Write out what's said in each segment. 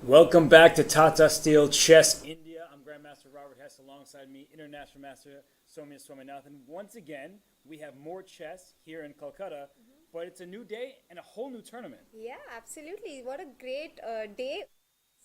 Welcome back to Tata Steel Chess India. I'm Grandmaster Robert Hess alongside me, International Master Soumya Swaminathan. Once again, we have more chess here in Calcutta, but it's a new day and a whole new tournament. Yeah, absolutely. What a great day.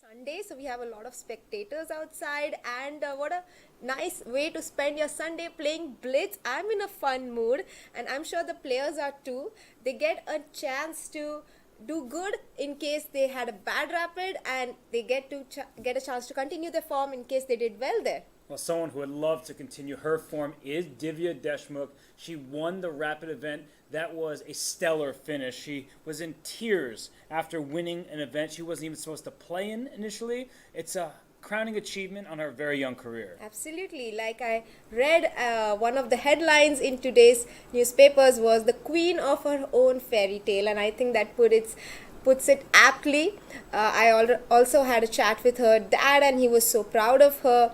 Sunday, so we have a lot of spectators outside, and what a nice way to spend your Sunday playing Blitz. I'm in a fun mood, and I'm sure the players are too. They get a chance to do good in case they had a bad rapid, and they get a chance to continue their form in case they did well there. Well, someone who would love to continue her form is Divya Deshmukh. She won the rapid event. That was a stellar finish. She was in tears after winning an event she wasn't even supposed to play in initially. It's a crowning achievement on her very young career. Absolutely. Like I read, one of the headlines in today's newspapers was the queen of her own fairy tale, and I think that puts it aptly. Also had a chat with her dad, and he was so proud of her.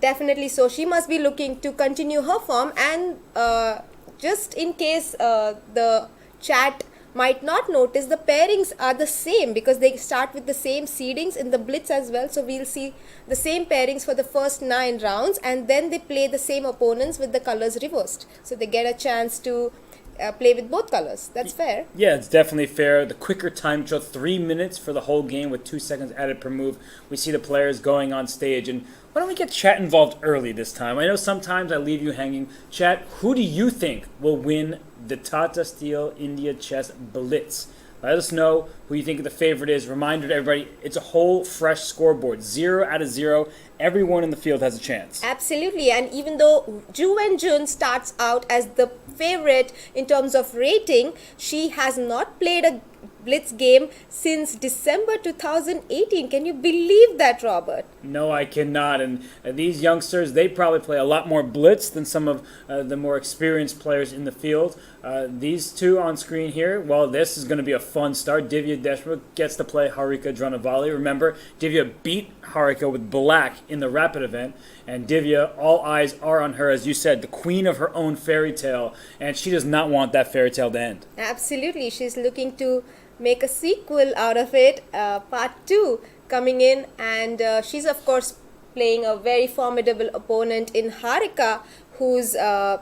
Definitely, so she must be looking to continue her form, and just in case the chat might not notice, the pairings are the same because they start with the same seedings in the Blitz as well. So we'll see the same pairings for the first 9 rounds, and then they play the same opponents with the colors reversed. So they get a chance to play with both colors. That's fair. Yeah, it's definitely fair. The quicker time show, 3 minutes for the whole game with 2 seconds added per move. We see the players going on stage, and why don't we get chat involved early this time? I know sometimes I leave you hanging. Chat, who do you think will win the Tata Steel India Chess Blitz? Let us know who you think the favorite is. Reminder to everybody, it's a whole fresh scoreboard. 0 out of 0. Everyone in the field has a chance. Absolutely, and even though Wenjun starts out as the favorite in terms of rating, she has not played a Blitz game since December 2018. Can you believe that, Robert? No, I cannot. And these youngsters, they probably play a lot more Blitz than some of the more experienced players in the field. These two on screen here, well, this is going to be a fun start. Divya Deshmukh gets to play Harika Dranavali. Remember, Divya beat Harika with black in the rapid event. And Divya, all eyes are on her, as you said, the queen of her own fairy tale. And she does not want that fairy tale to end. Absolutely. She's looking to make a sequel out of it, part 2 coming in, and she's of course playing a very formidable opponent in Harika, who's had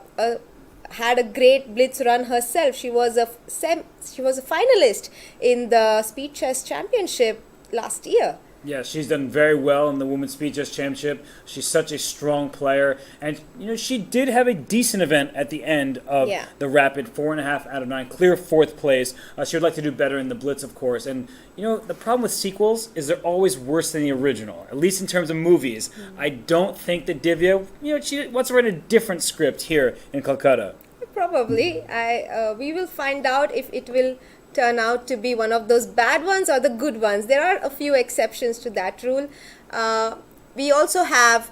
a great Blitz run herself. She was a finalist in the Speed Chess Championship last year. Yeah, she's done very well in the Women's Speed Chess Championship. She's such a strong player. And, she did have a decent event at the end of the Rapid, 4.5 out of 9, clear 4th place. She would like to do better in the Blitz, of course. And, the problem with sequels is they're always worse than the original, at least in terms of movies. I don't think that Divya, she wants to write a different script here in Calcutta. Probably. We will find out if it will turn out to be one of those bad ones or the good ones. There are a few exceptions to that rule. We also have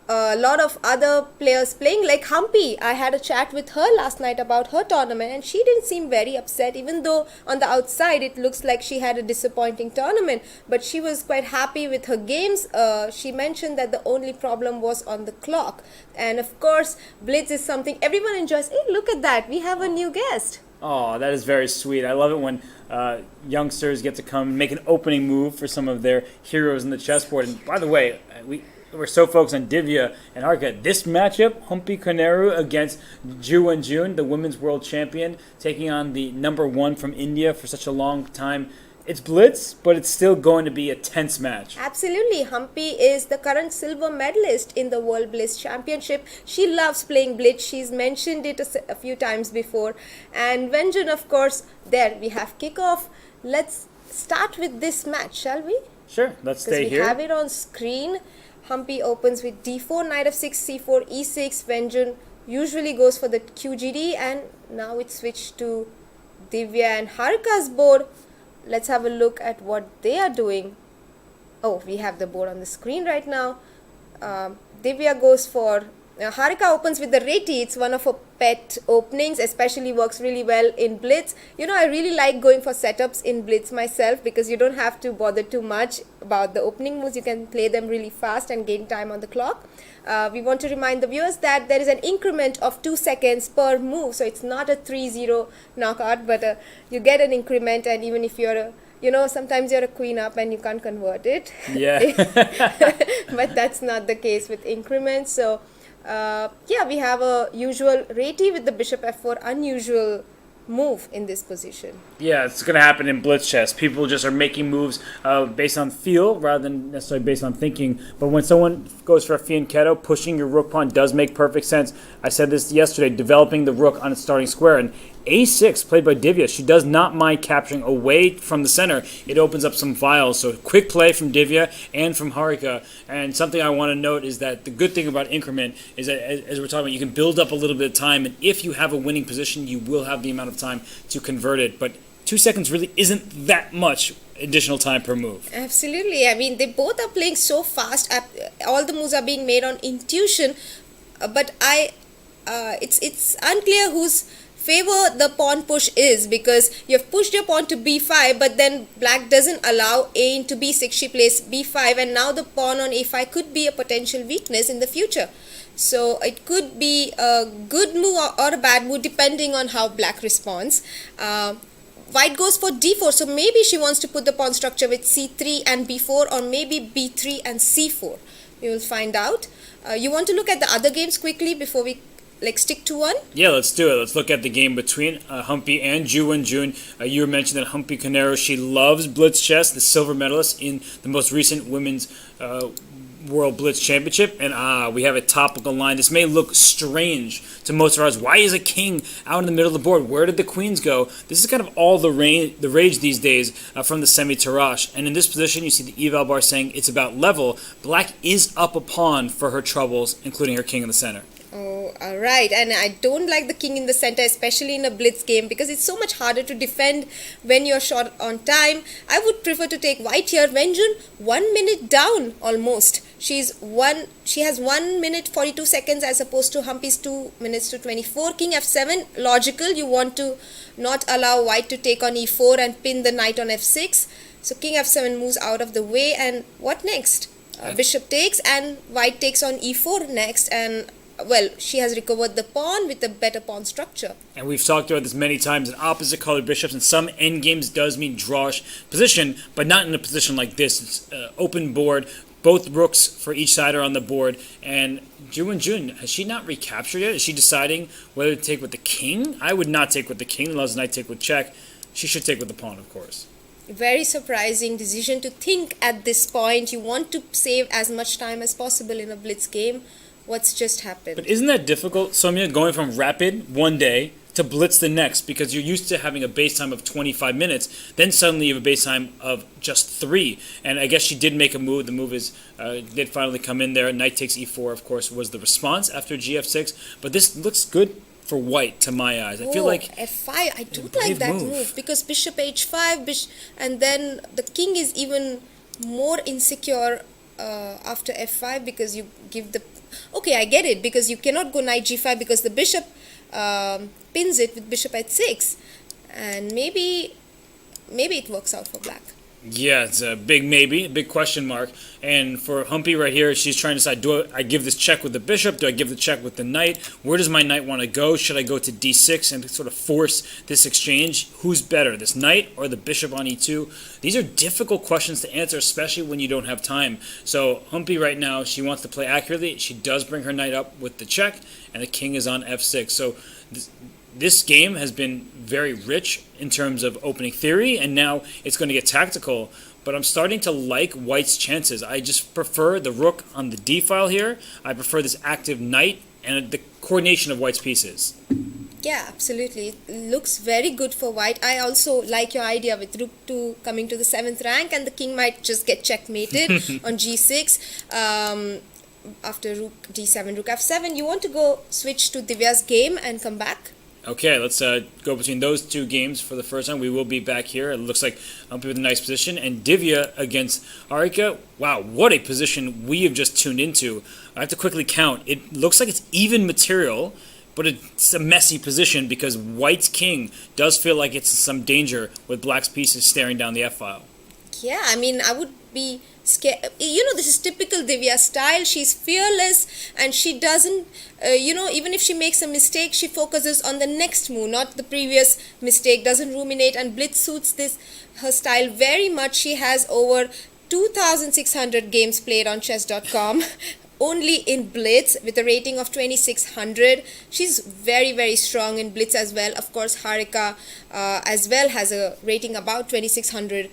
a lot of other players playing, like Humpy. I had a chat with her last night about her tournament, and she didn't seem very upset, even though on the outside it looks like she had a disappointing tournament, but she was quite happy with her games. She mentioned that the only problem was on the clock. And of course, Blitz is something everyone enjoys. Hey, look at that, we have a new guest. Oh, that is very sweet. I love it when youngsters get to come and make an opening move for some of their heroes in the chessboard. And by the way, we're so focused on Divya and Harika. This matchup, Humpy against Wenjun, the women's world champion, taking on the number 1 from India for such a long time. It's Blitz, but it's still going to be a tense match. Absolutely. Humpy is the current silver medalist in the World Blitz Championship. She loves playing Blitz. She's mentioned it a few times before. And Wenjun, of course, there we have kickoff. Let's start with this match, shall we? Sure, let's stay here. We have it on screen. Humpy opens with d4, knight of 6, c4, e6. Wenjun usually goes for the QGD, and now it's switched to Divya and Harika's board. Let's have a look at what they are doing. Oh, we have the board on the screen right now. Divya goes for Harika opens with the Reti. It's one of her pet openings, especially works really well in Blitz. I really like going for setups in Blitz myself because you don't have to bother too much about the opening moves. You can play them really fast and gain time on the clock. We want to remind the viewers that there is an increment of 2 seconds per move. So it's not a 3-0 knockout, but you get an increment, and even if you're sometimes you're a queen up and you can't convert it. Yeah. But that's not the case with increments. So, we have a usual reti with the bishop f4, unusual move in this position. Yeah, it's going to happen in blitz chess. People just are making moves based on feel rather than necessarily based on thinking. But when someone goes for a fianchetto, pushing your rook pawn does make perfect sense. I said this yesterday, developing the rook on its starting square. And a6 played by Divya. She does not mind capturing away from the center. It opens up some files. So quick play from Divya and from Harika. And something I want to note is that the good thing about increment is that, as we're talking about, you can build up a little bit of time. And if you have a winning position, you will have the amount of time to convert it. But 2 seconds really isn't that much additional time per move. Absolutely. I mean, they both are playing so fast. All the moves are being made on intuition. But it's unclear whose favor the pawn push is, because you have pushed your pawn to b5, but then black doesn't allow a into b6. She plays b5, and now the pawn on a5 could be a potential weakness in the future. So it could be a good move or a bad move depending on how black responds. White goes for d4, so maybe she wants to put the pawn structure with c3 and b4, or maybe b3 and c4. We will find out. You want to look at the other games quickly before we stick to one? Yeah, let's do it. Let's look at the game between Humpy and Wenjun. You mentioned that Humpy Canero, she loves blitz chess, the silver medalist in the most recent women's World Blitz Championship. And we have a topical line. This may look strange to most of us. Why is a king out in the middle of the board? Where did the queens go? This is kind of all the rage these days from the semi-Tarash. And in this position, you see the eval bar saying it's about level. Black is up a pawn for her troubles, including her king in the center. Oh, alright. And I don't like the king in the center, especially in a blitz game, because it's so much harder to defend when you're short on time. I would prefer to take white here. Wenjun, 1 minute down almost. She has 1 minute 42 seconds as opposed to Humpy's 2 minutes to 24. King f7, logical. You want to not allow white to take on e4 and pin the knight on f6. So king f7 moves out of the way. And what next? Bishop takes, and white takes on e4 next. And well, she has recovered the pawn with a better pawn structure. And we've talked about this many times, that opposite colored bishops in some endgames does mean drawish position, but not in a position like this. It's open board, both rooks for each side are on the board, and Wenjun, has she not recaptured yet? Is she deciding whether to take with the king? I would not take with the king, unless knight take with check. She should take with the pawn, of course. Very surprising decision to think at this point. You want to save as much time as possible in a blitz game. What's just happened? But isn't that difficult, Soumya, going from rapid one day to blitz the next? Because you're used to having a base time of 25 minutes, then suddenly you have a base time of just 3. And I guess she did make a move. The move did finally come in there. Knight takes e4, of course, was the response after gf6. But this looks good for white to my eyes. I feel like f5. I don't like that move, because bishop h5, and then the king is even more insecure after f5, because you give the... Okay, I get it, because you cannot go knight g5 because the bishop pins it with bishop h6, and maybe it works out for black. Yeah, it's a big maybe, a big question mark. And for Humpy right here, she's trying to decide, do I give this check with the bishop? Do I give the check with the knight? Where does my knight want to go? Should I go to d6 and sort of force this exchange? Who's better, this knight or the bishop on e2? These are difficult questions to answer, especially when you don't have time. So Humpy right now, she wants to play accurately. She does bring her knight up with the check, and the king is on f6. So this game has been very rich in terms of opening theory, and now it's going to get tactical. But I'm starting to like white's chances. I just prefer the rook on the d file here. I prefer this active knight and the coordination of white's pieces. Yeah, absolutely. It looks very good for white. I also like your idea with rook 2 coming to the 7th rank, and the king might just get checkmated on g6. After rook d7, rook f7. You want to go switch to Divya's game and come back? Okay, let's go between those two games for the first time. We will be back here. It looks like Humpy with a nice position. And Divya against Harika. Wow, what a position we have just tuned into. I have to quickly count. It looks like it's even material, but it's a messy position because white's king does feel like it's in some danger with black's pieces staring down the f-file. Yeah, I mean, I would be scared. This is typical Divya style. She's fearless, and she doesn't, even if she makes a mistake, she focuses on the next move, not the previous mistake, doesn't ruminate, and Blitz suits her style very much. She has over 2,600 games played on chess.com. Only in Blitz with a rating of 2600. She's very, very strong in Blitz as well. Of course, Harika as well has a rating about 2600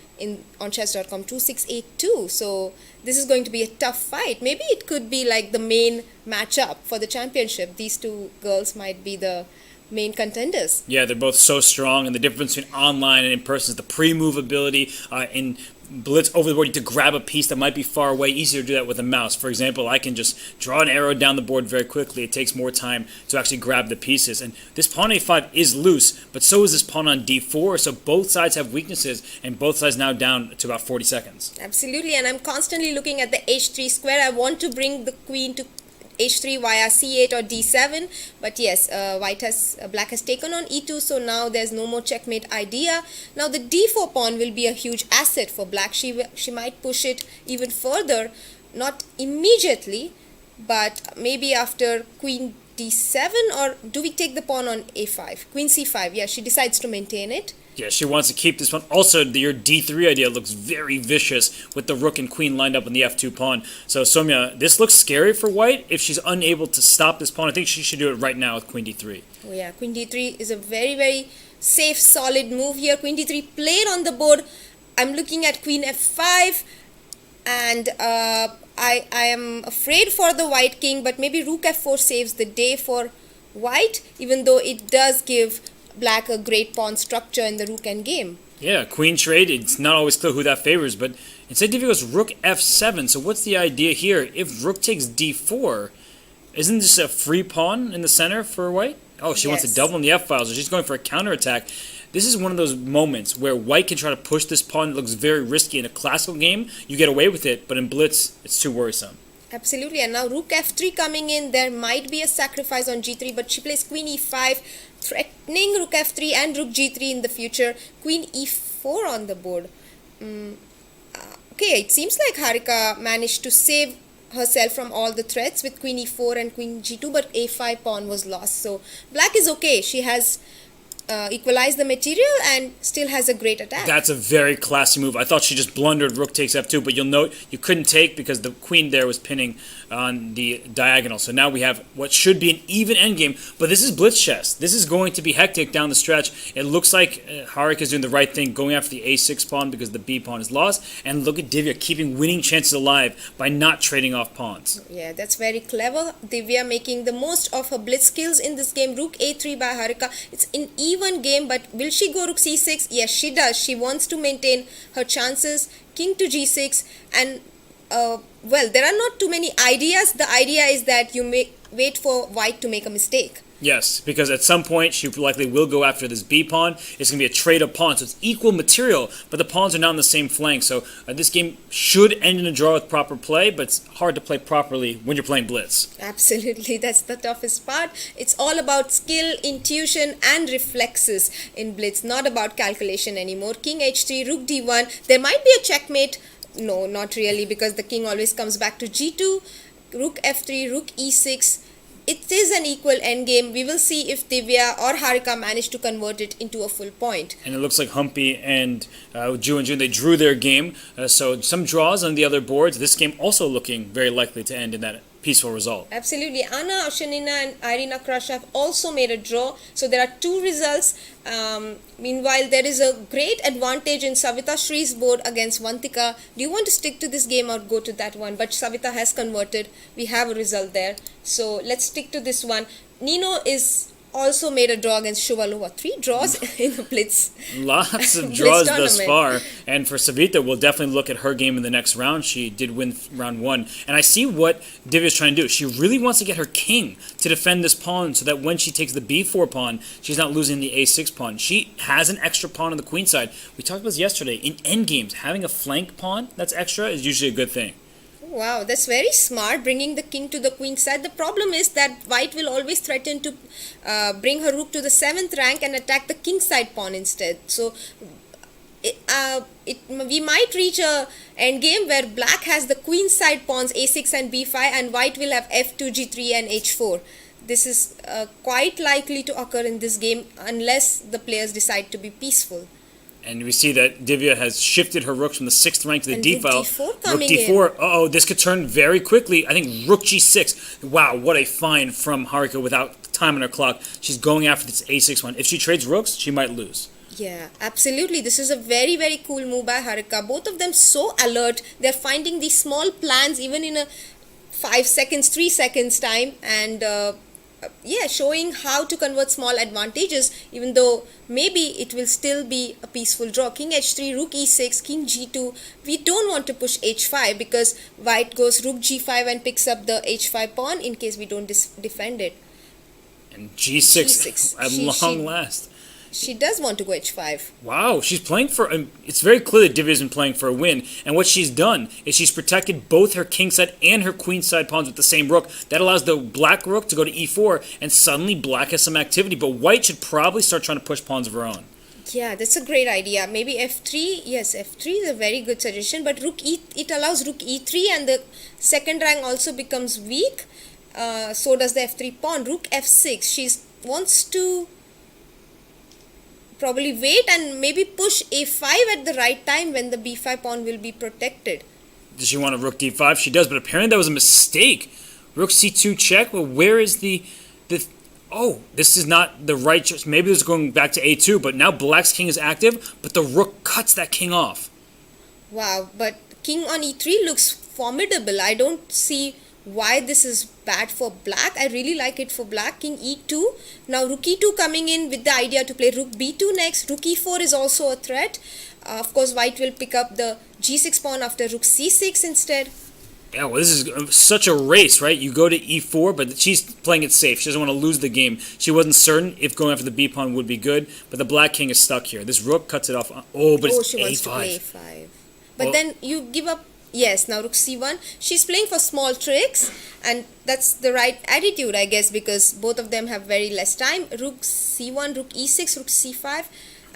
on chess.com, 2682. So this is going to be a tough fight. Maybe it could be like the main matchup for the championship. These two girls might be the main contenders. Yeah, they're both so strong, and the difference between online and in person is the pre-move ability. In Blitz over the board to grab a piece that might be far away, easier to do that with a mouse. For example, I can just draw an arrow down the board very quickly. It takes more time to actually grab the pieces. And this pawn a5 is loose, but so is this pawn on d4, so both sides have weaknesses, and both sides now down to about 40 seconds. Absolutely, and I'm constantly looking at the h3 square. I want to bring the queen to h3 via c8 or d7, but yes, black has taken on e2, so now there's no more checkmate idea. Now the d4 pawn will be a huge asset for black. She might push it even further, not immediately, but maybe after queen d7, or do we take the pawn on a5? Queen c5, yeah, she decides to maintain it. Yeah, she wants to keep this one. Also, your d3 idea looks very vicious with the rook and queen lined up on the f2 pawn. So, Soumya, this looks scary for white. If she's unable to stop this pawn, I think she should do it right now with queen d3. Oh yeah, queen d3 is a very, very safe, solid move here. Queen d3 played on the board. I'm looking at queen f5, and I am afraid for the white king, but maybe rook f4 saves the day for white, even though it does give black a great pawn structure in the rook endgame. Yeah, queen trade, it's not always clear who that favors, but instead Divya goes rook f7, so what's the idea here? If rook takes d4, isn't this a free pawn in the center for white? Oh, she wants to double in the f-file, so she's going for a counterattack. This is one of those moments where white can try to push this pawn. It looks very risky. In a classical game, you get away with it, but in Blitz, it's too worrisome. Absolutely, and now rook f3 coming in. There might be a sacrifice on g3, but she plays queen e5, threatening rook f3 and rook g3 in the future. Queen e4 on the board. Okay, it seems like Harika managed to save herself from all the threats with queen e4 and queen g2, but a5 pawn was lost. So black is okay. She has equalized the material and still has a great attack. That's a very classy move. I thought she just blundered rook takes f2, but you'll note you couldn't take because the queen there was pinning on the diagonal. So now we have what should be an even endgame, but this is Blitz chess. This is going to be hectic down the stretch. It looks like Harika is doing the right thing, going after the a6 pawn because the b pawn is lost, and look at Divya keeping winning chances alive by not trading off pawns. Yeah, that's very clever. Divya making the most of her Blitz skills in this game. Rook a3 by Harika. It's an even game, but will she go rook c6? Yes, she does. She wants to maintain her chances. King to g6, and well, there are not too many ideas. The idea is that you wait for white to make a mistake. Yes, because at some point she likely will go after this b pawn. It's going to be a trade of pawns, so it's equal material, but the pawns are not on the same flank. So this game should end in a draw with proper play, but it's hard to play properly when you're playing Blitz. Absolutely, that's the toughest part. It's all about skill, intuition, and reflexes in Blitz, not about calculation anymore. King h3, rook d1. There might be a checkmate. No, not really, because the king always comes back to g2. Rook f3, rook e6. It is an equal endgame. We will see if Divya or Harika manage to convert it into a full point. And it looks like Humpy and Wenjun, they drew their game. So some draws on the other boards. This game also looking very likely to end in that peaceful result. Absolutely. Anna Oshanina and Irina Krush have also made a draw. So there are two results. Meanwhile, there is a great advantage in Savita Shree's board against Vantika. Do you want to stick to this game or go to that one? But Savita has converted. We have a result there. So let's stick to this one. Nino is also made a draw against Shuvalova. 3 draws in the Blitz. Lots of Blitz draws tournament. thus far. And for Savita, we'll definitely look at her game in the next round. She did win round 1. And I see what Divya's trying to do. She really wants to get her king to defend this pawn so that when she takes the b4 pawn, she's not losing the a6 pawn. She has an extra pawn on the queen side. We talked about this yesterday. In endgames, having a flank pawn that's extra is usually a good thing. Wow, that's very smart, bringing the king to the queen side. The problem is that white will always threaten to bring her rook to the 7th rank and attack the king side pawn instead. So we might reach a end game where black has the queen side pawns a6 and b5, and white will have f2, g3 and h4. This is quite likely to occur in this game unless the players decide to be peaceful. And we see that Divya has shifted her rooks from the 6th rank to the And D with file. d4 Rook coming D4. Uh-oh, this could turn very quickly. I think rook G6. Wow, what a find from Harika without time on her clock. She's going after this A6 one. If she trades rooks, she might lose. Yeah, absolutely. This is a very, very cool move by Harika. Both of them so alert. They're finding these small plans even in a 5 seconds, 3 seconds time, and showing how to convert small advantages, even though maybe it will still be a peaceful draw. King h3, rook e6, king g2. We don't want to push h5 because white goes rook g5 and picks up the h5 pawn in case we don't defend it. And G6, G6. at long last. She does want to go h5. Wow, she's playing for... it's very clear that Divya isn't playing for a win. And what she's done is she's protected both her kingside and her queenside pawns with the same rook. That allows the black rook to go to e4, and suddenly black has some activity. But white should probably start trying to push pawns of her own. Yeah, that's a great idea. Maybe f3. Yes, f3 is a very good suggestion. But rook e, it allows rook e3, and the second rank also becomes weak. So does the f3 pawn. Rook f6. She wants to probably wait and maybe push a5 at the right time when the b5 pawn will be protected. Does she want a rook d5? She does, but apparently that was a mistake. Rook c2 check. Well, where is the... Oh, this is not the right choice. Maybe this is going back to a2, but now black's king is active, but the rook cuts that king off. Wow, but king on e3 looks formidable. I don't see why this is bad for black. I really like it for black. King e2. Now rook e2 coming in with the idea to play rook b2 next. Rook e4 is also a threat. Of course, white will pick up the g6 pawn after rook c6 instead. Yeah, well, this is such a race, right? You go to e4, but she's playing it safe. She doesn't want to lose the game. She wasn't certain if going after the b pawn would be good, but the black king is stuck here. This rook cuts it off. Oh, but it's she a5. wants to play a5. But Well, then you give up. Yes, now rook c1. She's playing for small tricks, and that's the right attitude, I guess, because both of them have very less time. Rook c1, rook e6, rook c5,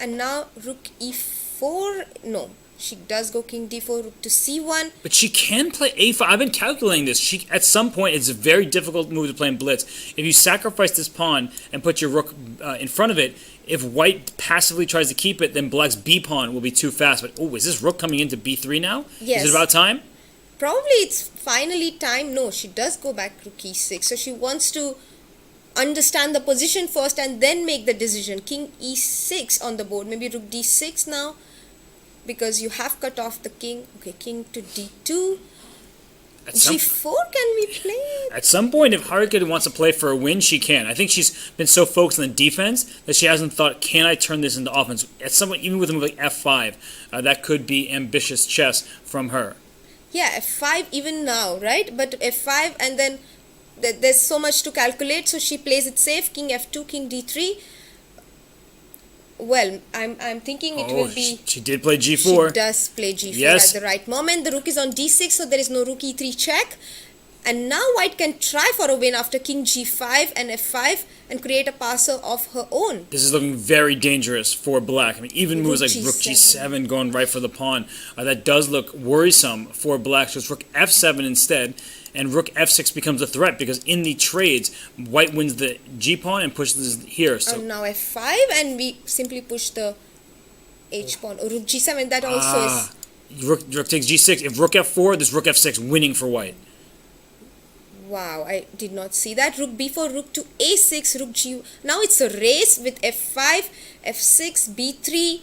and now rook e4. No, she does go king d4, rook to c1. But she can play a5. I've been calculating this. She, at some point, it's a very difficult move to play in Blitz. If you sacrifice this pawn and put your rook in front of it, if white passively tries to keep it, then black's b pawn will be too fast. But, oh, is this rook coming into b3 now? Yes. Is it about time? Probably it's finally time. No, she does go back rook e6. So she wants to understand the position first and then make the decision. King e6 on the board. Maybe rook d6 now, because you have cut off the king. Okay, king to d2. G4 can we play? At some point, if Harika wants to play for a win, she can. I think she's been so focused on the defense that she hasn't thought, can I turn this into offense? At some point, even with a move like f5, that could be ambitious chess from her. Yeah, f5 even now, right? But f5, and then there's so much to calculate, so she plays it safe. King f2, king d3. Well, I'm thinking it will be... She did play g4. She does play g4 Yes. at the right moment. The rook is on d6, so there is no rook e3 check. And now white can try for a win after king g5 and f5 and create a passer of her own. This is looking very dangerous for black. I mean, even moves like Rook rook G7. g7 going right for the pawn. That does look worrisome for black. So it's rook f7 instead. And rook f6 becomes a threat because in the trades, white wins the g-pawn and pushes here. So And now f5, and we simply push the h-pawn. Or rook g7, that also is... Rook takes g6. If rook f4, this rook f6 winning for white. Wow, I did not see that. Rook b4, rook to a6, rook g... Now it's a race with f5, f6, b3.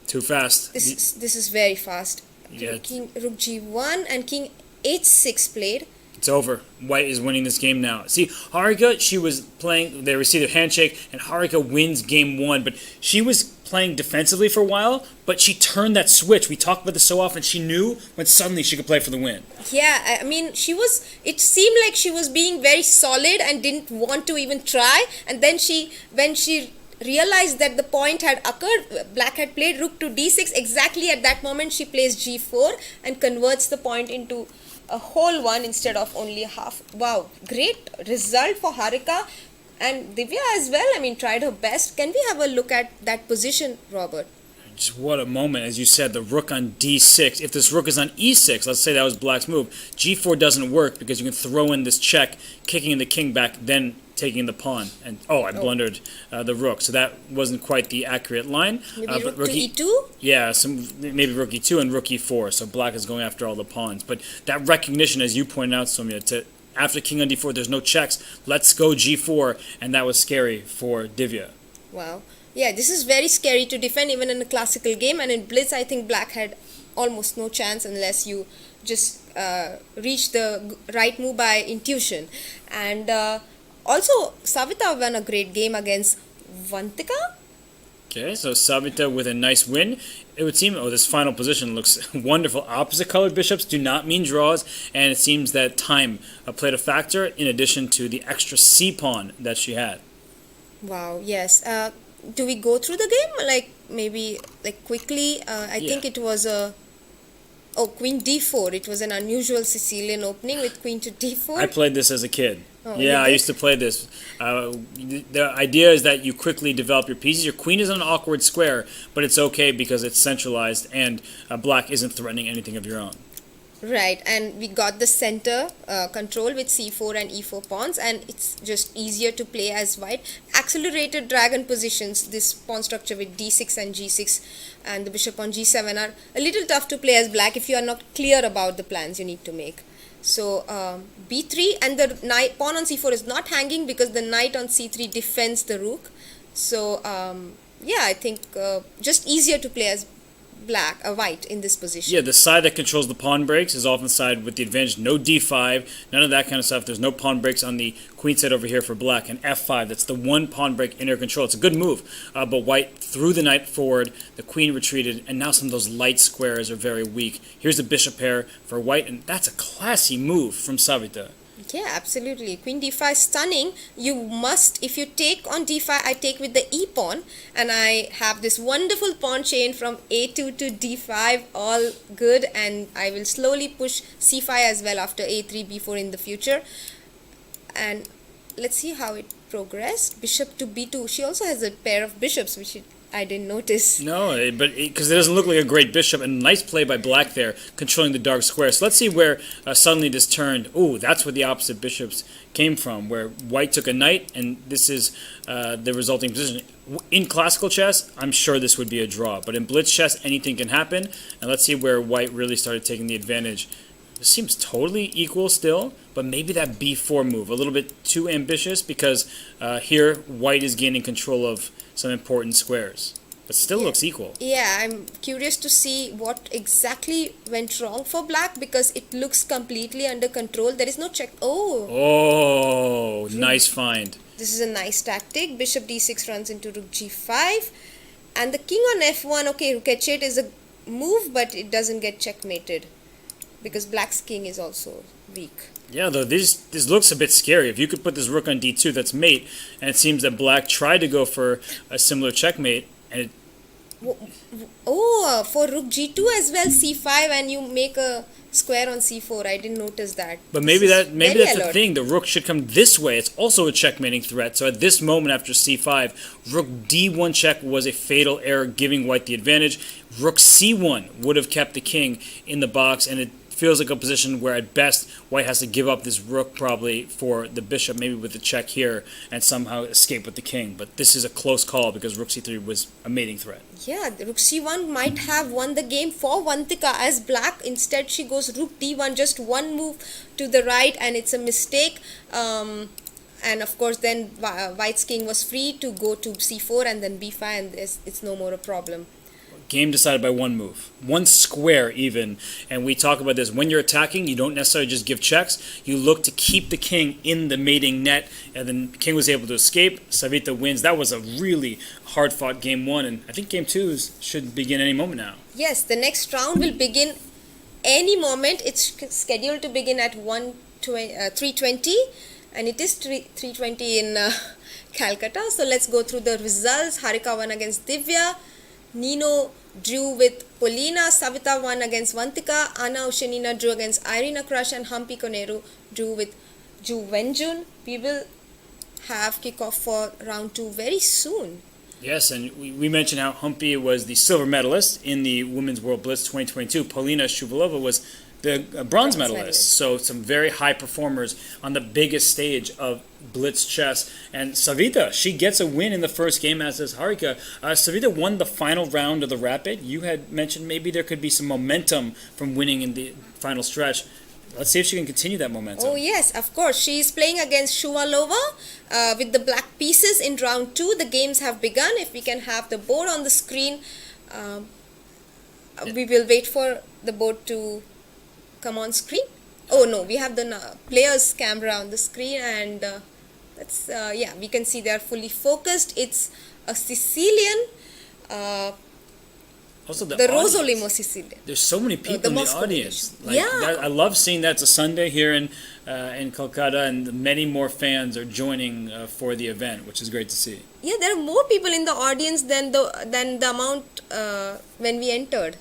Too fast. This is very fast. Yeah. Rook g1 and king h6 played. It's over. White is winning this game now. See, Harika, she was playing, they received a handshake, and Harika wins game one, but she was playing defensively for a while, but she turned that switch. We talk about this so often. She knew when suddenly she could play for the win. Yeah, I mean, it seemed like she was being very solid and didn't want to even try, and then when she realized that the point had occurred, black had played rook to d6, exactly at that moment she plays g4 and converts the point into a whole one instead of only a half. Wow, great result for Harika, and Divya as well. I mean, tried her best. Can we have a look at that position, Robert? Just what a moment, as you said, the rook on d6. If this rook is on e6, let's say that was black's move, g4 doesn't work because you can throw in this check, kicking the king back, then taking the pawn. And I blundered the rook, so that wasn't quite the accurate line. Maybe rook to e2? Yeah, maybe rook e2 and rook e4, so black is going after all the pawns. But that recognition, as you pointed out, Soumya, after king on d4, there's no checks, let's go g4, and that was scary for Divya. Wow. Yeah, this is very scary to defend even in a classical game, and in Blitz I think black had almost no chance unless you just reach the right move by intuition. And also Savita won a great game against Vantika. Okay, so Savita with a nice win. It would seem, this final position looks wonderful. Opposite colored bishops do not mean draws, and it seems that time played a factor in addition to the extra c-pawn that she had. Wow, yes. Do we go through the game? Maybe quickly? I think it was queen d4. It was an unusual Sicilian opening with queen to d4. I played this as a kid. Oh, yeah, I used to play this. The idea is that you quickly develop your pieces. Your queen is on an awkward square, but it's okay because it's centralized and black isn't threatening anything of your own. Right, and we got the center control with c4 and e4 pawns, and it's just easier to play as white. Accelerated dragon positions, this pawn structure with d6 and g6 and the bishop on g7 are a little tough to play as black if you are not clear about the plans you need to make. So b3, and the knight pawn on c4 is not hanging because the knight on c3 defends the rook. So yeah, I think just easier to play as white in this position. Yeah, the side that controls the pawn breaks is often the side with the advantage. No d5, none of that kind of stuff. There's no pawn breaks on the queen side over here for black. And f5, that's the one pawn break in her control. It's a good move, but white threw the knight forward, the queen retreated, and now some of those light squares are very weak. Here's a bishop pair for white, and that's a classy move from Savita. Yeah, absolutely. Queen d5 is stunning. You must, if you take on d5, I take with the e pawn, and I have this wonderful pawn chain from a2 to d5, all good, and I will slowly push c5 as well after a3, b4 in the future. And let's see how it progressed. Bishop to b2. She also has a pair of bishops, which I didn't notice. No, but because it doesn't look like a great bishop, and nice play by black there, controlling the dark square. So let's see where suddenly this turned. Ooh, that's where the opposite bishops came from, where white took a knight, and this is the resulting position. In classical chess, I'm sure this would be a draw, but in blitz chess, anything can happen. And let's see where white really started taking the advantage. This seems totally equal still, but maybe that b4 move, a little bit too ambitious, because here white is gaining control of some important squares, but still looks equal. Yeah, I'm curious to see what exactly went wrong for black, because it looks completely under control. There is no check. Oh, nice find. This is a nice tactic. Bishop d6 runs into rook g5, and the king on f1. Okay, rook h8 is a move, but it doesn't get checkmated because black's king is also weak. Yeah, though this looks a bit scary. If you could put this rook on d2, that's mate, and it seems that black tried to go for a similar checkmate, and for rook g2 as well, c5, and you make a square on c4. I didn't notice that. But maybe that's the thing. The rook should come this way. It's also a checkmating threat. So at this moment after c5, rook d1 check was a fatal error, giving white the advantage. Rook c1 would have kept the king in the box, and it feels like a position where at best white has to give up this rook probably for the bishop, maybe with the check here, and somehow escape with the king. But this is a close call because rook c3 was a mating threat. Yeah, the rook c1 might have won the game for Vantika, as black instead she goes rook d1, just one move to the right, and it's a mistake. And of course then white's king was free to go to c4 and then b5, and it's no more a problem. Game decided by one move, one square even. And we talk about this. When you're attacking, you don't necessarily just give checks. You look to keep the king in the mating net. And then the king was able to escape. Savita wins. That was a really hard-fought game one. And I think game two should begin any moment now. Yes, the next round will begin any moment. It's scheduled to begin at 3:20. And it is 3:20 in Calcutta. So let's go through the results. Harika won against Divya. Nino drew with Polina, Savita won against Vantika, Anna Ushanina drew against Irina Crush, and Humpy Koneru drew with Wenjun. We will have kickoff for round 2 very soon. Yes, and we mentioned how Humpy was the silver medalist in the Women's World Blitz 2022. Polina Shuvalova was the bronze medalist. So some very high performers on the biggest stage of Blitz chess. And Savita, she gets a win in the first game, as does Harika. Savita won the final round of the Rapid. You had mentioned maybe there could be some momentum from winning in the final stretch. Let's see if she can continue that momentum. Oh yes, of course. She is playing against Shuvalova with the black pieces in round 2. The games have begun. If we can have the board on the screen, we will wait for the board to come on screen. Oh no, we have the player's camera on the screen, and that's yeah, we can see they are fully focused. It's a Sicilian. Also, the Rosolimo Sicilian. There's so many people in the audience. Yeah. I love seeing that. It's a Sunday here in Kolkata, and many more fans are joining for the event, which is great to see. Yeah, there are more people in the audience than the amount when we entered.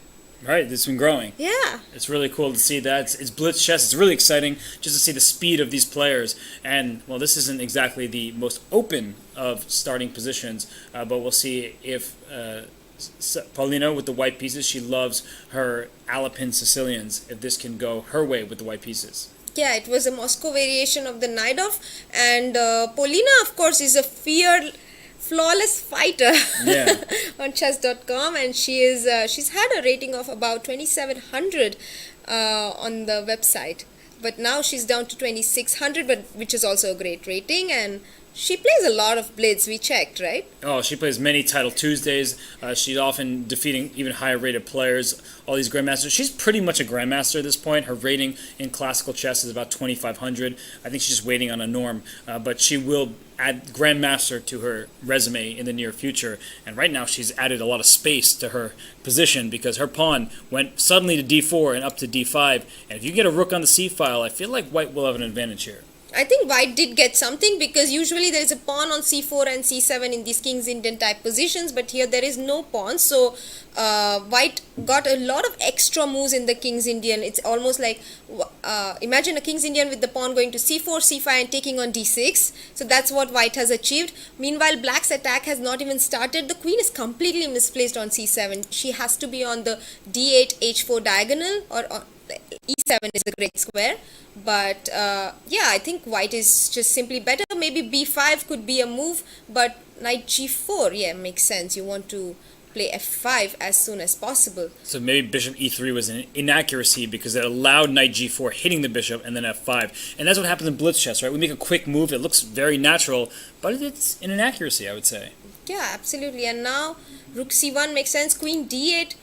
Right, it's been growing. Yeah. It's really cool to see that. It's Blitz chess. It's really exciting just to see the speed of these players. And, well, this isn't exactly the most open of starting positions, but we'll see if Paulina with the white pieces, she loves her Alpine Sicilians, if this can go her way with the white pieces. Yeah, it was a Moscow variation of the Naidov, and Paulina, of course, is a flawless fighter on chess.com, and she's had a rating of about 2700 on the website, but now she's down to 2600, but which is also a great rating. And she plays a lot of Blitz, we checked, right? Oh, she plays many Title Tuesdays. She's often defeating even higher rated players, all these grandmasters. She's pretty much a grandmaster at this point. Her rating in classical chess is about 2,500. I think she's just waiting on a norm, but she will add grandmaster to her resume in the near future. And right now she's added a lot of space to her position because her pawn went suddenly to d4 and up to d5. And if you get a rook on the c file, I feel like white will have an advantage here. I think white did get something because usually there is a pawn on c4 and c7 in these King's Indian type positions, but here there is no pawn, so white got a lot of extra moves in the King's Indian. It's almost like imagine a King's Indian with the pawn going to c4, c5 and taking on d6. So that's what white has achieved. Meanwhile, black's attack has not even started. The queen is completely misplaced on c7. She has to be on the d8 h4 diagonal, or e7 is a great square, but yeah, I think white is just simply better. Maybe b5 could be a move, but knight g4, yeah, makes sense. You want to play f5 as soon as possible. So maybe bishop e3 was an inaccuracy because it allowed knight g4 hitting the bishop and then f5. And that's what happens in Blitz chess, right? We make a quick move, it looks very natural, but it's an inaccuracy, I would say. Yeah, absolutely. And now rook c1 makes sense, queen d8,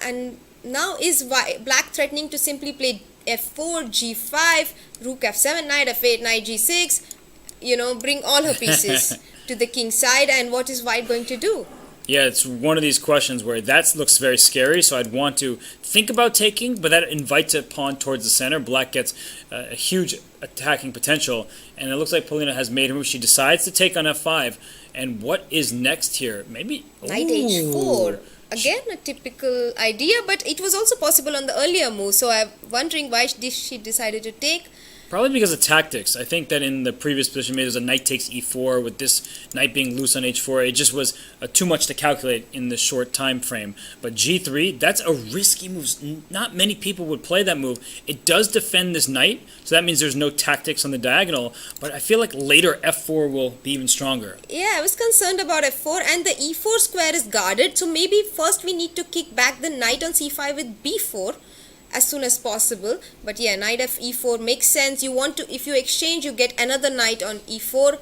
and now is black threatening to simply play f4, g5, rook f7, knight f8, knight g6, you know, bring all her pieces to the king's side, and what is white going to do? Yeah, it's one of these questions where that looks very scary, so I'd want to think about taking, but that invites a pawn towards the center. Black gets a huge attacking potential, and it looks like Paulina has made her move. She decides to take on f5, and what is next here? Maybe... Knight h4. Again, a typical idea, but it was also possible on the earlier move, so I'm wondering why she decided to take. Probably because of tactics. I think that in the previous position, maybe there's a knight takes e4 with this knight being loose on h4. It just was too much to calculate in the short time frame. But g3, that's a risky move. Not many people would play that move. It does defend this knight, so that means there's no tactics on the diagonal. But I feel like later f4 will be even stronger. Yeah, I was concerned about f4, and the e4 square is guarded. So maybe first we need to kick back the knight on c5 with b4. As soon as possible. But yeah, knight f e4 makes sense. You want to, if you exchange, you get another knight on e4,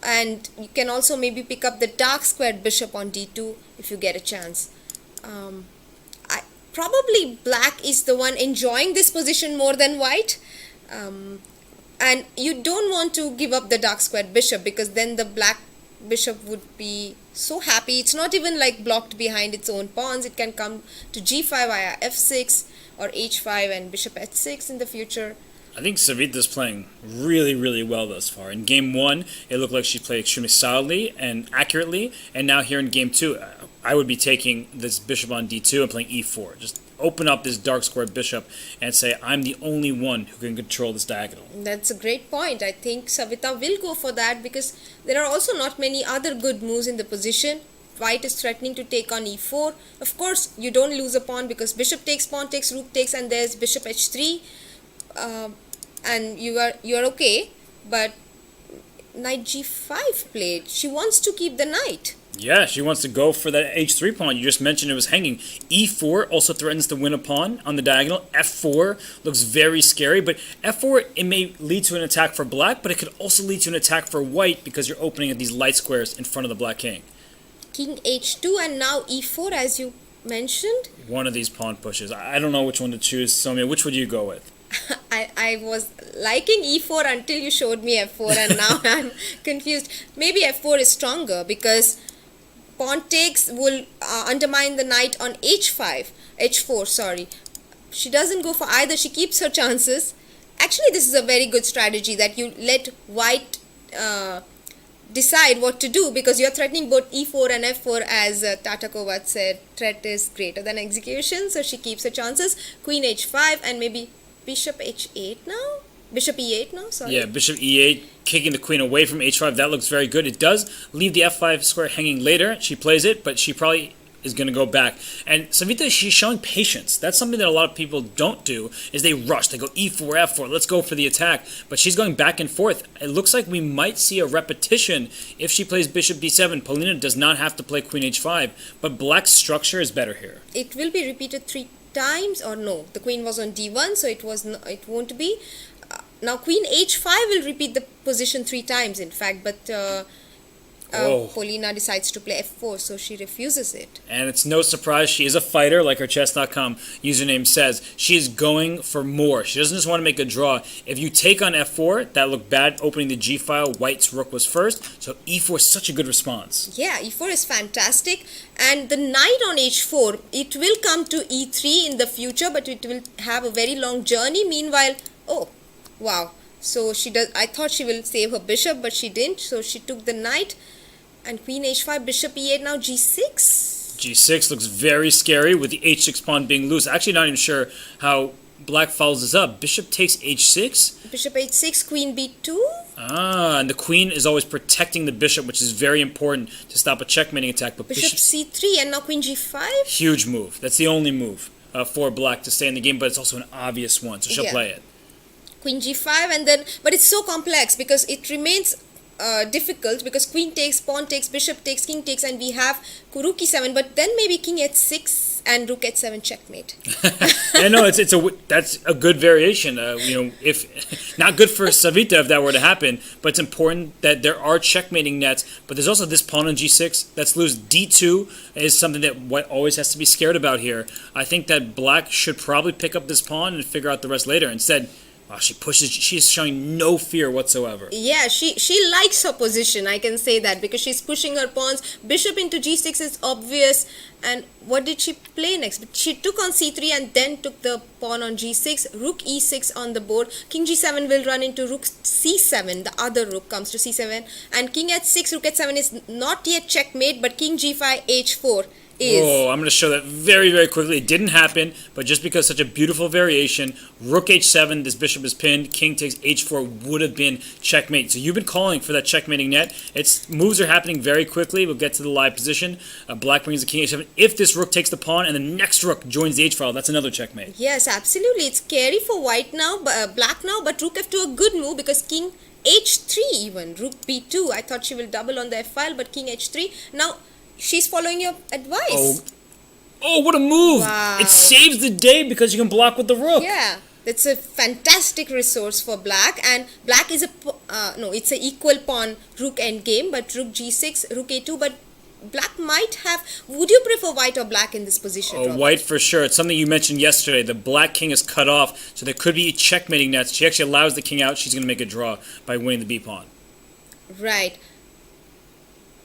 and you can also maybe pick up the dark squared bishop on d2 if you get a chance. Probably black is the one enjoying this position more than white, and you don't want to give up the dark squared bishop because then the black bishop would be so happy. It's not even like blocked behind its own pawns. It can come to g5 via f6 or h5 and bishop h6 in the future. I think Savita's playing really, really well thus far. In game 1, it looked like she played extremely solidly and accurately, and now here in game 2, I would be taking this bishop on d2 and playing e4. Just open up this dark squared bishop and say, I'm the only one who can control this diagonal. That's a great point. I think Savita will go for that because there are also not many other good moves in the position. white is threatening to take on e4. Of course, you don't lose a pawn because bishop takes, pawn takes, rook takes, and there's bishop h3, and you are okay. But knight g5 played. She wants to keep the knight. Yeah, she wants to go for that h3 pawn. You just mentioned it was hanging. e4 also threatens to win a pawn on the diagonal. f4 looks very scary, but f4, it may lead to an attack for black, but it could also lead to an attack for white because you're opening at these light squares in front of the black king. King h2 and now e4 as you mentioned. One of these pawn pushes. I don't know which one to choose. Soumya, which would you go with? I was liking e4 until you showed me f4 and now I'm confused. Maybe f4 is stronger because pawn takes will undermine the knight on h4, sorry. She doesn't go for either. She keeps her chances. Actually, this is a very good strategy that you let white decide what to do because you're threatening both e4 and f4 as Tata said, threat is greater than execution. So she keeps her chances. Queen h5 and maybe bishop h8 now? Bishop e8 now, sorry. Yeah, bishop e8, kicking the queen away from h5. That looks very good. It does leave the f5 square hanging later. She plays it, but she probably is going to go back. And Savita, she's showing patience. That's something that a lot of people don't do, is they rush. They go e4, f4, let's go for the attack. But she's going back and forth. It looks like we might see a repetition if she plays bishop d7. Polina does not have to play queen h5, but black's structure is better here. It will be repeated 3 times or no? The queen was on d1, so it won't be. Now queen h5 will repeat the position 3 times in fact, but Polina decides to play f4, so she refuses it. And it's no surprise, she is a fighter, like her chess.com username says. She is going for more. She doesn't just want to make a draw. If you take on f4, that looked bad, opening the g file, white's rook was first, so e4 is such a good response. Yeah, e4 is fantastic, and the knight on h4, it will come to e3 in the future, but it will have a very long journey. Meanwhile, oh, wow. So I thought she will save her bishop, but she didn't. So she took the knight and queen h5, bishop e8, now g6. G6 looks very scary with the h6 pawn being loose. Actually not even sure how black follows this up. Bishop takes h6. Bishop h6, queen b2. Ah, and the queen is always protecting the bishop, which is very important to stop a checkmating attack. But bishop c3 and now queen g5. Huge move. That's the only move for black to stay in the game, but it's also an obvious one, so she'll play it. Queen g5 and then, but it's so complex because it remains difficult because queen takes, pawn takes, bishop takes, king takes, and we have rook e7, but then maybe king h6 and rook h7 checkmate. I know that's a good variation. If not good for Savita if that were to happen, but it's important that there are checkmating nets. But there's also this pawn on g6 that's loose. d2 is something that white always has to be scared about here. I think that black should probably pick up this pawn and figure out the rest later. Instead, wow, she pushes. She's showing no fear whatsoever. Yeah, she likes her position. I can say that because she's pushing her pawns. Bishop into g6 is obvious. And what did she play next? She took on c3 and then took the pawn on g6. Rook e6 on the board. King g7 will run into rook c7. The other rook comes to c7. And king h6, rook h7 is not yet checkmate, but king g5, h4. Oh, I'm going to show that very, very quickly. It didn't happen, but just because such a beautiful variation, rook h7, this bishop is pinned, king takes h4 would have been checkmate. So you've been calling for that checkmating net. Moves are happening very quickly. We'll get to the live position. Black brings the king h7. If this rook takes the pawn and the next rook joins the h file, that's another checkmate. Yes, absolutely. It's scary for white now, black now, but rook f2 a good move because king h3 even, rook b2. I thought she will double on the f file, but king h3. Now, she's following your advice. Oh, what a move! Wow. It saves the day because you can block with the rook. Yeah, that's a fantastic resource for black. And black is it's an equal pawn rook endgame, but rook g6, rook a2. But black might have. Would you prefer white or black in this position? Oh, white for sure. It's something you mentioned yesterday. The black king is cut off, so there could be checkmating nets. She actually allows the king out. She's going to make a draw by winning the b pawn. Right.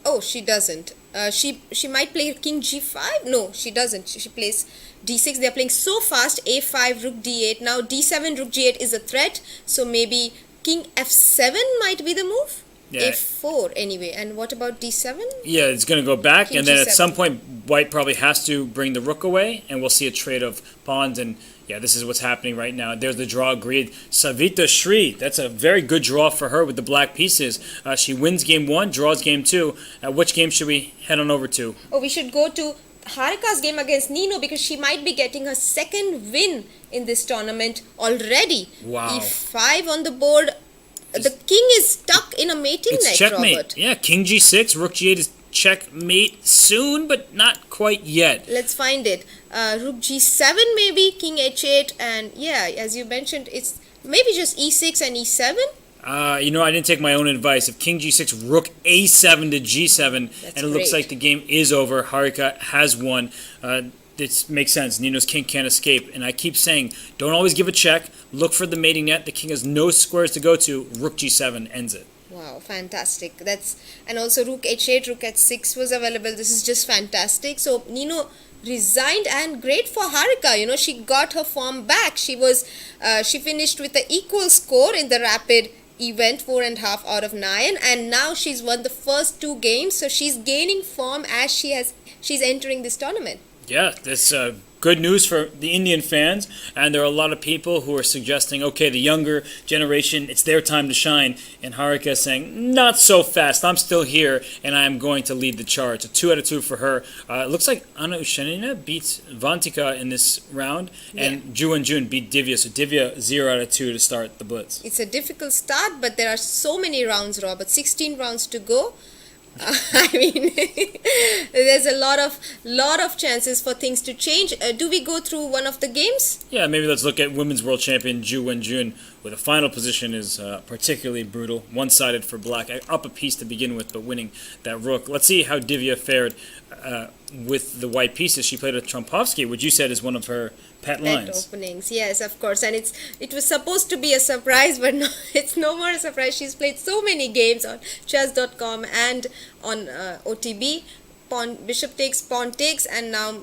Oh, she doesn't. She might play king g5. No, she doesn't. She plays d6. They are playing so fast. a5, rook d8. Now d7, rook g8 is a threat. So maybe king f7 might be the move. Yeah. f4 anyway. And what about d7? Yeah, it's going to go back, king and then g7. At some point, white probably has to bring the rook away, and we'll see a trade of pawns. And Yeah, this is what's happening right now. There's the draw agreed. Savita Shri, that's a very good draw for her with the black pieces. She wins game 1, draws game 2. Which game should we head on over to? Oh, we should go to Harika's game against Nino because she might be getting her second win in this tournament already. Wow. E5 on the board. The king is stuck in a mating It's neck, checkmate. Robert. Yeah, king g6, rook g8 is checkmate soon, but not quite yet. Let's find it. Rook g7 maybe, king h8, and yeah, as you mentioned, it's maybe just e6 and e7. I didn't take my own advice. If king g6, rook a7 to g7, That's and it looks great. like the game is over. Harika has won. This makes sense. Nino's king can't escape. And I keep saying, don't always give a check. Look for the mating net. The king has no squares to go to. Rook g7 ends it. Wow, fantastic. And also rook h8, rook h6 was available. This is just fantastic. So Nino resigned, and great for Harika. She got her form back. She finished with an equal score in the rapid event, 4.5 out of 9, and now she's won the first 2 games. So she's gaining form as she's entering this tournament. Yeah, that's good news for the Indian fans, and there are a lot of people who are suggesting, okay, the younger generation, it's their time to shine, and Harika is saying, not so fast, I'm still here, and I'm going to lead the charge. So 2 out of 2 for her. It looks like Anna Ushanina beats Vantika in this round, and Wenjun beat Divya, so Divya 0 out of 2 to start the Blitz. It's a difficult start, but there are so many rounds, Robert. 16 rounds to go. I mean, there's a lot of chances for things to change. Do we go through one of the games? Yeah, maybe let's look at women's world champion Wenjun, where the final position is particularly brutal. One-sided for black, up a piece to begin with, but winning that rook. Let's see how Divya fared with the white pieces. She played a Trompovsky, which you said is one of her pet lines. Openings, yes, of course. And it was supposed to be a surprise, but no, it's no more a surprise. She's played so many games on chess.com and on OTB. Bishop takes, pawn takes, and now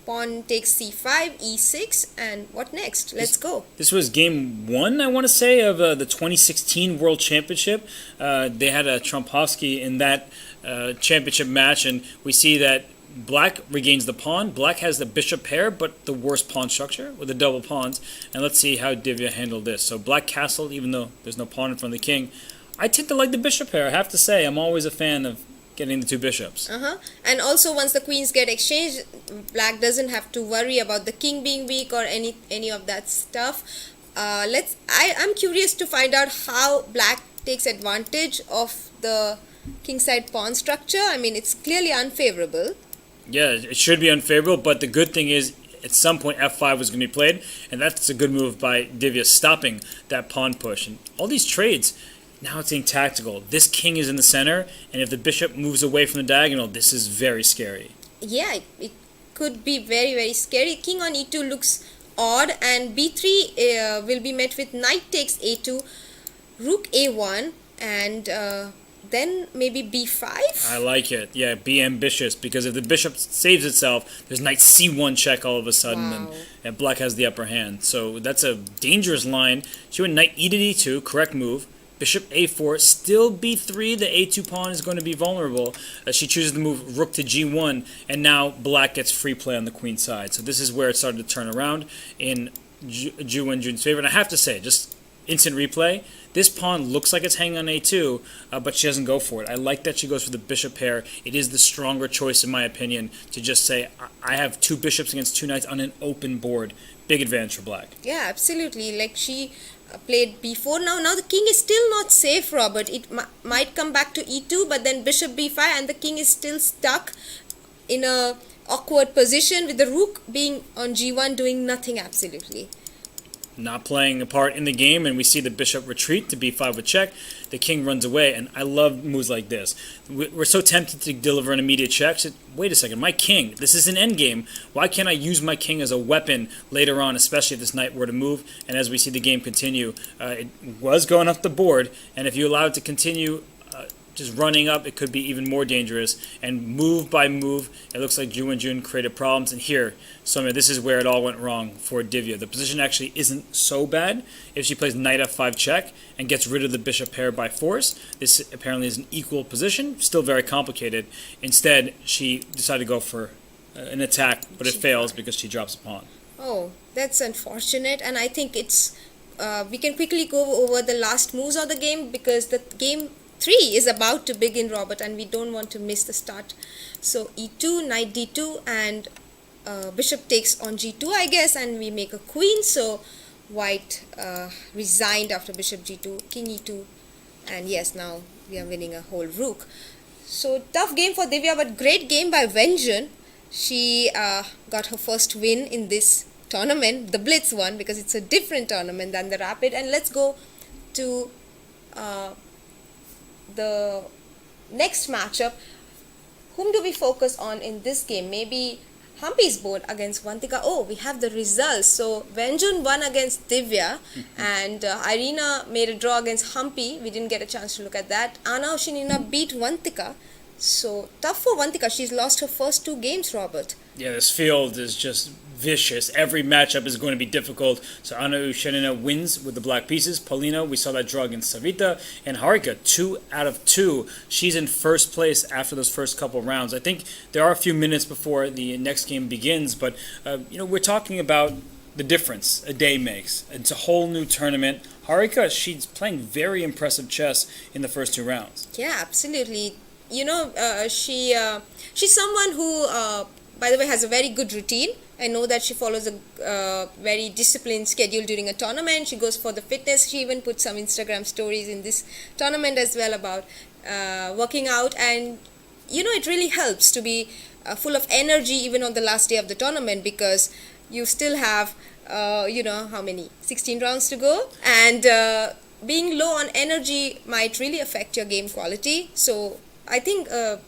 pawn takes c5, e6, and what next? Let's go. This was game 1, I want to say, of the 2016 World Championship. They had a Trompovsky in that championship match, and we see that black regains the pawn. Black has the bishop pair, but the worst pawn structure with the double pawns. And let's see how Divya handled this. So black castled, even though there's no pawn in front of the king. I tend to like the bishop pair, I have to say. I'm always a fan of getting the 2 bishops. And also, once the queens get exchanged, black doesn't have to worry about the king being weak or any of that stuff. I'm curious to find out how black takes advantage of the kingside pawn structure. I mean, it's clearly unfavorable. Yeah, it should be unfavorable, but the good thing is at some point f5 was going to be played, and that's a good move by Divya, stopping that pawn push. And all these trades, now it's being tactical. This king is in the center, and if the bishop moves away from the diagonal, this is very scary. Yeah, it could be very, very scary. King on e2 looks odd, and b3 will be met with knight takes a2, rook a1, and then maybe b5. I like it. Yeah, be ambitious, because if the bishop saves itself, there's knight c1 check all of a sudden, Wow. and black has the upper hand. So that's a dangerous line. She went knight e to d2, correct move. Bishop a4, still b3, the a2 pawn is going to be vulnerable. She chooses to move rook to g1, and now black gets free play on the queen side. So this is where it started to turn around in Wenjun's favor. And I have to say, just instant replay, this pawn looks like it's hanging on a2, but she doesn't go for it. I like that she goes for the bishop pair. It is the stronger choice, in my opinion, to just say, I have 2 bishops against 2 knights on an open board. Big advantage for black. Yeah, absolutely. Like she played b4. Now the king is still not safe, Robert. It might come back to e2, but then bishop b5, and the king is still stuck in a awkward position with the rook being on g1 doing nothing absolutely. Not playing a part in the game, and we see the bishop retreat to b5 with check. The king runs away, and I love moves like this. We're so tempted to deliver an immediate check. So, wait a second, my king, this is an endgame. Why can't I use my king as a weapon later on, especially if this knight were to move? And as we see the game continue, it was going up the board, and if you allow it to continue just running up, it could be even more dangerous. And move by move, it looks like Wenjun created problems. And here, Soumya, this is where it all went wrong for Divya. The position actually isn't so bad if she plays knight f5 check and gets rid of the bishop pair by force. This apparently is an equal position, still very complicated. Instead, she decided to go for an attack, but it fails because she drops a pawn. Oh, that's unfortunate, and I think it's we can quickly go over the last moves of the game because the game three is about to begin, Robert, and we don't want to miss the start. So e2, knight d2, and bishop takes on g2, I guess, and we make a queen. So white resigned after bishop g2, king e2, and yes, now we are winning a whole rook. So tough game for Divya, but great game by Wenjun. She got her first win in this tournament, the Blitz one, because it's a different tournament than the Rapid. And let's go to the next matchup. Whom do we focus on in this game? Maybe Humpy's board against Vantika. Oh, we have the results. So Wenjun won against Divya, and Irina made a draw against Humpy. We didn't get a chance to look at that. Anna Oshinina beat Vantika. So tough for Vantika. She's lost her first two games, Robert. Yeah, this field is just vicious. Every matchup is going to be difficult. So Anna Ushenina wins with the black pieces. Paulina, we saw that draw against Savita. And Harika, 2 out of 2. She's in first place after those first couple rounds. I think there are a few minutes before the next game begins, but we're talking about the difference a day makes. It's a whole new tournament. Harika, she's playing very impressive chess in the first two rounds. Yeah, absolutely. She's someone who, by the way, has a very good routine. I know that she follows a very disciplined schedule during a tournament. She goes for the fitness. She even put some Instagram stories in this tournament as well about working out. And, it really helps to be full of energy even on the last day of the tournament because you still have, how many? 16 rounds to go. And being low on energy might really affect your game quality. So I think her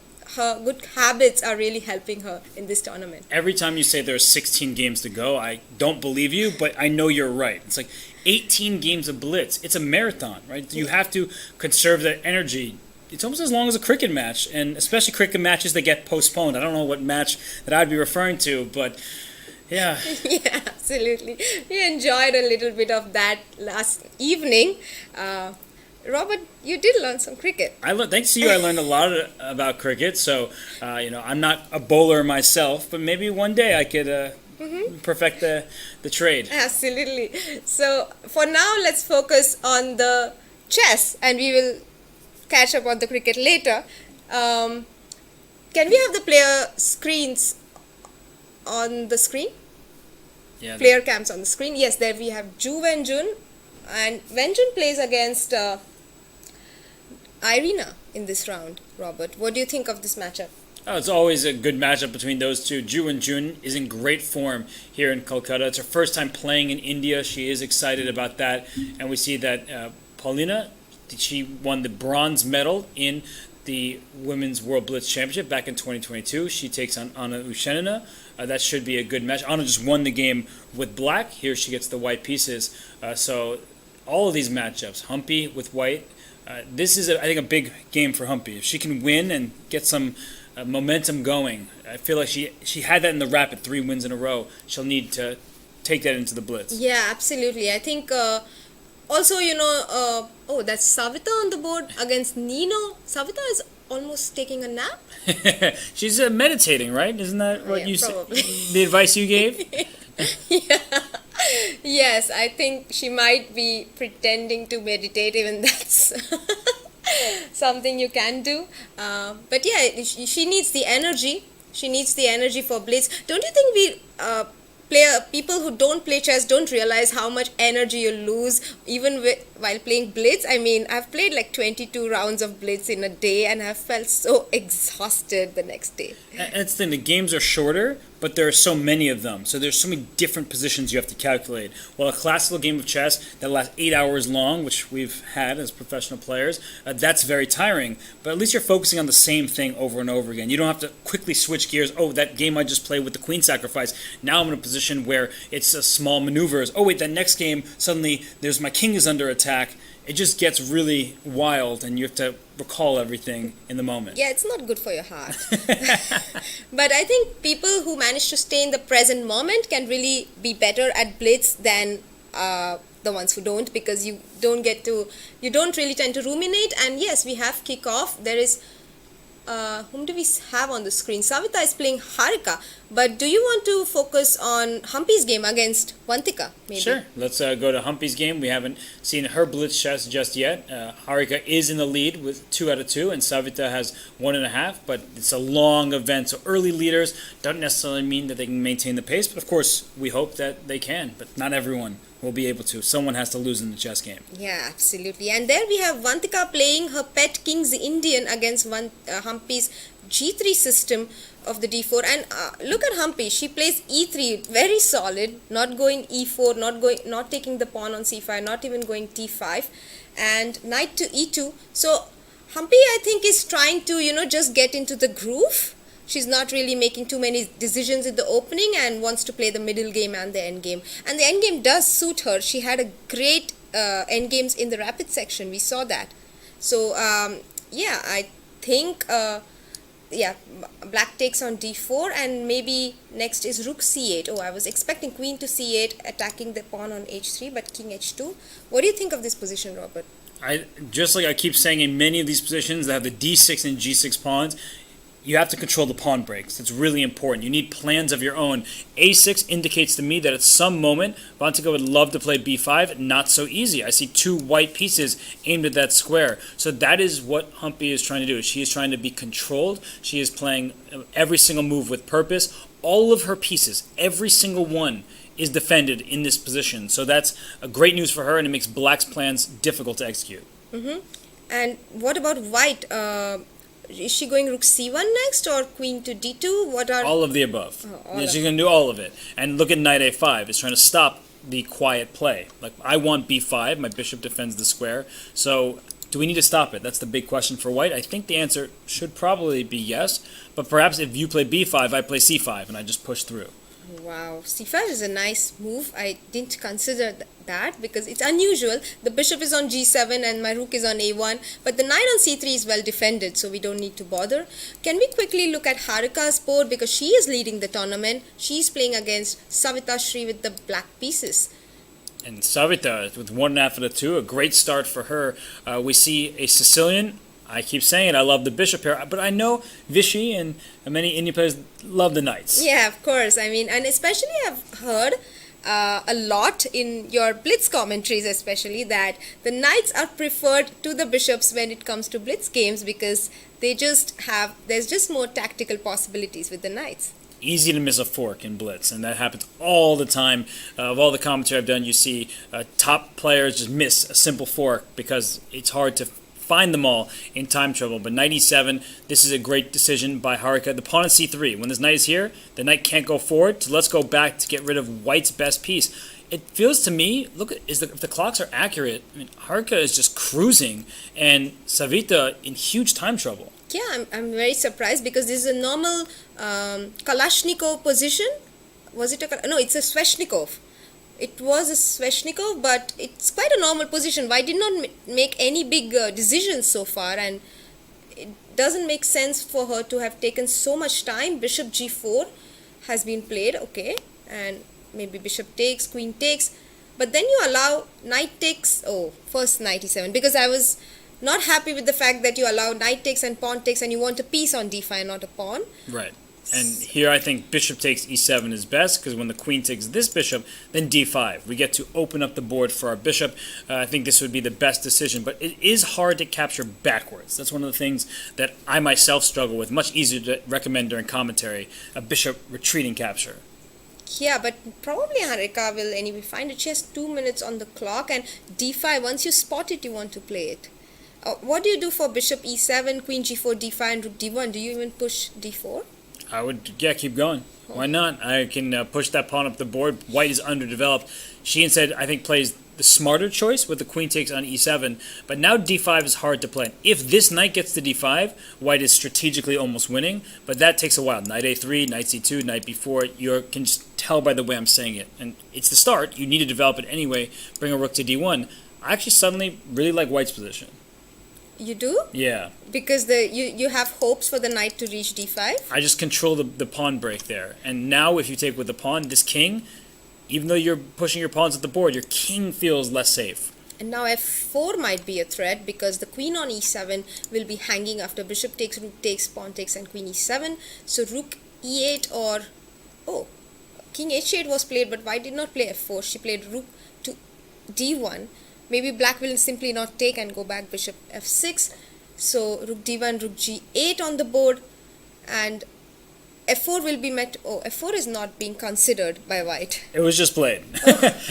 good habits are really helping her in this tournament. Every time you say there's 16 games to go, I don't believe you, but I know you're right. It's like 18 games of Blitz. It's a marathon, right? You have to conserve that energy. It's almost as long as a cricket match, and especially cricket matches that get postponed. I don't know what match that I'd be referring to, but yeah. Yeah, absolutely. We enjoyed a little bit of that last evening. Robert, you did learn some cricket. Thanks to you, I learned a lot about cricket. So, I'm not a bowler myself, but maybe one day I could perfect the trade. Absolutely. So, for now, let's focus on the chess, and we will catch up on the cricket later. Can we have the player screens on the screen? Yeah. Player cams on the screen. Yes, there we have Wenjun, and Wenjun plays against Irina in this round. Robert, what do you think of this matchup? Oh, it's always a good matchup between those two. Wenjun is in great form here in Kolkata. It's her first time playing in India. She is excited about that. And we see that Paulina, she won the bronze medal in the Women's World Blitz Championship back in 2022. She takes on Anna Ushenina. That should be a good match. Anna just won the game with black. Here she gets the white pieces. So all of these matchups, Humpy with white, this is, I think, a big game for Humpy. If she can win and get some momentum going, I feel like she had that in the Rapid, 3 wins in a row. She'll need to take that into the Blitz. Yeah, absolutely. I think also, that's Savita on the board against Nino. Savita is almost taking a nap. She's meditating, right? Isn't that what you said? Probably. The advice you gave? Yeah. Yes, I think she might be pretending to meditate, even that's something you can do. But yeah, she needs the energy. She needs the energy for Blitz. Don't you think people who don't play chess don't realize how much energy you lose even while playing Blitz? I mean, I've played like 22 rounds of Blitz in a day and I've felt so exhausted the next day. And it's the thing, the games are shorter, but there are so many of them. So there's so many different positions you have to calculate. While a classical game of chess that lasts 8 hours long, which we've had as professional players, that's very tiring. But at least you're focusing on the same thing over and over again. You don't have to quickly switch gears. Oh, that game I just played with the queen sacrifice. Now I'm in a position where it's a small maneuvers. Oh, wait, that next game, suddenly there's my king is under attack. It just gets really wild, and you have to recall everything in the moment. Yeah, it's not good for your heart. But I think people who manage to stay in the present moment can really be better at Blitz than the ones who don't, because you don't really tend to ruminate. And yes, we have kickoff. There is whom do we have on the screen? Savita is playing Harika, but do you want to focus on Humpy's game against Vantika? Maybe? Sure. Let's go to Humpy's game. We haven't seen her blitz chess just yet. Harika is in the lead with 2 out of 2, and Savita has 1.5. But it's a long event, so early leaders don't necessarily mean that they can maintain the pace. But of course, we hope that they can. But not everyone will be able to. Someone has to lose in the chess game. Yeah, absolutely. And there we have Vantika playing her pet King's Indian against Humpy's G3 system of the D4. And look at Humpy. She plays E3, very solid, not going E4, not taking the pawn on C5, not even going T5, and knight to E2. So Humpy, I think, is trying to, just get into the groove. She's not really making too many decisions in the opening and wants to play the middle game and the end game. And the end game does suit her. She had a great end games in the rapid section. We saw that. So, yeah, I think, black takes on D4, and maybe next is rook C8. Oh, I was expecting queen to C8, attacking the pawn on H3, but king H2. What do you think of this position, Robert? Just like I keep saying in many of these positions that have the D6 and G6 pawns, you have to control the pawn breaks. It's really important. You need plans of your own. A6 indicates to me that at some moment, Vantika would love to play B5. Not so easy. I see 2 white pieces aimed at that square. So that is what Humpy is trying to do. She is trying to be controlled. She is playing every single move with purpose. All of her pieces, every single one, is defended in this position. So that's a great news for her, and it makes black's plans difficult to execute. Mm-hmm. And what about white? Is she going rook c1 next, or queen to d2? What are all of the above? She's going to do all of it. And look at knight a5. It's trying to stop the quiet play. Like, I want b5. My bishop defends the square. So do we need to stop it? That's the big question for white. I think the answer should probably be yes. But perhaps if you play b5, I play c5, and I just push through. Wow, c5 is a nice move. I didn't consider that because it's unusual. The bishop is on g7 and my rook is on a1, but the knight on c3 is well defended, so we don't need to bother. Can we quickly look at Harika's board, because she is leading the tournament. She's playing against Savita Shri with the black pieces. And Savita with 1.5 out of 2, a great start for her. We see a Sicilian. I keep saying it, I love the bishop here, but I know Vichy and many Indian players love the knights. Yeah, of course. I mean, and especially I've heard a lot in your Blitz commentaries, especially, that the knights are preferred to the bishops when it comes to Blitz games, because there's just more tactical possibilities with the knights. Easy to miss a fork in Blitz, and that happens all the time. Of all the commentary I've done, you see top players just miss a simple fork because it's hard to find them all in time trouble. But knight e7, this is a great decision by Harika. The pawn on c3. When this knight is here, the knight can't go forward, so let's go back to get rid of white's best piece. It feels to me, look, if the clocks are accurate, I mean, Harika is just cruising, and Savita in huge time trouble. Yeah, I'm very surprised, because this is a normal Kalashnikov position. Was it no, it's a Sveshnikov. It was a Sveshnikov, but it's quite a normal position. Why did not make any big decisions so far? And it doesn't make sense for her to have taken so much time. Bishop g4 has been played, okay, and maybe bishop takes, queen takes, but then you allow knight takes. Oh, first knight e7, because I was not happy with the fact that you allow knight takes and pawn takes, and you want a piece on d5, not a pawn. Right. And here I think bishop takes e7 is best, because when the queen takes this bishop, then d5. We get to open up the board for our bishop. I think this would be the best decision, but it is hard to capture backwards. That's one of the things that I myself struggle with. Much easier to recommend during commentary, a bishop retreating capture. Yeah, but probably Harika will anyway find it. She has 2 minutes on the clock, and d5, once you spot it, you want to play it. What do you do for bishop e7, queen g4, d5, and rook d1? Do you even push d4? I would, keep going. Why not? I can push that pawn up the board. White is underdeveloped. She instead, I think, plays the smarter choice with the queen takes on e7. But now d5 is hard to play. If this knight gets to d5, white is strategically almost winning. But that takes a while. Knight a3, knight c2, knight b4. You can just tell by the way I'm saying it. And it's the start. You need to develop it anyway. Bring a rook to d1. I actually suddenly really like white's position. You do? Yeah. Because you have hopes for the knight to reach d5? I just control the pawn break there. And now if you take with the pawn, this king, even though you're pushing your pawns at the board, your king feels less safe. And now f4 might be a threat because the queen on e7 will be hanging after bishop takes, rook takes, pawn takes, and queen e7. So rook e8 or... oh, king h8 was played, but white did not play f4. She played rook to d1. Maybe black will simply not take and go back bishop f6. So rook d1, rook g8 on the board, and f4 will be met. Oh, f4 is not being considered by white. It was just played.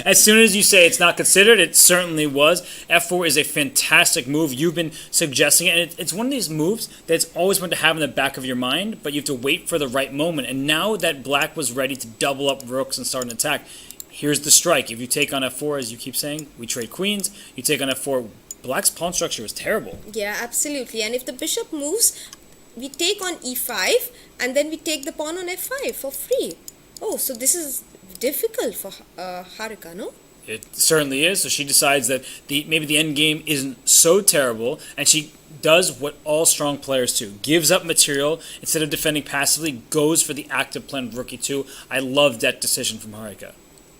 As soon as you say it's not considered, it certainly was. F4 is a fantastic move. You've been suggesting it, and it's one of these moves that's always meant to have in the back of your mind, but you have to wait for the right moment. And now that black was ready to double up rooks and start an attack, here's the strike. If you take on f4, as you keep saying, we trade queens. You take on f4, black's pawn structure is terrible. Yeah, absolutely. And if the bishop moves, we take on e5, and then we take the pawn on f5 for free. Oh, so this is difficult for Harika, no? It certainly is. So she decides that maybe the end game isn't so terrible, and she does what all strong players do. Gives up material instead of defending passively, goes for the active plan of rook e2. I love that decision from Harika.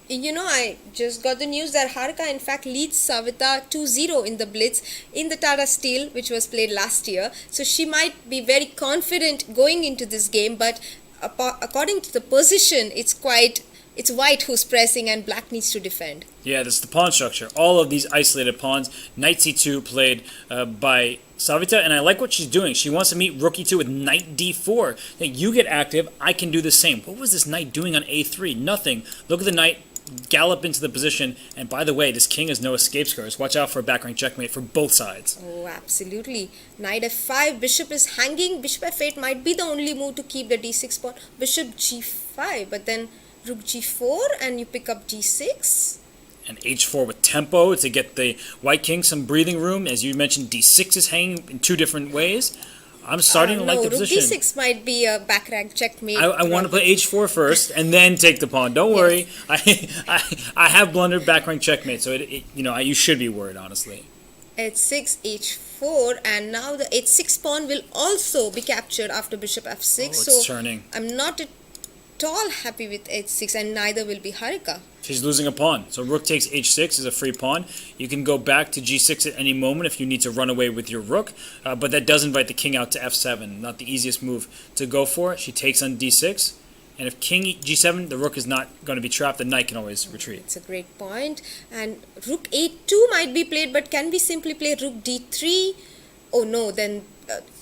You know, I just got the news that Harika in fact leads Savita 2-0 in the Blitz in the Tata Steel, which was played last year. So she might be very confident going into this game, but according to the position, it's white who's pressing and black needs to defend. Yeah, this is the pawn structure. All of these isolated pawns. Knight c2 played by Savita, and I like what she's doing. She wants to meet rook e2 with knight d4. Now, you get active, I can do the same. What was this knight doing on a3? Nothing. Look at the knight gallop into the position, and by the way, this king has no escape scores. Watch out for a back rank checkmate for both sides. Oh, absolutely. Knight f5, bishop is hanging. Bishop f8 might be the only move to keep the d6 pawn. Bishop g5, but then rook g4 and you pick up d6. And h4 with tempo to get the white king some breathing room. As you mentioned, d6 is hanging in two different ways. I'm starting to like the position. Rook d6 might be a back rank checkmate. I want to play h4 first and then take the pawn. Don't worry. I have blundered back rank checkmate, so you should be worried, honestly. h6, h4, and now the h6 pawn will also be captured after bishop f6. Oh, it's turning. I'm not at all happy with h6, and neither will be Harika. She's losing a pawn. So rook takes h6 is a free pawn. You can go back to g6 at any moment if you need to run away with your rook, but that does invite the king out to f7. Not the easiest move to go for. She takes on d6, and if king g7, the rook is not going to be trapped. The knight can always retreat. It's a great point. And rook a2 might be played, but can we simply play rook d3? Oh no, then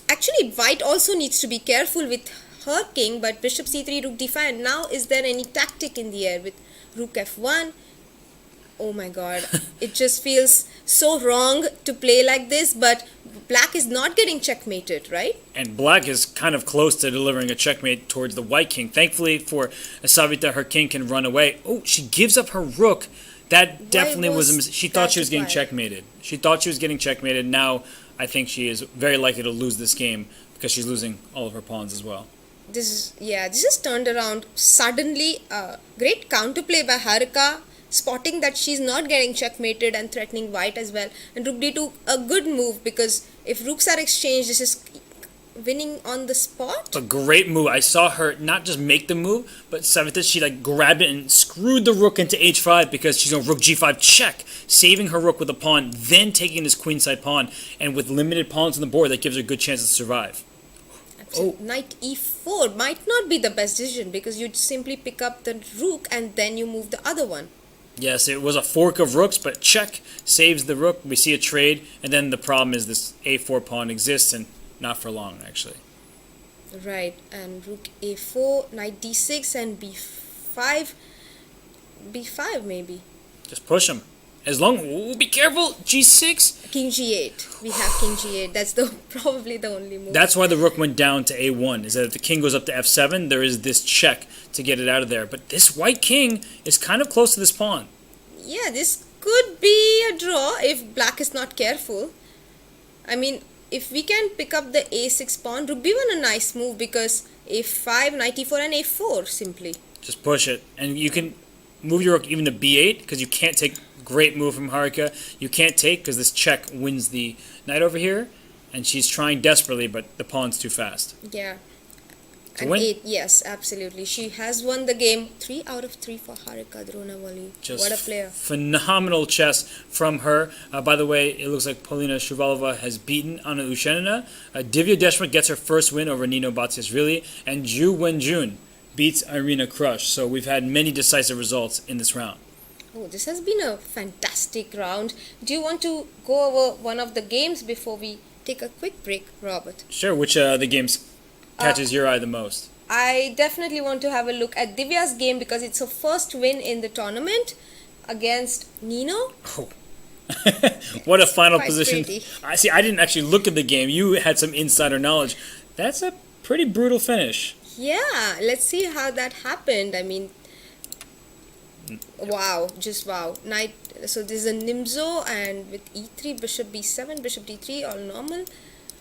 actually white also needs to be careful with her king, but bishop c3, rook d5. And now is there any tactic in the air with rook f1? Oh my god, it just feels so wrong to play like this, but black is not getting checkmated, right? And black is kind of close to delivering a checkmate towards the white king. Thankfully for Savita, her king can run away. Oh, she gives up her rook. That definitely was a mistake. She thought she was getting checkmated. She thought she was getting checkmated. Now I think she is very likely to lose this game because she's losing all of her pawns as well. This is turned around suddenly. Great counterplay by Harika, spotting that she's not getting checkmated and threatening white as well. And rook d2, a good move, because if rooks are exchanged, this is winning on the spot. A great move. I saw her not just make the move, but Savita, she grabbed it and screwed the rook into h5 because she's going rook g5 check, saving her rook with a pawn, then taking this queenside pawn, and with limited pawns on the board, that gives her a good chance to survive. Oh. Knight e4 might not be the best decision because you'd simply pick up the rook and then you move the other one. Yes, it was a fork of rooks, but check saves the rook. We see a trade, and then the problem is this a4 pawn exists, and not for long, actually. Right, and rook a4, knight d6, and b5. b5 maybe. Just push him. As long, be careful, g6. King g8. We have king g8. That's probably the only move. That's why the rook went down to a1, is that if the king goes up to f7, there is this check to get it out of there. But this white king is kind of close to this pawn. Yeah, this could be a draw if black is not careful. I mean, if we can pick up the a6 pawn, rook b1 a nice move because a5, knight e4, and a4 simply. Just push it. And you can move your rook even to b8 because you can't take. Great move from Harika. You can't take because this check wins the knight over here, and she's trying desperately, but the pawn's too fast. Yeah. to And win. 8, yes, absolutely. She has won the game. 3 out of 3 for Harika Dronawali. Just What a player. phenomenal chess from her. By the way, it looks like Polina Shuvalova has beaten Anna Ushenina. Divya Deshmukh gets her first win over Nino Batsiashvili, and Wenjun beats Irina Krush. So we've had many decisive results in this round. Oh, this has been a fantastic round. Do you want to go over one of the games before we take a quick break, Robert? Sure, which the games catches your eye the most? I definitely want to have a look at Divya's game because it's her first win in the tournament against Nino. Oh. What a final Quite position. pretty. I see. I didn't actually look at the game. You had some insider knowledge. That's a pretty brutal finish. Yeah, let's see how that happened. I mean, wow, just wow. Knight. So this is a Nimzo, and with e3, bishop b7, bishop d3, all normal.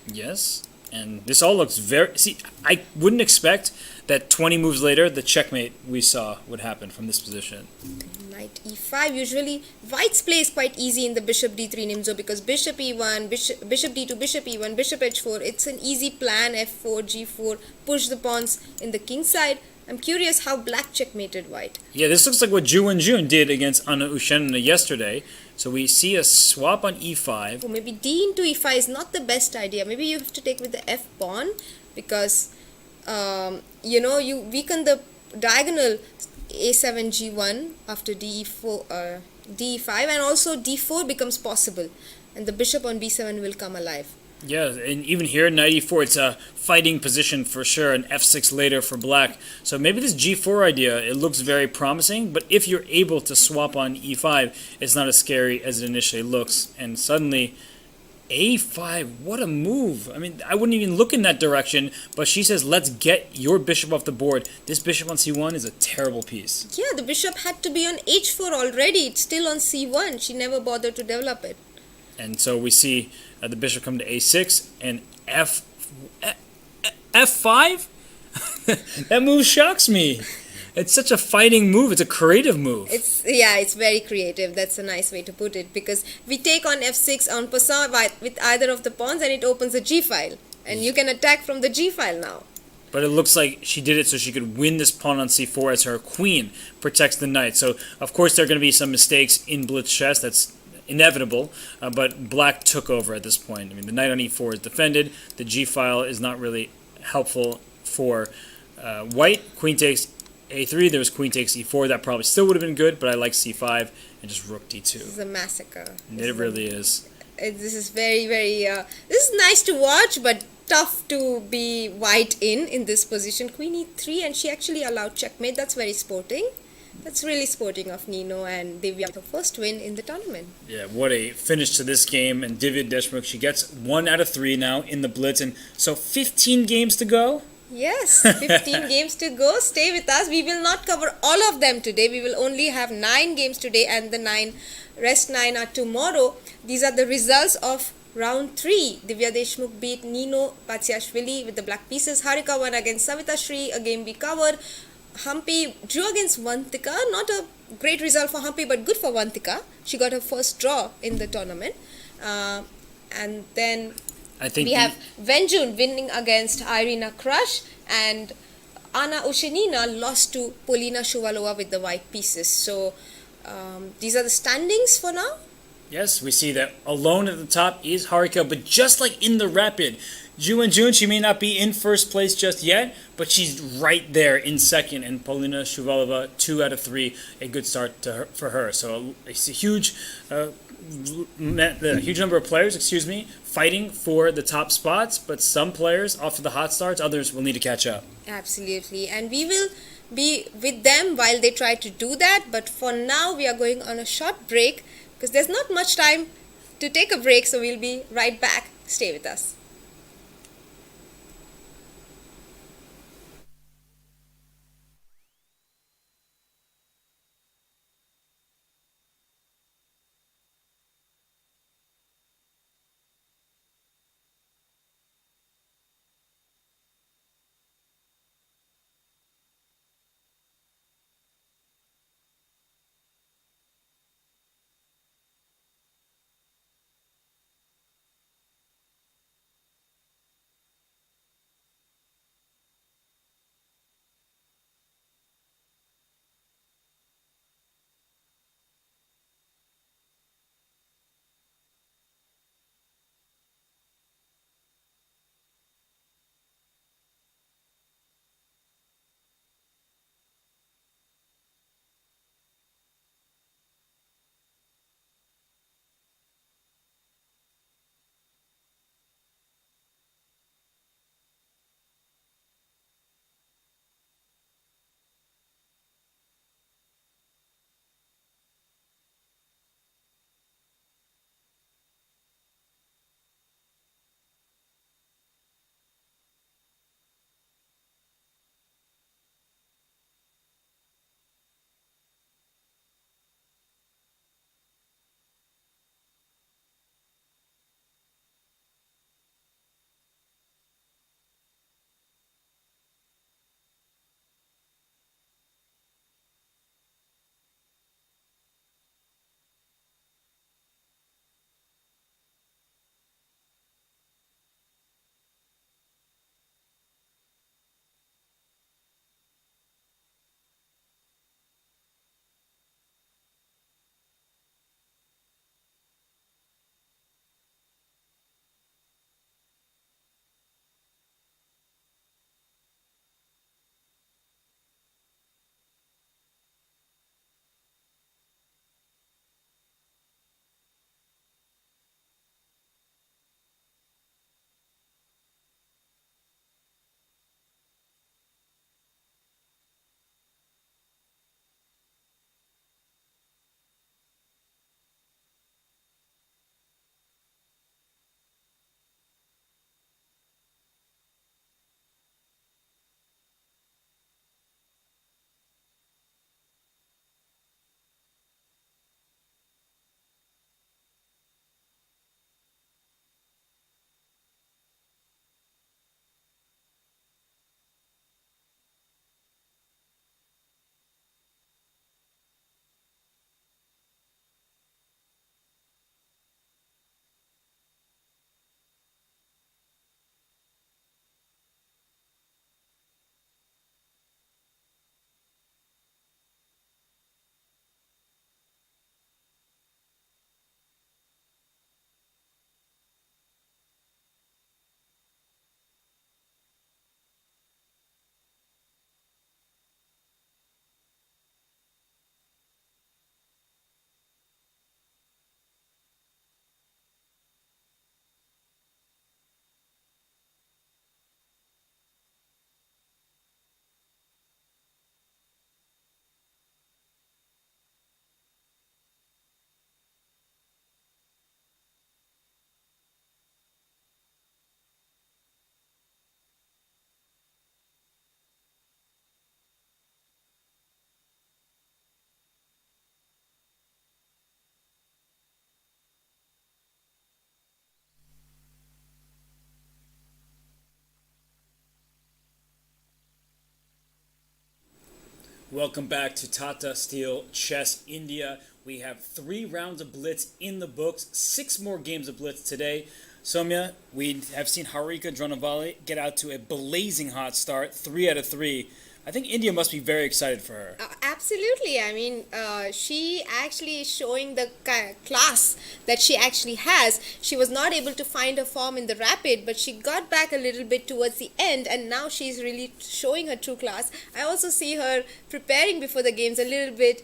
Yes. And this all looks very... See, I wouldn't expect that 20 moves later, the checkmate we saw would happen from this position. Knight e5. Usually, White's play is quite easy in the bishop d3 Nimzo because bishop e1, bishop d2, bishop e1, bishop h4. It's an easy plan, f4, g4, push the pawns in the king side. I'm curious how black checkmated White. Yeah, this looks like what Wenjun did against Anna Ushenina yesterday. So we see a swap on e5. Oh, maybe d into e5 is not the best idea. Maybe you have to take with the f pawn because, you weaken the diagonal a7 g1 after d4, d5, and also d4 becomes possible, and the bishop on b7 will come alive. Yeah, and even here, knight e4, it's a fighting position for sure, and f6 later for black. So maybe this g4 idea, it looks very promising, but if you're able to swap on e5, it's not as scary as it initially looks. And suddenly, a5, what a move. I mean, I wouldn't even look in that direction, but she says, let's get your bishop off the board. This bishop on c1 is a terrible piece. Yeah, the bishop had to be on h4 already. It's still on c1. She never bothered to develop it. And so we see the bishop come to a6 and f5? That move shocks me. It's such a fighting move. It's a creative move. It's very creative. That's a nice way to put it because we take on f6 en passant with either of the pawns and it opens a g file. And you can attack from the g file now. But it looks like she did it so she could win this pawn on c4 as her queen protects the knight. So, of course, there are going to be some mistakes in Blitz chess. That's inevitable, but black took over at this point. I mean, the knight on e4 is defended. The g file is not really helpful for white. Queen takes a3. There was queen takes e4. That probably still would have been good, but I like c5 and just rook d2. This is a massacre. It really is. This is very, very... this is nice to watch, but tough to be white in this position. Queen e3, and she actually allowed checkmate. That's very sporting. That's really sporting of Nino and Divya, her first win in the tournament. Yeah, what a finish to this game. And Divya Deshmukh, she gets 1 out of 3 now in the Blitz. And so 15 games to go. Yes, 15 games to go. Stay with us. We will not cover all of them today. We will only have 9 games today, and the rest 9 are tomorrow. These are the results of round 3. Divya Deshmukh beat Nino Batsiashvili with the black pieces. Harika won against Savita Shri, a game we covered. Humpy drew against Vantika. Not a great result for Humpy, but good for Vantika. She got her first draw in the tournament. And then we have Wenjun winning against Irina Krush, and Anna Ushenina lost to Polina Shuvalova with the white pieces. So these are the standings for now. Yes, we see that alone at the top is Harika, but just like in the rapid, Wenjun, she may not be in first place just yet, but she's right there in second, and Polina Shuvalova 2 out of 3, a good start for her. So it's a huge number of players, fighting for the top spots, but some players off to the hot starts, others will need to catch up. Absolutely, and we will be with them while they try to do that, but for now we are going on a short break because there's not much time to take a break, so we'll be right back. Stay with us. Welcome back to Tata Steel Chess India. We have 3 rounds of Blitz in the books, 6 more games of Blitz today. Soumya, we have seen Harika Dronavali get out to a blazing hot start, 3 out of 3. I think India must be very excited for her. Absolutely. I mean, she actually is showing the class that she actually has. She was not able to find her form in the rapid, but she got back a little bit towards the end, and now she's really showing her true class. I also see her preparing before the games a little bit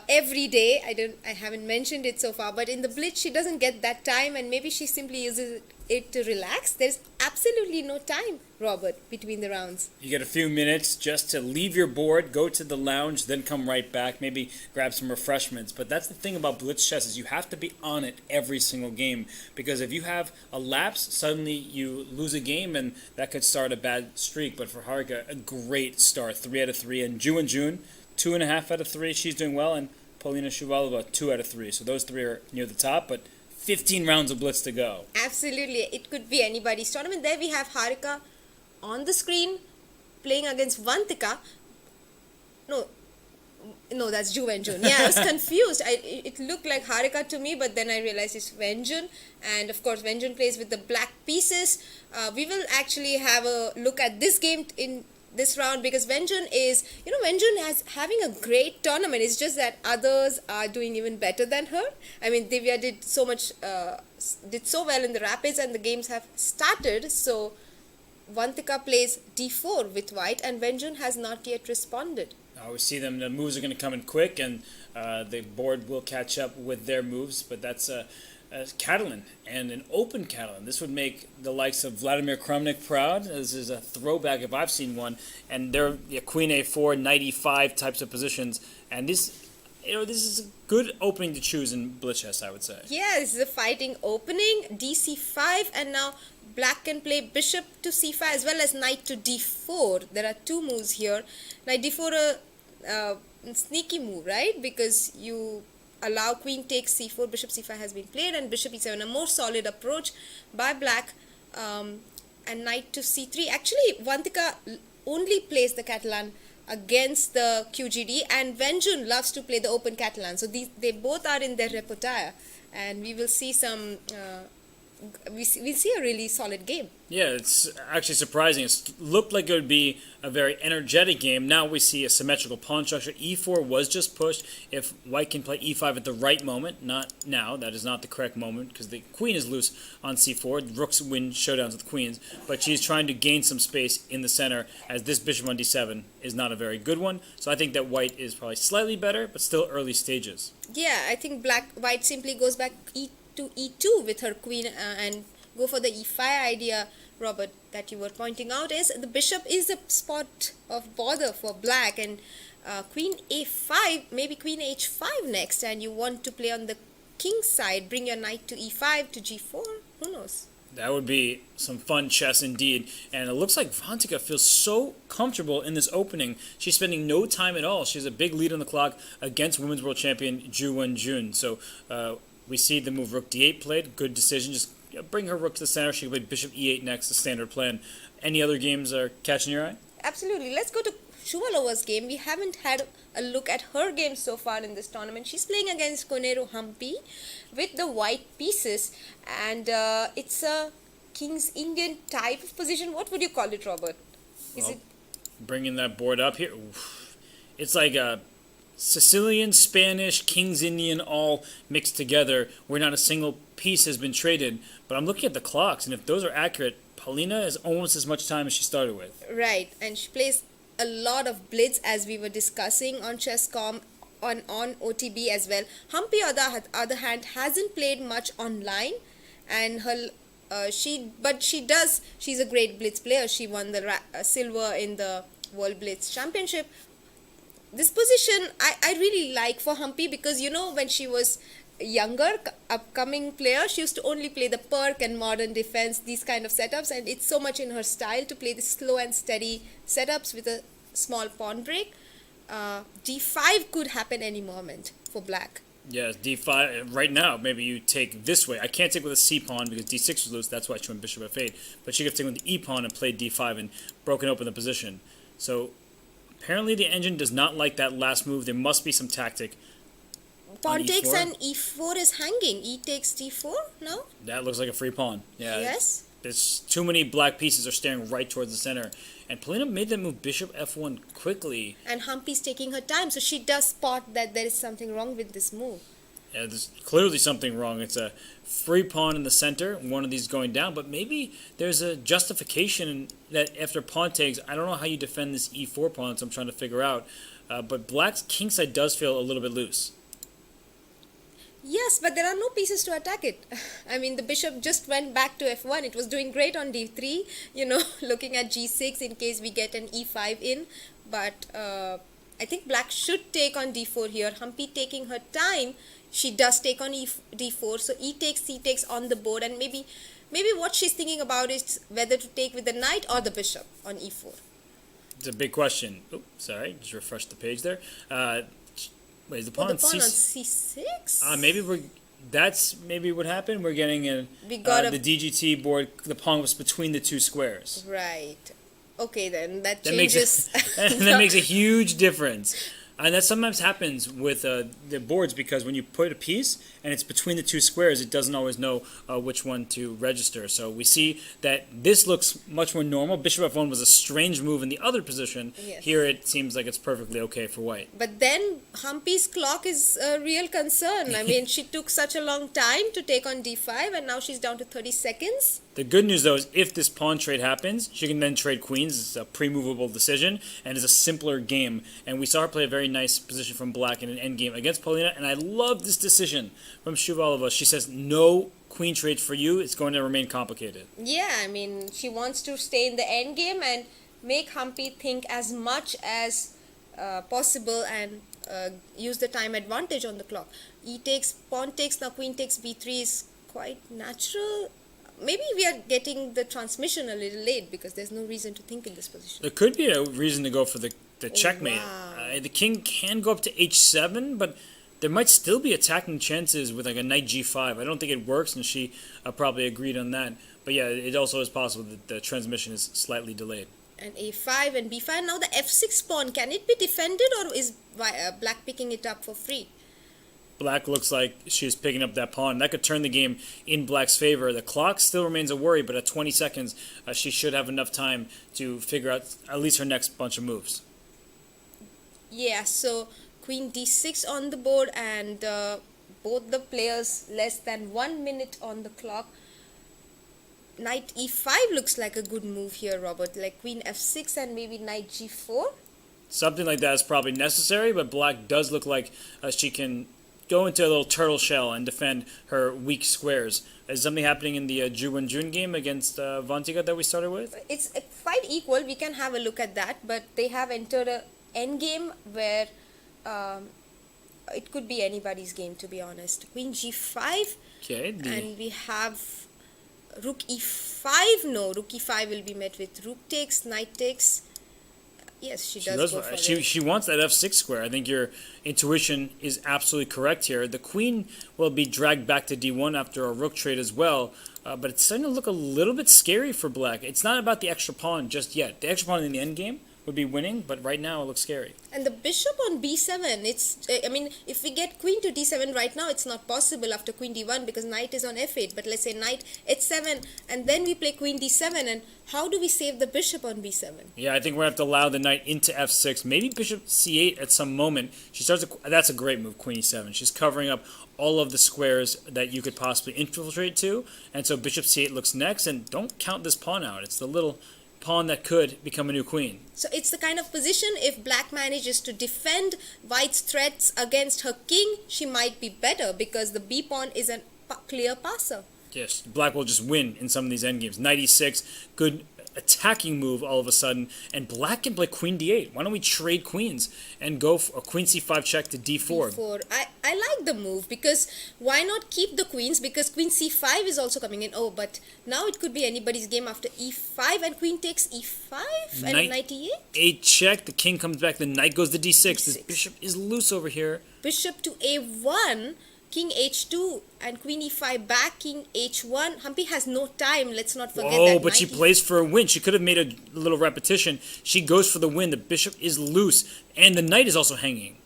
every day. I haven't mentioned it so far, but in the Blitz she doesn't get that time, and maybe she simply uses it to relax. There's absolutely no time, Robert, between the rounds. You get a few minutes just to leave your board, go to the lounge, then come right back, maybe grab some refreshments. But that's the thing about Blitz chess is you have to be on it every single game, because if you have a lapse, suddenly you lose a game, and that could start a bad streak. But for Harika, a great start, 3 out of 3, and Wenjun, 2.5 out of 3. She's doing well, and Polina Shuvalova, 2 out of 3. So those 3 are near the top, but 15 rounds of Blitz to go. Absolutely. It could be anybody's tournament. There we have Harika on the screen playing against Vantika. No, that's Wenjun. Yeah, I was confused. It looked like Harika to me, but then I realized it's Wenjun. And of course, Wenjun plays with the black pieces. We will actually have a look at this game in this round, because Wenjun is having a great tournament. It's just that others are doing even better than her. I mean, Divya did so well in the rapids, and the games have started. So Vantika plays d4 with white, and Wenjun has not yet responded. We see them. The moves are going to come in quick, and the board will catch up with their moves. But that's a Catalan, and an open Catalan. This would make the likes of Vladimir Kramnik proud. This is a throwback if I've seen one. And they're Queen A4, Knight E5 types of positions. And this is a good opening to choose in Blitz chess, I would say. Yeah, this is a fighting opening. DC5, and now Black can play Bishop to C5 as well as Knight to D4. There are 2 moves here. Knight D4, a sneaky move, right? Because you allow Queen takes C4, Bishop C5 has been played, and Bishop E7, a more solid approach by Black, and Knight to C3. Actually, Vantika only plays the Catalan against the QGD, and Wenjun loves to play the open Catalan. So they both are in their repertoire, and we will see we'll see a really solid game. Yeah, it's actually surprising. It looked like it would be a very energetic game. Now we see a symmetrical pawn structure. E4 was just pushed. If white can play E5 at the right moment, not now, that is not the correct moment, because the queen is loose on C4. Rooks win showdowns with queens, but she's trying to gain some space in the center, as this bishop on D7 is not a very good one. So I think that white is probably slightly better, but still early stages. Yeah, I think white simply goes back to E2 with her queen and go for the E5 idea, Robert, that you were pointing out. Is the bishop is a spot of bother for Black, and Queen A5, maybe Queen H5 next, and you want to play on the king side, bring your knight to E5 to G4, who knows? That would be some fun chess indeed. And it looks like Vantika feels so comfortable in this opening. She's spending no time at all. She has a big lead on the clock against Women's World Champion Wenjun. So we see the move Rook D8 played. Good decision. Just bring her rook to the center. She can play Bishop E8 next, the standard plan. Any other games are catching your eye? Absolutely. Let's go to Shuvalova's game. We haven't had a look at her game so far in this tournament. She's playing against Konero Humpy with the white pieces, and it's a King's Indian type of position. What would you call it, Robert? Bringing that board up here. It's like a Sicilian, Spanish, King's Indian all mixed together, where not a single piece has been traded. But I'm looking at the clocks, and if those are accurate, Polina has almost as much time as she started with. Right, and she plays a lot of Blitz, as we were discussing on Chess.com, on OTB as well. Humpy, on the other hand, hasn't played much online, and she's a great Blitz player. She won the silver in the World Blitz Championship. This position I really like for Humpy, because when she was younger, upcoming player, she used to only play the perk and modern defense, these kind of setups, and it's so much in her style to play the slow and steady setups with a small pawn break. D5 could happen any moment for Black. Yeah, D5 right now. Maybe you take this way. I can't take with a C pawn because D6 was loose. That's why she went Bishop F8. But she could have taken with the E pawn and played D5 and broken open the position. So Apparently the engine does not like that last move. There must be some tactic. Pawn On takes E4? and e4 is hanging. E takes d4 now? That looks like a free pawn. Yeah. Yes. There's too many black pieces are staring right towards the center. And Polina made that move bishop f1 quickly. And Humpy's taking her time, so she does spot that there is something wrong with this move. Yeah, there's clearly something wrong. It's a free pawn in the center, one of these going down, but maybe there's a justification that after pawn takes, I don't know how you defend this e4 pawn, so I'm trying to figure out. But black's kingside does feel a little bit loose. Yes, but there are no pieces to attack it. I mean, the bishop just went back to f1. It was doing great on d3, looking at g6 in case we get an e5 in. But I think black should take on d4 here. Humpy taking her time. She does take on d4. So e takes, c takes on the board. And maybe what she's thinking about is whether to take with the knight or the bishop on e4. It's a big question. Oops, sorry, just refresh the page there. Wait, is the pawn The on pawn on c6? That's maybe what happened. We're getting the DGT board. The pawn was between the two squares. Right. Okay, then that changes. That makes a huge difference. And that sometimes happens with the boards because when you put a piece and it's between the two squares, it doesn't always know which one to register. So we see that this looks much more normal. Bishop f1 was a strange move in the other position. Yes. Here it seems like it's perfectly okay for white. But then Humpy's clock is a real concern. I mean, she took such a long time to take on d5 and now she's down to 30 seconds. The good news, though, is if this pawn trade happens, she can then trade queens. It's a pre-movable decision, and it's a simpler game. And we saw her play a very nice position from black in an endgame against Polina, and I love this decision from Shuvalova. She says, no queen trade for you. It's going to remain complicated. Yeah, I mean, she wants to stay in the endgame and make Humpy think as much as possible and use the time advantage on the clock. E takes, pawn takes, now queen takes b3 is quite natural. Maybe we are getting the transmission a little late because there's no reason to think in this position. There could be a reason to go for the checkmate. Wow. The king can go up to h7, but there might still be attacking chances with like a knight g5. I don't think it works, and she probably agreed on that. But yeah, it also is possible that the transmission is slightly delayed. And a5 and b5. Now the f6 pawn, can it be defended or is black picking it up for free? Black looks like she's picking up that pawn. That could turn the game in black's favor. The clock still remains a worry, but at 20 seconds, she should have enough time to figure out at least her next bunch of moves. Yeah, so queen d6 on the board and both the players less than 1 minute on the clock. Knight e5 looks like a good move here, Robert. Like queen f6 and maybe knight g4. Something like that is probably necessary, but black does look like she can go into a little turtle shell and defend her weak squares. Is something happening in the Wenjun game against Vantika that we started with? It's quite equal. We can have a look at that, but they have entered a endgame where it could be anybody's game, to be honest. Queen g5. Okay. And we have rook e5. No, rook e5 will be met with rook takes, knight takes. Yes, she does go for it. She wants that f6 square. I think your intuition is absolutely correct here. The queen will be dragged back to d1 after a rook trade as well, but it's starting to look a little bit scary for black. It's not about the extra pawn just yet. The extra pawn in the endgame would be winning, but right now it looks scary. And the bishop on b7, if we get queen to d7 right now, it's not possible after queen d1 because knight is on f8. But let's say knight h7, and then we play queen d7, and how do we save the bishop on b7? Yeah, I think we're going to have to allow the knight into f6, maybe bishop c8 at some moment. That's a great move, queen e7. She's covering up all of the squares that you could possibly infiltrate to, and so bishop c8 looks next, and don't count this pawn out. It's the little pawn that could become a new queen. So it's the kind of position, if black manages to defend white's threats against her king, she might be better because the b pawn is a clear passer. Yes, black will just win in some of these endgames. Knight e6, good attacking move all of a sudden, and black can play queen d8. Why don't we trade queens and go for a queen c5 check to d4? I like the move because why not keep the queens, because queen c5 is also coming in. Oh, but now it could be anybody's game after e5 and queen takes e5 and knight e8. 8 check, the king comes back, the knight goes to d6. This bishop is loose over here. Bishop to a1. king h2 and queen e5 back, king h1. Humpy has no time. Let's not forget Oh, that. but she knight plays for a win. She could have made a little repetition. She goes for the win. The bishop is loose, and the knight is also hanging.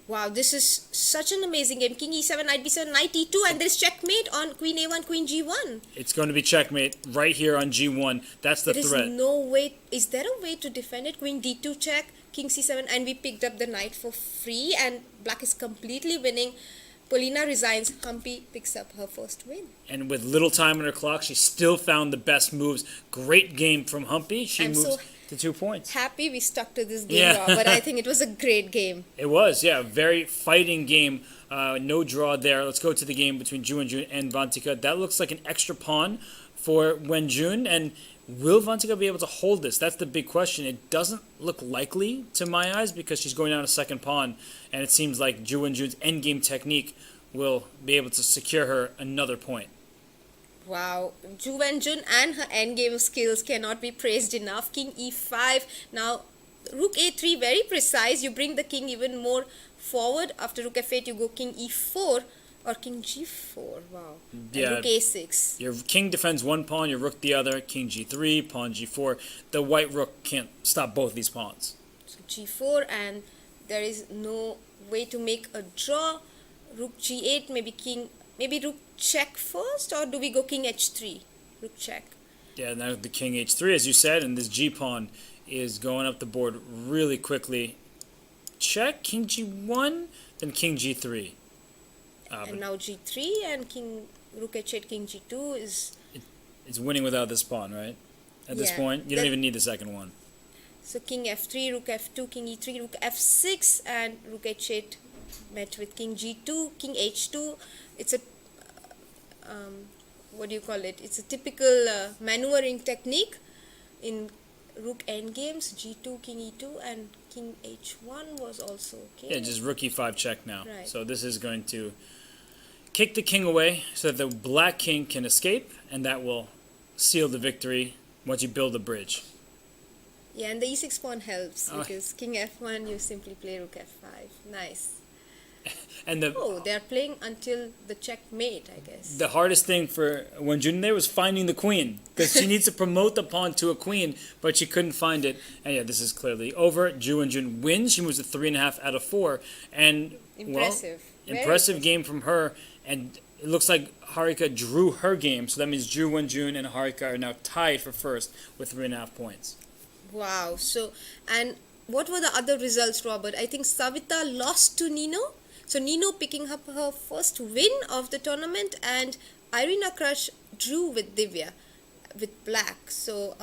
Wow, this is such an amazing game. King e7, knight b7, knight e2, and there's checkmate on queen a1, queen g1. It's going to be checkmate right here on g1. That's the There is threat. no way. Is there a way to defend it? Queen d2 check, king c7, and we picked up the knight for free, and black is completely winning. Polina resigns. Humpy picks up her first win. And with little time on her clock, she still found the best moves. Great game from Humpy. She I'm moves so to 2 points. Happy we stuck to this game, Yeah. but I think it was a great game. It was, yeah, a very fighting game. No draw there. Let's go to the game between Wenjun and Vantika. That looks like an extra pawn for Wenjun. And will Vantika be able to hold this? That's the big question. It doesn't look likely to my eyes because she's going down a second pawn. And it seems like Wenjun's endgame technique will be able to secure her another point. Wow, Wenjun and her endgame skills cannot be praised enough. King e5. Now, rook a3, very precise. You bring the king even more forward. After rook f8, you go king e4 or king g4. Wow. Yeah. And rook a6. Your king defends one pawn, your rook the other, king g3, pawn g4. The white rook can't stop both these pawns. So g4, and there is no way to make a draw. Rook g8, maybe rook check first, or do we go king h3? Rook check. Yeah, now the king h3, as you said, and this g-pawn is going up the board really quickly. Check, king g1, then king g3. And now g3 and rook h8, king g2 is... It's winning without this pawn, right? At this Yeah. point, you don't even need the second one. So king f3, rook f2, king e3, rook f6, and rook h8 met with king g2, king h2. It's a what do you call it? It's a typical maneuvering technique in rook endgames. G2, king e2, and king h1 was also okay. Yeah, just rook e5 check now. Right. So this is going to kick the king away so that the black king can escape, and that will seal the victory once you build a bridge. Yeah, and the e6 pawn helps Oh. because king f1, you simply play rook f5. Nice. And Oh, they're playing until the checkmate, I guess. the hardest thing for Wenjun there was finding the queen, because she needs to promote the pawn to a queen, but she couldn't find it. And yeah, this is clearly over. Wenjun wins. She moves to 3.5 out of 4. And Impressive. well, Very impressive game from her. And it looks like Harika drew her game, so that means Wenjun and Harika are now tied for first with 3.5 points. Wow. So, and what were the other results, Robert? I think Savita lost to Nino. So Nino picking up her first win of the tournament, and Irina Crush drew with Divya, with black. So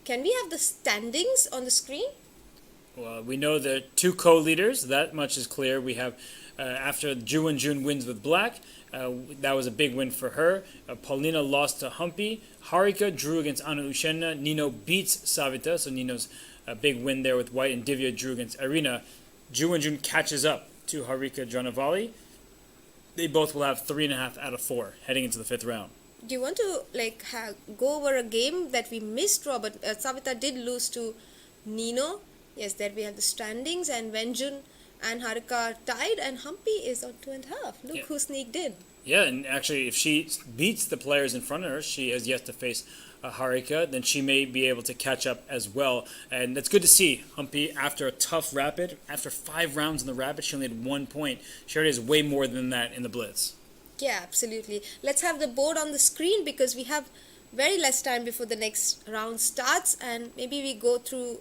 can we have the standings on the screen? Well, we know the two co-leaders. That much is clear. We have, after Wenjun wins with black, that was a big win for her. Paulina lost to Humpy. Harika drew against Anu Ushenna. Nino beats Savita, so Nino's a big win there with white, and Divya drew against Irina. Wenjun catches up to Harika Janavali. They both will have 3.5 out of 4 heading into the 5th round. Do you want to go over a game that we missed, Robert? Savita did lose to Nino. Yes, there we have the standings, and Wenjun and Harika are tied, and Humpy is on 2.5. Look who sneaked in. Yeah, and actually, if she beats the players in front of her, she has yet to face Harika, then she may be able to catch up as well. And that's good to see. Humpy, after a tough rapid, after 5 rounds in the rapid, she only had 1 point. She already has way more than that in the Blitz. Yeah, absolutely. Let's have the board on the screen because we have very less time before the next round starts, and maybe we go through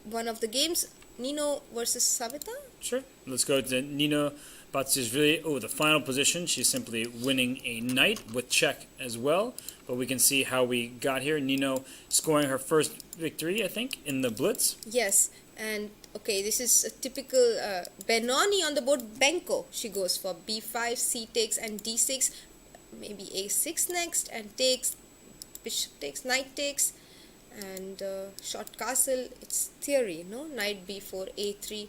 one of the games. Nino versus Savita? Sure. Let's go to Nino Batsishvili. Oh, the final position. She's simply winning a knight with check as well. But we can see how we got here. Nino scoring her first victory, I think, in the Blitz. Yes. And, okay, this is a typical Benoni on the board. Benko, she goes for b5, c takes, and d6. Maybe a6 next, and takes, bishop takes, knight takes, and short castle. It's theory, no? Knight b4, a3,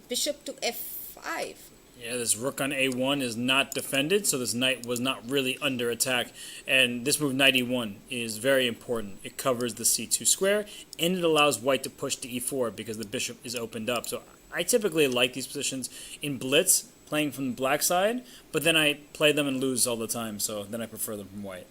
bishop to f5. Yeah, this rook on a1 is not defended, so this knight was not really under attack. And this move, knight e1, is very important. It covers the c2 square, and it allows white to push to e4 because the bishop is opened up. So I typically like these positions in Blitz, playing from the black side, but then I play them and lose all the time, so then I prefer them from white.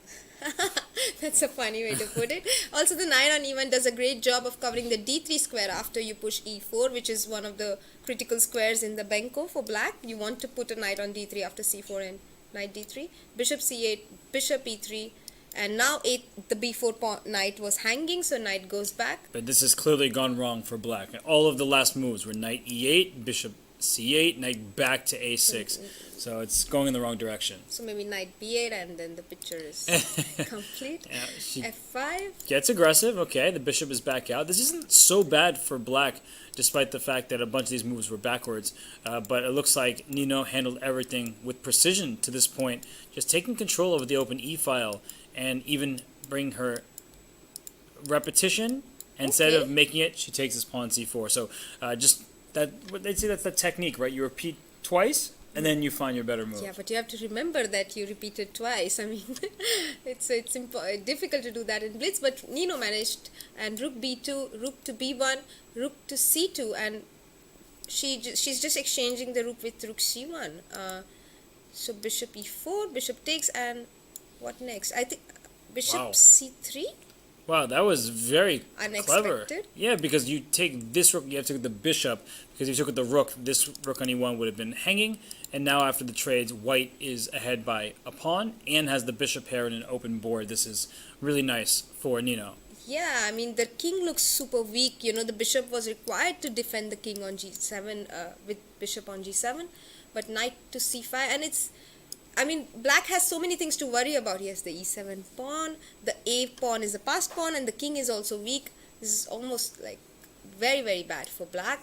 That's a funny way to put it. Also, the knight on e1 does a great job of covering the d3 square after you push e4, which is one of the critical squares in the benko for black. You want to put a knight on d3 after c4 and knight d3. Bishop c8, bishop e3, and now the b4 knight was hanging, so knight goes back. But this has clearly gone wrong for black. All of the last moves were knight e8, bishop c8, knight back to a6. So it's going in the wrong direction. So maybe knight b8 and then the picture is complete. Yeah, f5. gets aggressive. Okay, the bishop is back out. This isn't so bad for black, despite the fact that a bunch of these moves were backwards. But it looks like Nino handled everything with precision to this point, just taking control over the open e-file and even bring her repetition. Instead of making it, she takes this pawn c4. So just that, they'd say that's the technique, right? You repeat twice, and then you find your better move. Yeah, but you have to remember that you repeated twice. I mean, it's difficult to do that in Blitz, but Nino managed, and rook b2, rook to b1, rook to c2, and she's just exchanging the rook with rook c1. So bishop e4, bishop takes, and what next? I think bishop c3? Wow, that was very unexpected. Clever. Yeah, because you take this rook, you have to take the bishop, because if you took the rook, this rook on e1 would have been hanging, and now after the trades, white is ahead by a pawn and has the bishop pair in an open board. This is really nice for Nino. Yeah, I mean, the king looks super weak. You know, the bishop was required to defend the king on g7 with bishop on g7, but knight to c5, and I mean, black has so many things to worry about. He has the e7 pawn, the a pawn is a passed pawn, and the king is also weak. This is almost like very, very bad for black.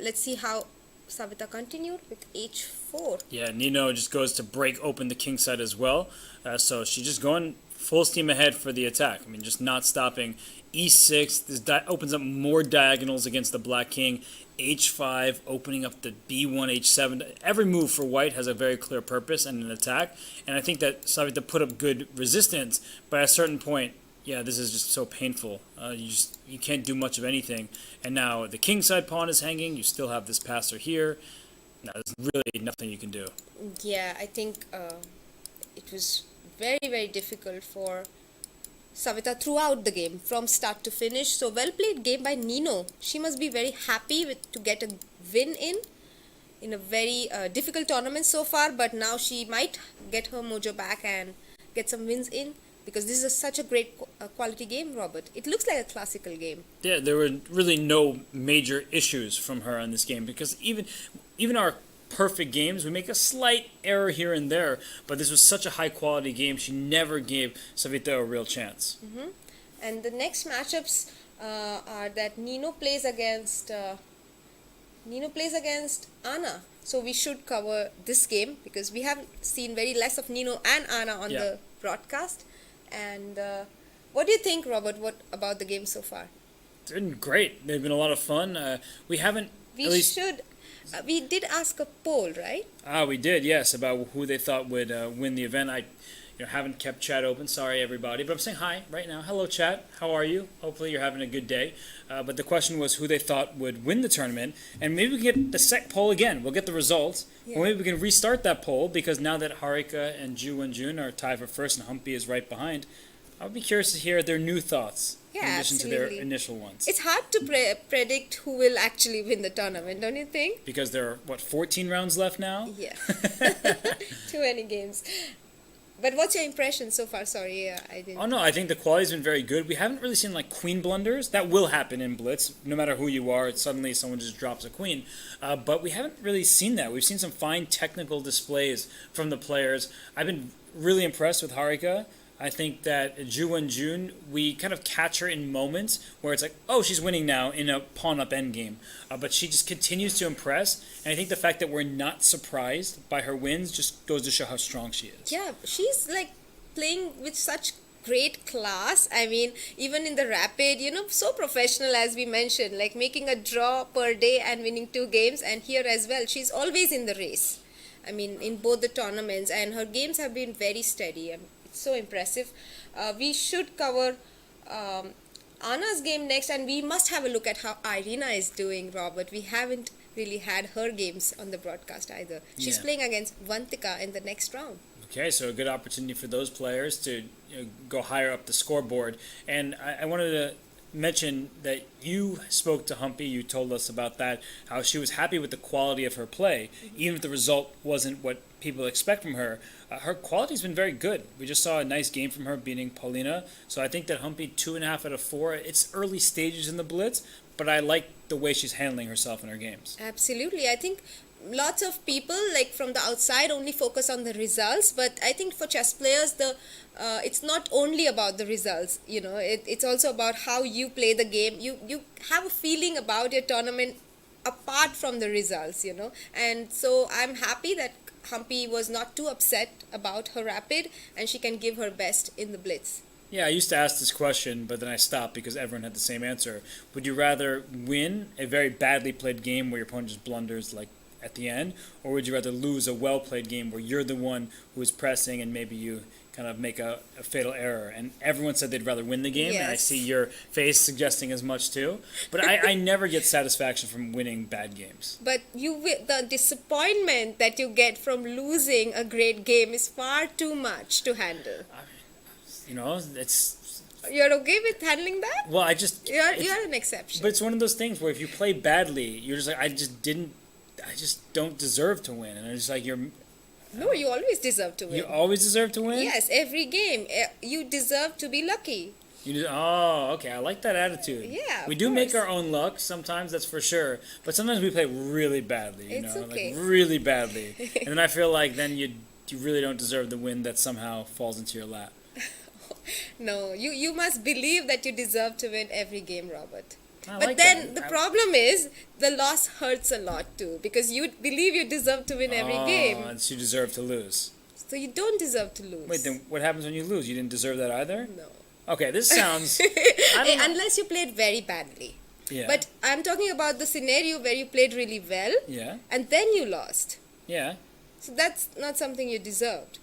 Let's see how Savita continued with h4. Yeah, Nino just goes to break open the king side as well. So she's just going full steam ahead for the attack. I mean, just not stopping. e6, this opens up more diagonals against the black king. h5, opening up the b1, h7. Every move for white has a very clear purpose and an attack. And I think that Savita put up good resistance, but at a certain point, yeah, this is just so painful. You can't do much of anything. And now the king side pawn is hanging. You still have this passer here. No, there's really nothing you can do. Yeah, I think it was very, very difficult for Savita throughout the game, from start to finish. So well played game by Nino. She must be very happy to get a win in a very difficult tournament so far. But now she might get her mojo back and get some wins in, because this is such a great quality game, Robert. It looks like a classical game. Yeah, there were really no major issues from her on this game, because even our perfect games, we make a slight error here and there, but this was such a high quality game. She never gave Savita a real chance. Mm-hmm. And the next matchups are that Nino plays against Anna. So we should cover this game, because we have seen very less of Nino and Anna on the broadcast. And what do you think, Robert? What about the game so far? It's been great. They've been a lot of fun. We did ask a poll, right? We did, yes, about who they thought would win the event. I haven't kept chat open. Sorry, everybody. But I'm saying hi right now. Hello, chat. How are you? Hopefully you're having a good day. But the question was who they thought would win the tournament. And maybe we can get the set poll again. We'll get the results. Yeah. Or maybe we can restart that poll, because now that Harika and Wenjun are tied for first and Humpy is right behind, I would be curious to hear their new thoughts in addition to their initial ones. It's hard to predict who will actually win the tournament, don't you think? Because there are, 14 rounds left now? Yeah. Too many games. But what's your impression so far? Sorry, I didn't... Oh, no, I think the quality's been very good. We haven't really seen, queen blunders. That will happen in Blitz. No matter who you are, suddenly someone just drops a queen. But we haven't really seen that. We've seen some fine technical displays from the players. I've been really impressed with Harika. I think that Wenjun, we kind of catch her in moments where it's like, oh, she's winning now in a pawn-up endgame. But she just continues to impress. And I think the fact that we're not surprised by her wins just goes to show how strong she is. Yeah, she's playing with such great class. I mean, even in the rapid, so professional, as we mentioned, making a draw per day and winning 2 games. And here as well, she's always in the race. I mean, in both the tournaments. And her games have been very steady. So impressive. We should cover Anna's game next, and we must have a look at how Irina is doing, Robert. We haven't really had her games on the broadcast either. She's Yeah. playing against Vantika in the next round. Okay, so a good opportunity for those players to go higher up the scoreboard. And I wanted to mention that you spoke to Humpy. You told us about that, how she was happy with the quality of her play, even if the result wasn't what people expect from her. Her quality's been very good. We just saw a nice game from her beating Paulina. So I think that Humpy 2.5 out of 4. It's early stages in the Blitz, but I like the way she's handling herself in her games. Absolutely. I think lots of people like from the outside only focus on the results, but I think for chess players it's not only about the results, it's also about how you play the game. You have a feeling about your tournament apart from the results, and so I'm happy that Humpy was not too upset about her rapid and she can give her best in the Blitz. Yeah, I used to ask this question, but then I stopped because everyone had the same answer. Would you rather win a very badly played game where your opponent just blunders like at the end, or would you rather lose a well-played game where you're the one who is pressing and maybe you kind of make a fatal error? And everyone said they'd rather win the game, and I Yes. see your face suggesting as much too. But I never get satisfaction from winning bad games. But the disappointment that you get from losing a great game is far too much to handle. It's You're okay with handling that? well, I just You're an exception. but it's one of those things where if you play badly, you're just like I just don't deserve to win, and it's like No, you always deserve to win. you always deserve to win. Yes, every game. You deserve to be lucky. Okay, I like that attitude. Yeah, of we do make course. our own luck sometimes, that's for sure. But sometimes we play really badly, It's okay. like really badly, and then I feel like then you really don't deserve the win that somehow falls into your lap. No, you must believe that you deserve to win every game, Robert. I But like then that. the problem is the loss hurts a lot too because you believe you deserve to win every game. And you deserve to lose. So you don't deserve to lose. Wait, then what happens when you lose? You didn't deserve that either? No. Okay, this sounds. I don't know. Unless you played very badly. Yeah. But I'm talking about the scenario where you played really well Yeah. and then you lost. Yeah. So that's not something you deserved.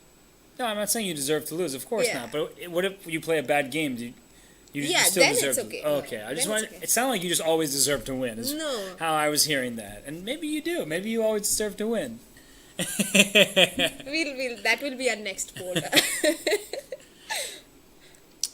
No, I'm not saying you deserve to lose. Of course Yeah. not. But what if you play a bad game? You Yeah, still then deserve it's to. okay. Okay, I Then just it's want. okay. It sounded like you just always deserve to win. Is No. how I was hearing that, and maybe you do. Maybe you always deserve to win. That will be our next poll.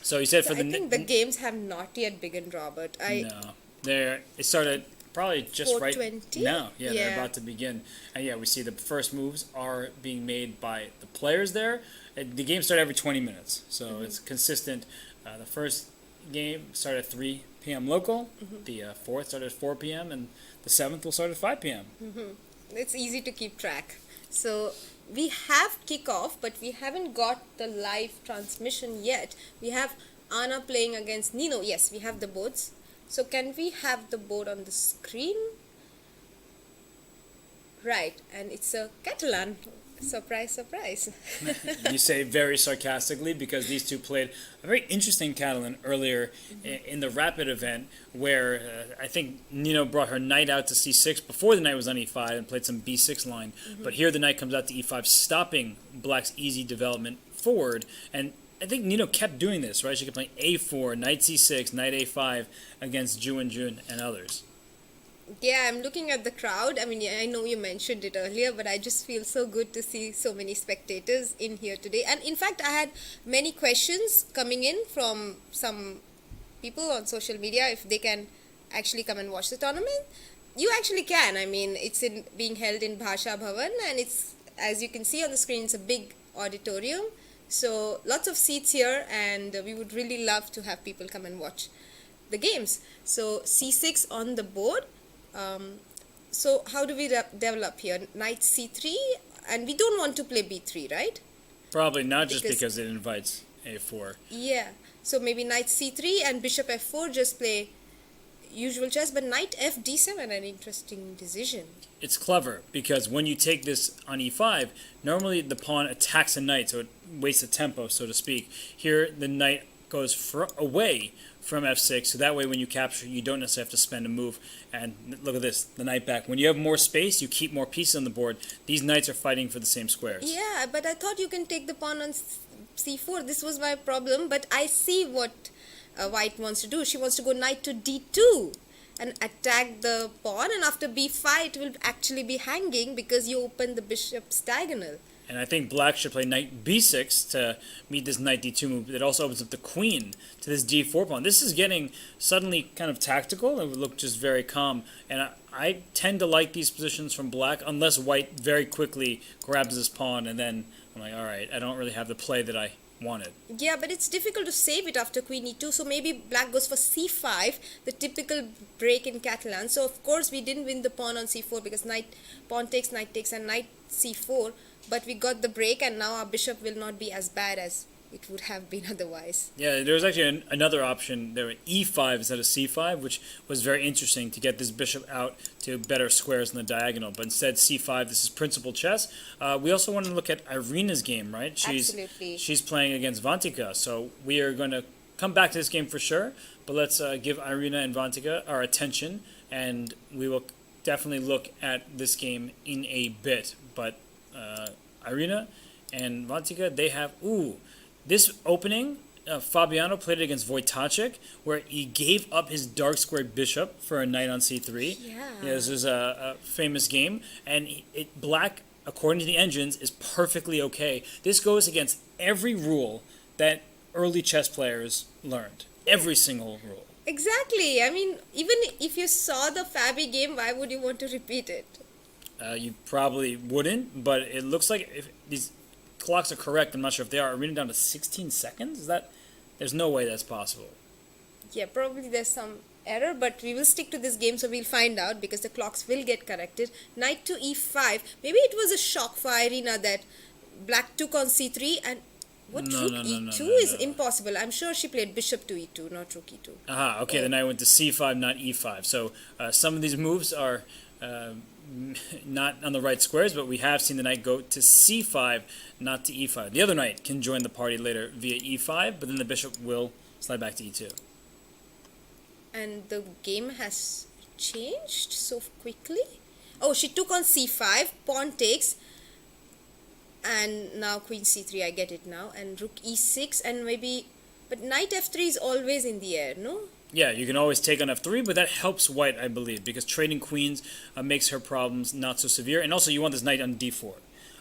So you said So for I the think the games have not yet begun, Robert. no, it started probably just right 4:20? now. Yeah, they're Yeah. about to begin, and yeah, we see the first moves are being made by the players there. The game started every 20 minutes, so it's consistent. The first game started at 3 p.m. local. The fourth started at 4 p.m. and the seventh will start at 5 p.m. It's easy to keep track. So we have kickoff, but we haven't got the live transmission yet. We have Anna playing against Nino. Yes, we have the boards. So can we have the board on the screen? Right, and it's a Catalan. Surprise, surprise. You say very sarcastically because these two played a very interesting Catalan earlier in the rapid event where I think Nino brought her knight out to c6 before the knight was on e5 and played some b6 line. But here the knight comes out to e5, stopping Black's easy development forward. And I think Nino kept doing this, right? She kept playing a4, knight c6, knight a5 against Wenjun and others. Yeah, I'm looking at the crowd. I mean, yeah, I know you mentioned it earlier, but I just feel so good to see so many spectators in here today. And in fact, I had many questions coming in from some people on social media if they can actually come and watch the tournament. You actually can. I mean, it's being held in Bhasha Bhavan, and it's, as you can see on the screen, it's a big auditorium. So lots of seats here, and we would really love to have people come and watch the games. So c6 on the board. So how do we develop here? Knight c3, and we don't want to play b3, right? Probably not just Because- because it invites a4. Yeah. So maybe knight c3 and bishop f4, just play usual chess, but knight f d7, an interesting decision. It's clever because when you take this on e5, normally the pawn attacks a knight, so it wastes a tempo, so to speak. Here, the knight goes away from f6, so that way when you capture, you don't necessarily have to spend a move. And look at this, the knight back. When you have more space, you keep more pieces on the board. These knights are fighting for the same squares. Yeah, but I thought you can take the pawn on c4. This was my problem, but I see what White wants to do. She wants to go knight to d2. and attack the pawn, and after b5 it will actually be hanging because you open the bishop's diagonal. And I think black should play knight b6 to meet this knight d2 move. It also opens up the queen to this d4 pawn. This is getting suddenly kind of tactical. It would look just very calm. And I tend to like these positions from black unless white very quickly grabs this pawn. And then I'm like, all right, I don't really have the play that I wanted. Yeah, but it's difficult to save it after queen e2. So maybe black goes for c5, the typical break in Catalan. So of course we didn't win the pawn on c4 because pawn takes, and knight c4. But we got the break, and now our bishop will not be as bad as it would have been otherwise. Yeah, there was actually another option there, e5 instead of c5, which was very interesting to get this bishop out to better squares in the diagonal. But instead, c5, this is principal chess. We also want to look at Irina's game, right? Absolutely. She's playing against Vantika, so we are going to come back to this game for sure. But let's give Irina and Vantika our attention, and we will definitely look at this game in a bit. But Irina and Vantika, they have, this opening, Fabiano played it against Wojtaszek, where he gave up his dark squared bishop for a knight on c3. Yeah. This is a famous game, and black, according to the engines, is perfectly okay. This goes against every rule that early chess players learned. Every single rule. Exactly. I mean, even if you saw the Fabi game, why would you want to repeat it? You probably wouldn't, but it looks like if these clocks are correct, I'm not sure if they are. Arena down to 16 seconds? There's no way that's possible. Yeah, probably there's some error, but we will stick to this game, so we'll find out because the clocks will get corrected. Knight to e5. Maybe it was a shock for Irina that black took on c3 and rook e2 is impossible. I'm sure she played bishop to e2, not rook e2. Aha, okay, the knight went to c5, not e5. So some of these moves are not on the right squares, but we have seen the knight go to c5, not to e5. The other knight can join the party later via e5, but then the bishop will slide back to e2. And the game has changed so quickly. Oh, she took on c5, pawn takes, and now queen c3, I get it now, and rook e6, and maybe, but knight f3 is always in the air, no? Yeah, you can always take on f3, but that helps white, I believe, because trading queens makes her problems not so severe. And also, you want this knight on d4.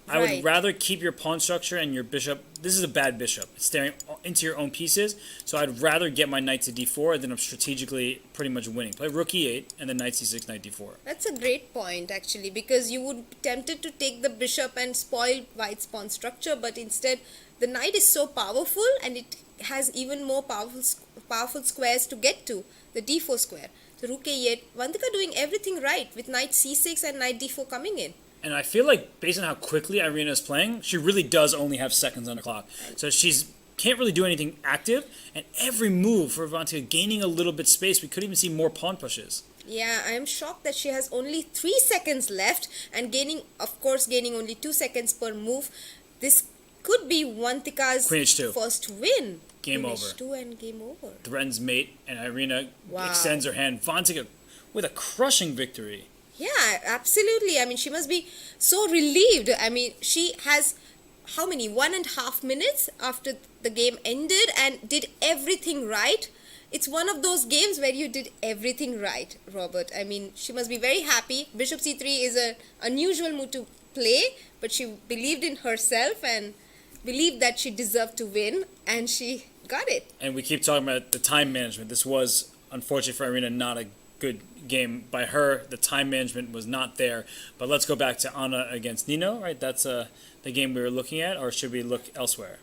I would rather keep your pawn structure and your bishop. This is a bad bishop. It's staring into your own pieces, so I'd rather get my knight to d4 than I'm strategically pretty much winning. Play rook e8, and then knight c6, knight d4. That's a great point, actually, because you would be tempted to take the bishop and spoil white's pawn structure, but instead, the knight is so powerful, and it has even more powerful squares to get to, the d4 square. So rook a8, Vantika doing everything right with knight c6 and knight d4 coming in. And I feel like, based on how quickly Irina is playing, she really does only have seconds on the clock. So she's can't really do anything active, and every move for Vantika gaining a little bit space, we could even see more pawn pushes. Yeah, I am shocked that she has only 3 seconds left, and gaining only 2 seconds per move. This could be Vantika's first win. Game Queen over. h2 and game over. Threatens mate, and Irina extends her hand. Vantika with a crushing victory. Yeah, absolutely. I mean, she must be so relieved. I mean, she has, how many, 1.5 minutes after the game ended and did everything right. It's one of those games where you did everything right, Robert. I mean, she must be very happy. Bishop c3 is an unusual move to play, but she believed in herself and believed that she deserved to win, and she got it. And we keep talking about the time management. This was, unfortunately for Irina, not a good game by her. The time management was not there. But let's go back to Anna against Nino, right? That's the game we were looking at, or should we look elsewhere?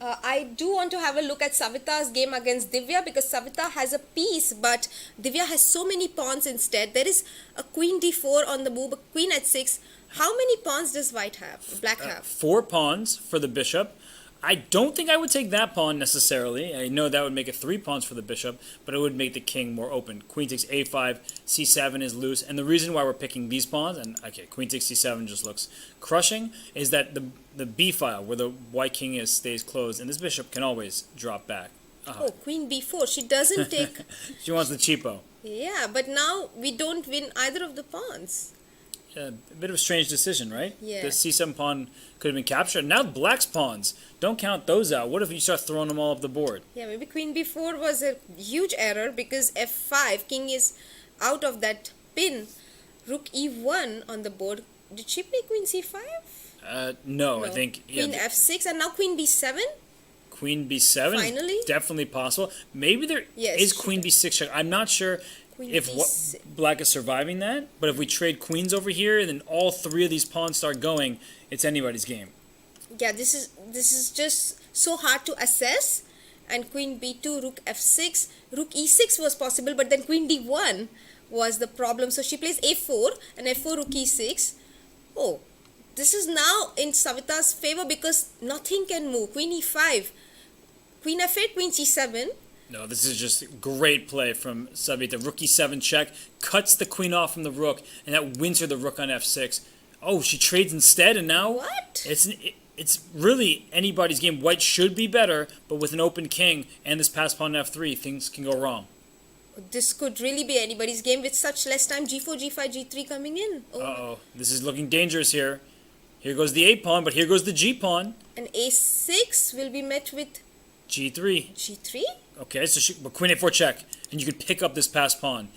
I do want to have a look at Savita's game against Divya, because Savita has a piece, but Divya has so many pawns instead. There is a queen d4 on the move, a queen at 6. How many pawns does black have? 4 pawns for the bishop. I don't think I would take that pawn necessarily. I know that would make it 3 pawns for the bishop, but it would make the king more open. Queen takes a5, c7 is loose, and the reason why we're picking these pawns, and okay, queen takes c7 just looks crushing, is that the b file where the white king is stays closed, and this bishop can always drop back. Oh, queen b4. She doesn't take... She wants the cheapo. Yeah, but now we don't win either of the pawns. A bit of a strange decision, right? Yeah. The c7 pawn could have been captured. Now black's pawns, don't count those out. What if you start throwing them all up the board? Yeah, maybe queen b4 was a huge error, because f5, king is out of that pin, rook e1 on the board. Did she play queen c5? No, I No. think Queen f6 and now queen b7? Queen b7 Finally? is definitely possible. Maybe there is Yes, queen b6 check. I'm not sure Queen if b6. black is surviving that, but if we trade queens over here and then all three of these pawns start going, it's anybody's game. Yeah, this is just so hard to assess. And queen b2, rook f6, rook e6 was possible, but then queen d1 was the problem. So she plays a4 and f4, rook e6. Oh, this is now in Savita's favor because nothing can move. Queen e5, queen f8, queen c7. No, this is just great play from Savita. Rook e7 check, cuts the queen off from the rook, and that wins her the rook on f6. Oh, she trades instead, and now What? it's really anybody's game. White should be better, but with an open king and this pass pawn f3, things can go wrong. This could really be anybody's game with such less time. G4, G5, G3 coming in. Oh. Uh-oh, this is looking dangerous here. Here goes the a pawn, but here goes the g pawn. And a6 will be met with G3. G3. Okay, so but queen a4 check, and you could pick up this pass pawn.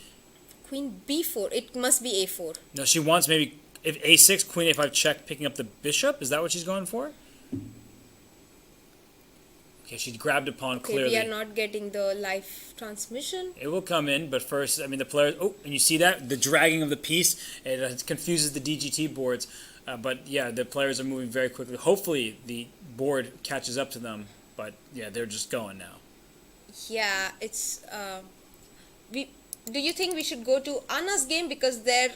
Queen b4. It must be a4. No, she wants maybe if a6, queen a5 check, picking up the bishop. Is that what she's going for? Okay, she grabbed a pawn Okay, clearly. we are not getting the live transmission. It will come in, but first, I mean, the players... Oh, and you see that? The dragging of the piece. It confuses the DGT boards. But, yeah, the players are moving very quickly. Hopefully, the board catches up to them. But, yeah, they're just going now. Yeah, it's... Do you think we should go to Anna's game because there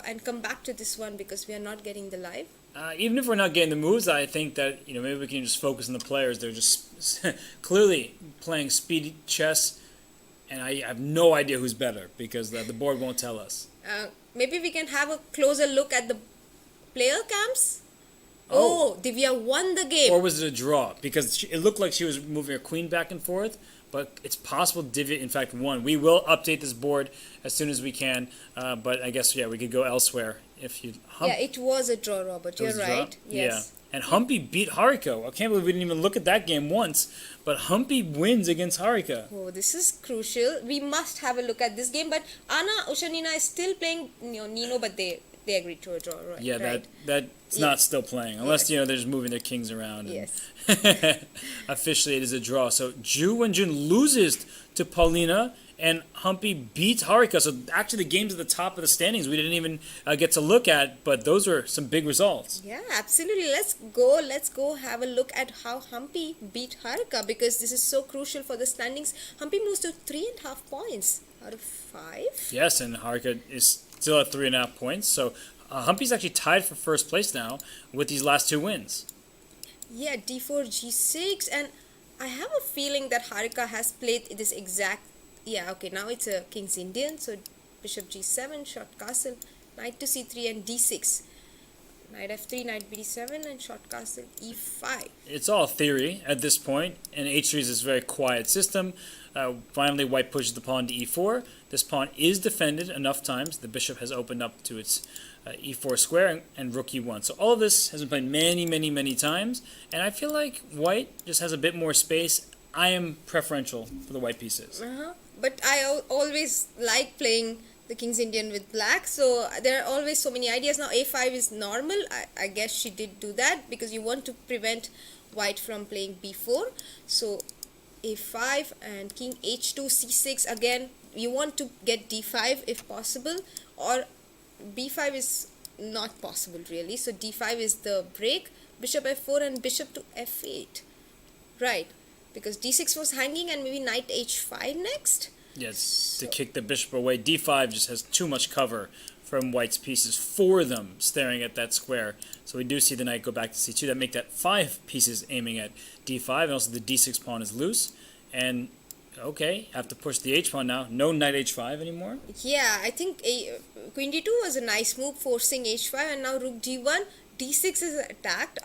and come back to this one because we are not getting the live? Even if we're not getting the moves, I think that, maybe we can just focus on the players. They're just clearly playing speed chess, and I have no idea who's better because the board won't tell us. Maybe we can have a closer look at the player camps. Oh, Divya won the game. Or was it a draw? Because it looked like she was moving her queen back and forth, but it's possible Divya, in fact, won. We will update this board as soon as we can, but I guess, we could go elsewhere if you... Yeah, it was a draw, Robert. You're right. Yes. Yeah. And Humpy beat Harika. I can't believe we didn't even look at that game once, but Humpy wins against Harika. Oh, this is crucial. We must have a look at this game, but Anna Ushanina is still playing Nino, but they agreed to a draw, right? Yeah, right. that's not still playing, unless, they're just moving their kings around. Yes. Officially, it is a draw. So, Wenjun loses to Paulina, and Humpy beats Harika. So, actually, the games at the top of the standings we didn't even get to look at, but those were some big results. Yeah, absolutely. Let's go have a look at how Humpy beat Harika because this is so crucial for the standings. Humpy moves to 3.5 points out of 5. Yes, and Harika is still at 3.5 points. So, Humpy's actually tied for first place now with these last two wins. Yeah, d4, g6, and I have a feeling that Harika has played this exact... Yeah, okay, now it's a King's Indian, so bishop g7, short castle, knight to c3 and d6. Knight f3, knight b7, and short castle e5. It's all theory at this point, and h3 is this very quiet system. Finally, white pushes the pawn to e4. This pawn is defended enough times. The bishop has opened up to its e4 square and rook e1. So all of this has been played many, many, many times, and I feel like white just has a bit more space. I am preferential for the white pieces. But I always like playing the King's Indian with black, so there are always so many ideas. Now a5 is normal. I guess she did do that because you want to prevent white from playing b4. So a5 and king h2, c6. Again, you want to get d5 if possible, or b5 is not possible really. So d5 is the break. Bishop f4 and bishop to f8. Right, because d6 was hanging, and maybe knight h5 next. Yes, to kick the bishop away. d5 just has too much cover from white's pieces, 4 of them staring at that square. So we do see the knight go back to c2. That make that 5 pieces aiming at d5, and also the d6 pawn is loose. And, okay, have to push the h pawn now. No knight h5 anymore. Yeah, I think queen d2 was a nice move, forcing h5, and now rook d1. d6 is attacked.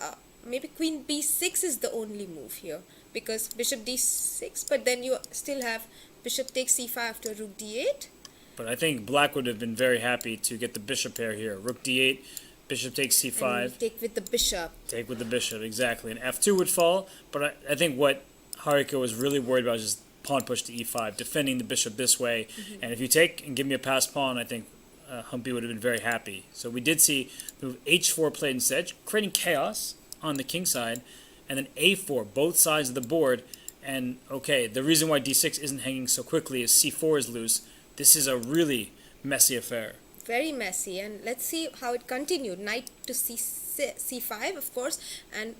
Maybe queen b6 is the only move here, because bishop d6, but then you still have bishop takes c5 after rook d8. But I think black would have been very happy to get the bishop pair here. Rook d8, bishop takes c5. And take with the bishop. Take with the bishop, exactly. And f2 would fall, but I think what Harika was really worried about is just pawn push to e5, defending the bishop this way. And if you take and give me a passed pawn, I think Humpy would have been very happy. So we did see move h4 played instead, creating chaos on the king side, and then a4, both sides of the board. And okay, the reason why d6 isn't hanging so quickly is c4 is loose. This is a really messy affair. Very messy, and let's see how it continued. Knight to c5, of course, and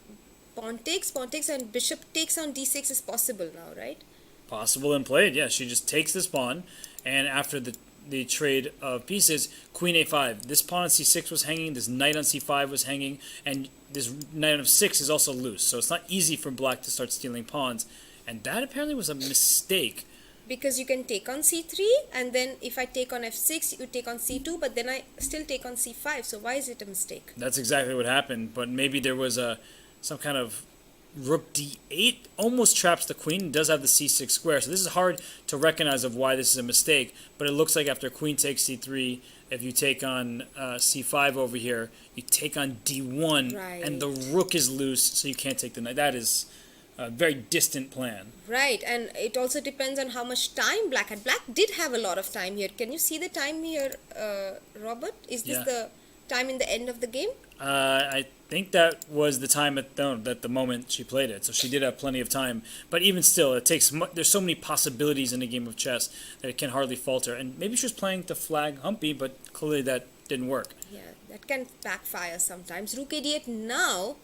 pawn takes, and bishop takes on d6 is possible now, right? Possible and played, yeah. She just takes this pawn, and after the trade of pieces, queen a5. This pawn on c6 was hanging, this knight on c5 was hanging, and this knight on f6 is also loose. So it's not easy for black to start stealing pawns, and that apparently was a mistake. Because you can take on c3, and then if I take on f6, you take on c2, but then I still take on c5. So why is it a mistake? That's exactly what happened, but maybe there was some kind of rook d8 almost traps the queen. It does have the c6 square, so this is hard to recognize of why this is a mistake, but it looks like after queen takes c3, if you take on c5 over here, you take on d1, right, and the rook is loose, so you can't take the knight. That is a very distant plan. Right, and it also depends on how much time black had. Black did have a lot of time here. Can you see the time here, Robert? Is this the time in the end of the game? I think that was the time at the moment she played it, so she did have plenty of time. But even still, it takes there's so many possibilities in a game of chess that it can hardly falter. And maybe she was playing to flag Humpy, but clearly that didn't work. Yeah, that can backfire sometimes. Rook a8 now.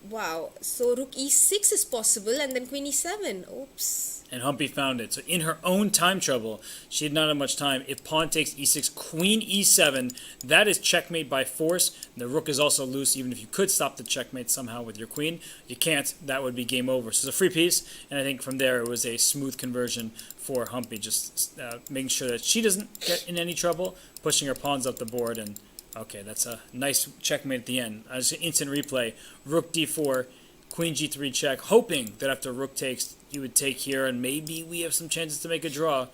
Wow, so rook e6 is possible, and then queen e7. Oops. And Humpy found it. So in her own time trouble, she did not have much time. If pawn takes e6, queen e7, that is checkmate by force. The rook is also loose, even if you could stop the checkmate somehow with your queen. You can't. That would be game over. So it's a free piece, and I think from there it was a smooth conversion for Humpy, just making sure that she doesn't get in any trouble, pushing her pawns up the board, and okay, that's a nice checkmate at the end. As an instant replay, rook d4, queen g3 check, hoping that after rook takes, you would take here, and maybe we have some chances to make a draw,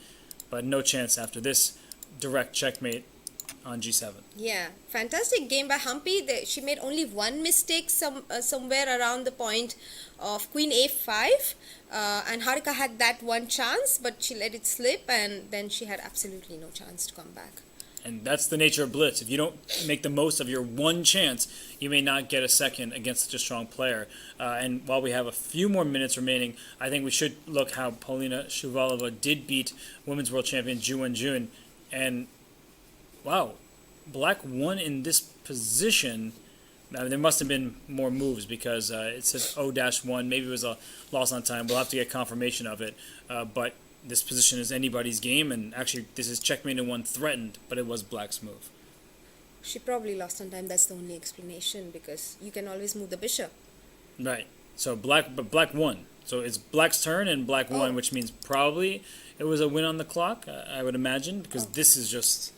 but no chance after this direct checkmate on g7. Yeah, fantastic game by Humpy. She made only one mistake somewhere around the point of queen a5, and Harika had that one chance, but she let it slip, and then she had absolutely no chance to come back. And that's the nature of Blitz. If you don't make the most of your one chance, you may not get a second against such a strong player. And while we have a few more minutes remaining, I think we should look how Polina Shuvalova did beat Women's World Champion Wenjun. And, wow, black won in this position. There must have been more moves because it says O-1. Maybe it was a loss on time. We'll have to get confirmation of it. But this position is anybody's game, and actually this is checkmate and one threatened, but it was black's move. She probably lost on time. That's the only explanation, because you can always move the bishop. Right. So black won. So it's black's turn and black won, which means probably it was a win on the clock, I would imagine, because this is just...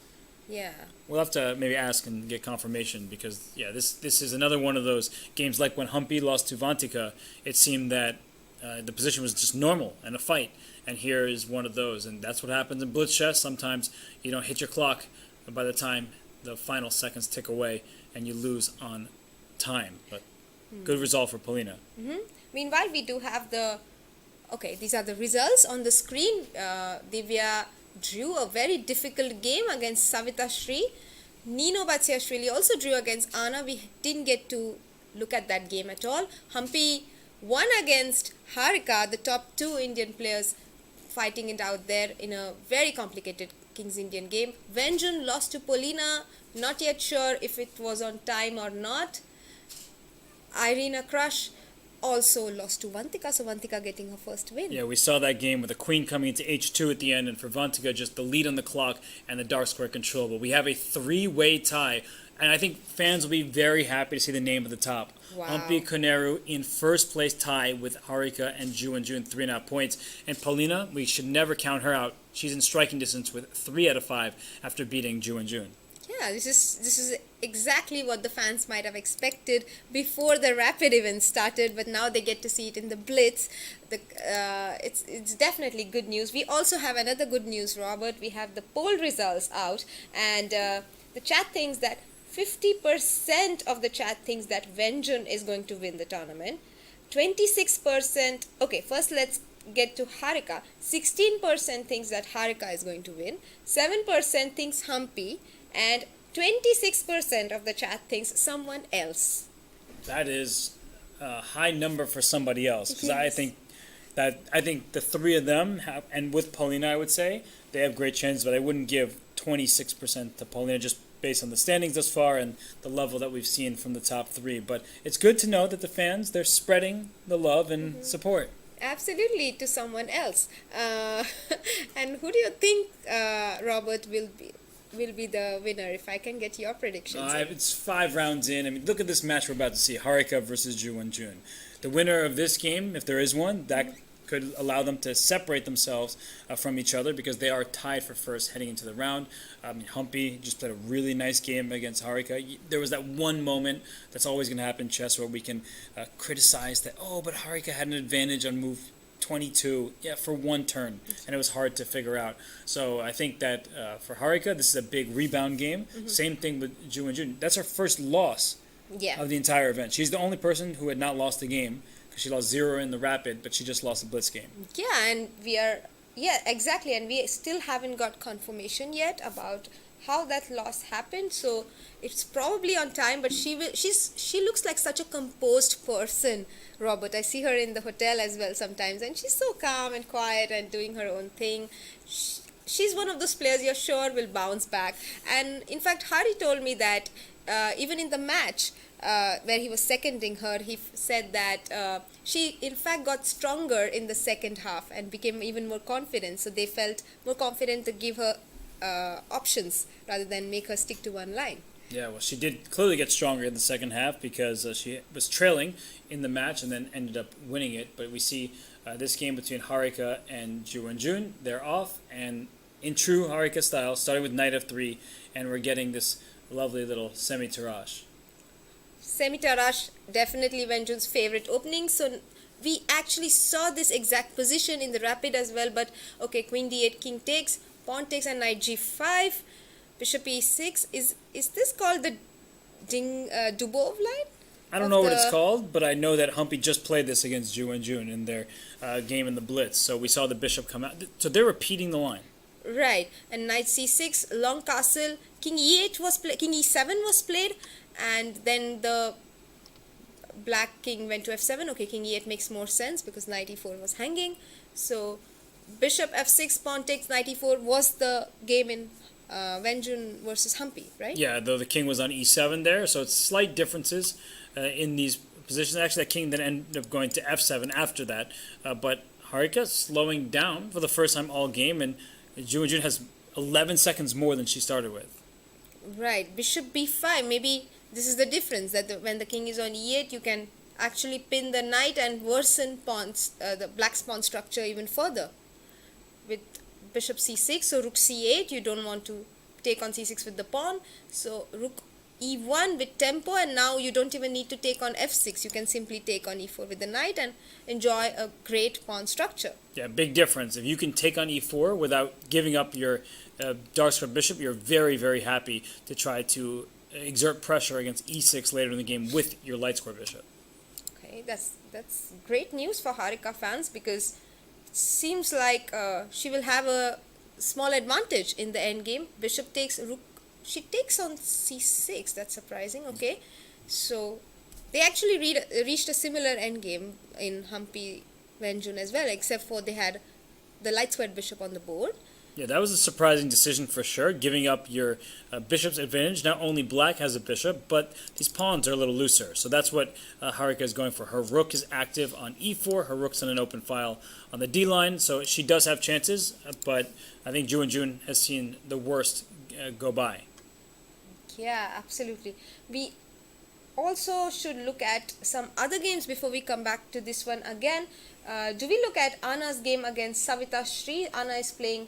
Yeah. We'll have to maybe ask and get confirmation, because yeah, this is another one of those games like when Humpy lost to Vantika. It seemed that the position was just normal and a fight. And here is one of those, and that's what happens in Blitz chess. Sometimes you don't hit your clock by the time the final seconds tick away, and you lose on time. But good result for Polina. Meanwhile, we do have these are the results on the screen. Divya drew a very difficult game against Savita Shri. Nino Batsiashvili also drew against Anna. We didn't get to look at that game at all. Humpy won against Harika, the top two Indian players fighting it out there in a very complicated King's Indian game. Wenjun lost to Polina, not yet sure if it was on time or not. Irina Krush also lost to Vantika, so Vantika getting her first win. Yeah, we saw that game with the queen coming into h2 at the end, and for Vantika just the lead on the clock and the dark square control. But we have a three-way tie, and I think fans will be very happy to see the name at the top. Wow. Humpy Koneru in first place tie with Harika and Wenjun 3.5 points. And Polina, we should never count her out. She's in striking distance with 3 out of 5 after beating Wenjun. Yeah, this is exactly what the fans might have expected before the rapid event started, but now they get to see it in the Blitz. It's definitely good news. We also have another good news, Robert. We have the poll results out, and the chat thinks that 50% of the chat thinks that Wenjun is going to win the tournament. 26%. Okay, first let's get to Harika. 16% thinks that Harika is going to win, 7% thinks Humpy, and 26% of the chat thinks someone else. That is a high number for somebody else, because I Yes. think the three of them have, and with Paulina, I would say they have great chances, but I wouldn't give 26% to Paulina just based on the standings thus far and the level that we've seen from the top three. But it's good to know that the fans, they're spreading the love and support. Absolutely, to someone else. And who do you think, Robert, will be the winner? If I can get your predictions. It's 5 rounds in. I mean, look at this match we're about to see: Harika versus Wenjun. The winner of this game, if there is one, that could allow them to separate themselves from each other because they are tied for first heading into the round. Humpy just played a really nice game against Harika. There was that one moment that's always going to happen in chess where we can criticize that, but Harika had an advantage on move 22, for one turn, and it was hard to figure out. So I think that for Harika, this is a big rebound game. Same thing with Wenjun. That's her first loss of the entire event. She's the only person who had not lost a game. She lost 0 in the rapid, but she just lost the Blitz game. Exactly, and we still haven't got confirmation yet about how that loss happened. So it's probably on time, but she looks like such a composed person, Robert. I see her in the hotel as well sometimes, and she's so calm and quiet and doing her own thing. She's one of those players you're sure will bounce back. And in fact, Hari told me that even in the match where he was seconding her, he said that she in fact got stronger in the second half and became even more confident. So they felt more confident to give her options rather than make her stick to one line. Yeah, well, she did clearly get stronger in the second half because she was trailing in the match and then ended up winning it. But we see this game between Harika and Wenjun, they're off, and in true Harika style, starting with knight f3, and we're getting this lovely little semi-tirage. Semi-Tarash, definitely Wenjun's favorite opening. So we actually saw this exact position in the rapid as well. But okay, queen d8, king takes, pawn takes, and knight g5, bishop e6. Is this called the Dubov line? I don't know what it's called, but I know that Humpy just played this against Wenjun in their game in the Blitz. So we saw the bishop come out. So they're repeating the line. Right, and knight c6, long castle, king e8 was played, king e7 was played, and then the black king went to f7. Okay, king e8 makes more sense because knight e4 was hanging. So bishop f6, pawn takes, knight e4 was the game in Wenjun versus Humpy, right? Yeah, though the king was on e7 there, so it's slight differences in these positions. Actually, that king then ended up going to f7 after that, but Harika slowing down for the first time all game, and Wenjun has 11 seconds more than she started with. Right, bishop b5. Maybe this is the difference, that when the king is on e8, you can actually pin the knight and worsen pawns, the black's pawn structure even further. With bishop c6, so rook c8, you don't want to take on c6 with the pawn. So rook e1 with tempo, and now you don't even need to take on f6. You can simply take on e4 with the knight and enjoy a great pawn structure. Yeah, big difference. If you can take on e4 without giving up your dark square bishop, you're very, very happy to try to exert pressure against e6 later in the game with your light square bishop. Okay, that's great news for Harika fans, because it seems like she will have a small advantage in the end game. Bishop takes, rook, she takes on c6. That's surprising. Okay, so they actually reached a similar end game in Humpy Wenjun as well, except for they had the light squared bishop on the board. Yeah, that was a surprising decision for sure, giving up your bishop's advantage. Not only black has a bishop, but these pawns are a little looser. So that's what Harika is going for. Her rook is active on e4. Her rook's on an open file on the d line. So she does have chances, but I think Wenjun has seen the worst go by. Yeah, absolutely. We also should look at some other games before we come back to this one again. Do we look at Anna's game against Savita Shri? Anna is playing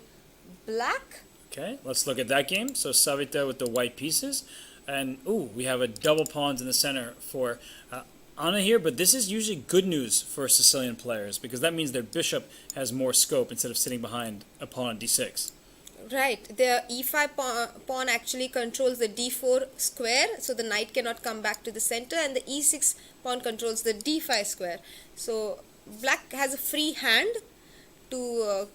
black. Okay, let's look at that game. So Savita with the white pieces. And, we have a double pawns in the center for Anna here. But this is usually good news for Sicilian players because that means their bishop has more scope instead of sitting behind a pawn on d6. Right, the e5 pawn actually controls the d4 square, so the knight cannot come back to the center, and the e6 pawn controls the d5 square. So black has a free hand to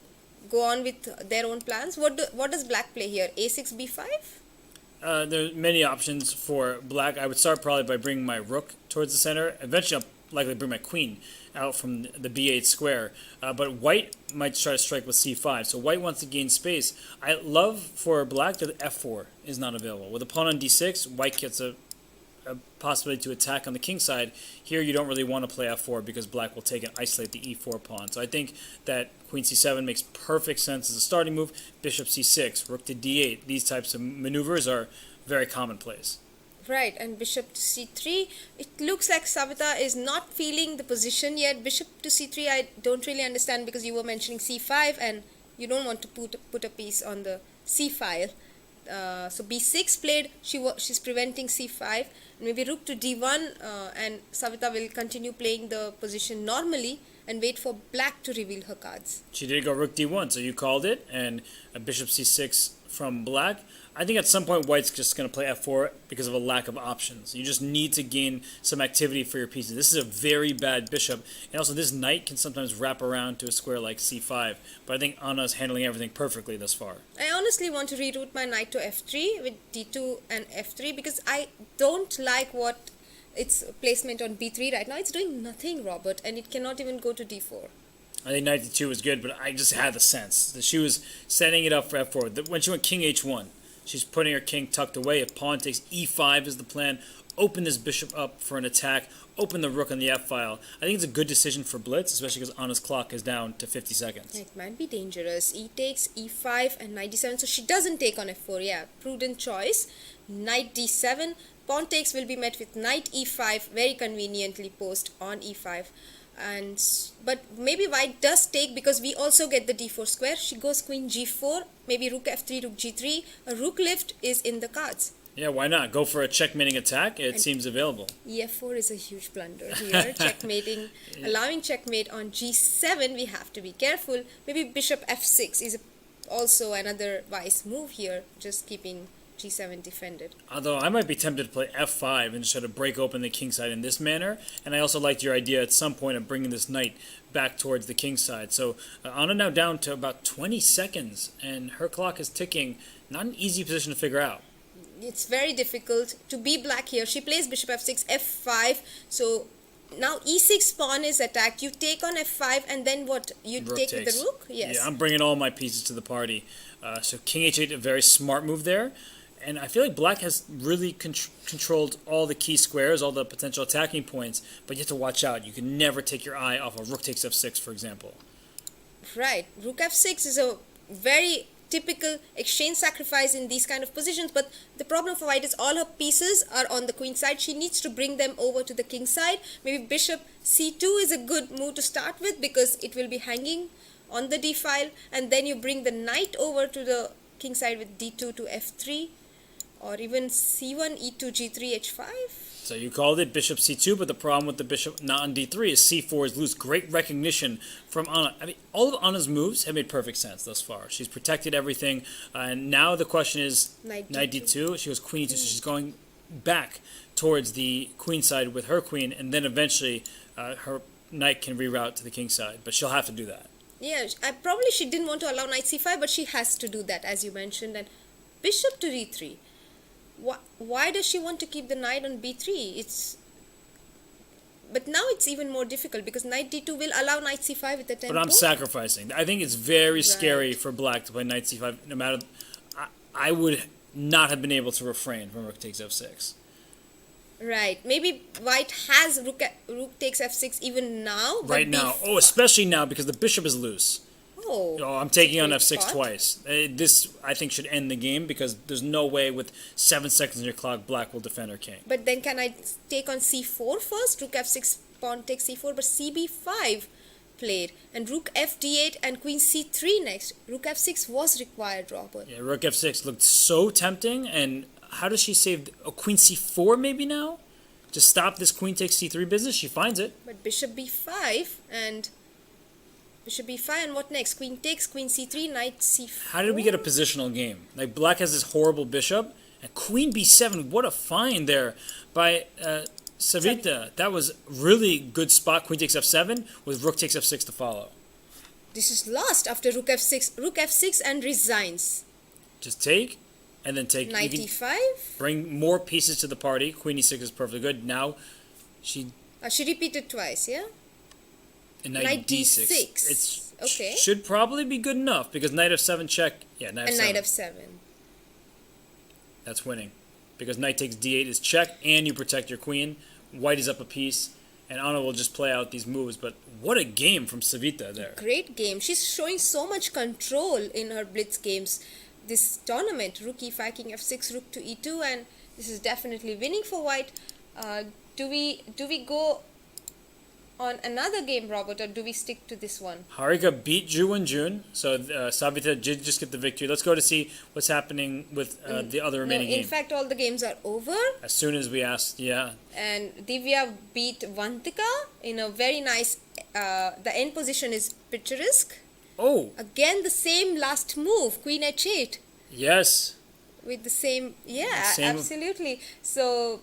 go on with their own plans. What does black play here? A6, b5? There are many options for black. I would start probably by bringing my rook towards the center. Eventually, I'll likely bring my queen out from the b8 square. But white might try to strike with c5. So white wants to gain space. I love for black that f4 is not available. With a pawn on d6, white gets a possibility to attack on the king side. Here you don't really want to play f4 because black will take and isolate the e4 pawn. So I think that queen c7 makes perfect sense as a starting move. Bishop c6, rook to d8. These types of maneuvers are very commonplace. Right, and bishop to c3. It looks like Savita is not feeling the position yet. Bishop to c3 I don't really understand because you were mentioning c5 and you don't want to put a piece on the c file. So b6 played, she's preventing c5, maybe rook to d1, and Savita will continue playing the position normally and wait for black to reveal her cards. She did go rook d1, so you called it, and a bishop c6 from black. I think at some point white's just going to play f4 because of a lack of options. You just need to gain some activity for your pieces. This is a very bad bishop, and also this knight can sometimes wrap around to a square like c5, but I think Anna's handling everything perfectly thus far. I honestly want to reroute my knight to f3 with d2 and f3 because I don't like what its placement on b3 right now. It's doing nothing, Robert, and it cannot even go to d4. I think knight d2 was good, but I just had the sense that she was setting it up for f4. When she went king h1, she's putting her king tucked away. If pawn takes e5 is the plan, open this bishop up for an attack, open the rook on the f-file. I think it's a good decision for Blitz, especially because Anna's clock is down to 50 seconds. It might be dangerous. E takes e5 and knight d7, so she doesn't take on f4. Yeah, prudent choice. Knight d7. Pawn takes will be met with knight e5, very conveniently post on e5. But maybe white does take because we also get the d4 square. She goes queen g4, maybe rook f3, rook g3. A rook lift is in the cards. Yeah, why not? Go for a checkmating attack. It seems available. ef4 is a huge blunder here. Checkmating, allowing checkmate on g7. We have to be careful. Maybe bishop f6 is also another wise move here, just keeping g7 defended. Although I might be tempted to play f5 and just try to break open the king side in this manner. And I also liked your idea at some point of bringing this knight back towards the king side. So Anna now down to about 20 seconds, and her clock is ticking. Not an easy position to figure out. It's very difficult to be black here. She plays bishop f6, f5. So now e6 pawn is attacked. You take on f5 and then what? You take with the rook? Yes. Yeah, I'm bringing all my pieces to the party. So king h8, a very smart move there. And I feel like black has really controlled all the key squares, all the potential attacking points, but you have to watch out. You can never take your eye off of rook takes f6, for example. Right. Rook f6 is a very typical exchange sacrifice in these kind of positions, but the problem for white is all her pieces are on the queen side. She needs to bring them over to the king side. Maybe bishop c2 is a good move to start with because it will be hanging on the d file, and then you bring the knight over to the king side with d2 to f3. Or even c1, e2, g3, h5. So you called it bishop c2, but the problem with the bishop not on d3 is c4 is loose. Great recognition from Anna. I mean, all of Anna's moves have made perfect sense thus far. She's protected everything, and now the question is knight d2. She goes queen e2, so she's going back towards the queen side with her queen, and then eventually her knight can reroute to the king side, but she'll have to do that. Yeah, she didn't want to allow knight c5, but she has to do that, as you mentioned. And bishop to d3. Why does she want to keep the knight on b3? But now it's even more difficult because knight d2 will allow knight c5 with the tempo. But I'm sacrificing. I think it's very scary for black to play knight c5. No matter, I would not have been able to refrain from rook takes f6. Right. Maybe white has rook takes f6 even now. Right now. Oh, especially now because the bishop is loose. Oh, I'm taking on f6 twice. This, I think, should end the game because there's no way with 7 seconds on your clock black will defend her king. But then can I take on c4 first? Rook f6, pawn takes c4, but cb5 played. And rook f d8 and queen c3 next. Rook f6 was required, Robert. Yeah, rook f6 looked so tempting. And how does she save queen c4 maybe now? To stop this queen takes c3 business? She finds it. But bishop b5 and... Bishop b5, and what next? Queen takes, queen c3, knight c4. How did we get a positional game? Like, black has this horrible bishop, and queen b7, what a find there by Savita. That was really good spot, queen takes f7, with rook takes f6 to follow. This is lost after rook f6. Rook f6 and resigns. Just take, and then take. Knight You can e5. bring more pieces to the party. Queen e6 is perfectly good. Now, she She repeated twice, yeah? knight d6. d6. It's Okay. should probably be good enough because knight f7 check. Yeah, knight And f7. knight f7. That's winning. Because knight takes d8 is check, and you protect your queen. White is up a piece, and Anna will just play out these moves. But what a game from Savita there. Great game. She's showing so much control in her blitz games this tournament. Rook e5, king f6, rook to e2, and this is definitely winning for white. Do we go on another game, Robert, or do we stick to this one? Harika beat Wenjun, so Savita did just get the victory. Let's go to see what's happening with the other remaining in game. fact, all the games are over. As soon as we asked, yeah. And Divya beat Vantika in a very nice, the end position is picturesque. Oh, Again, the same last move, queen h8. yes. With the same, yeah, Same. absolutely. So,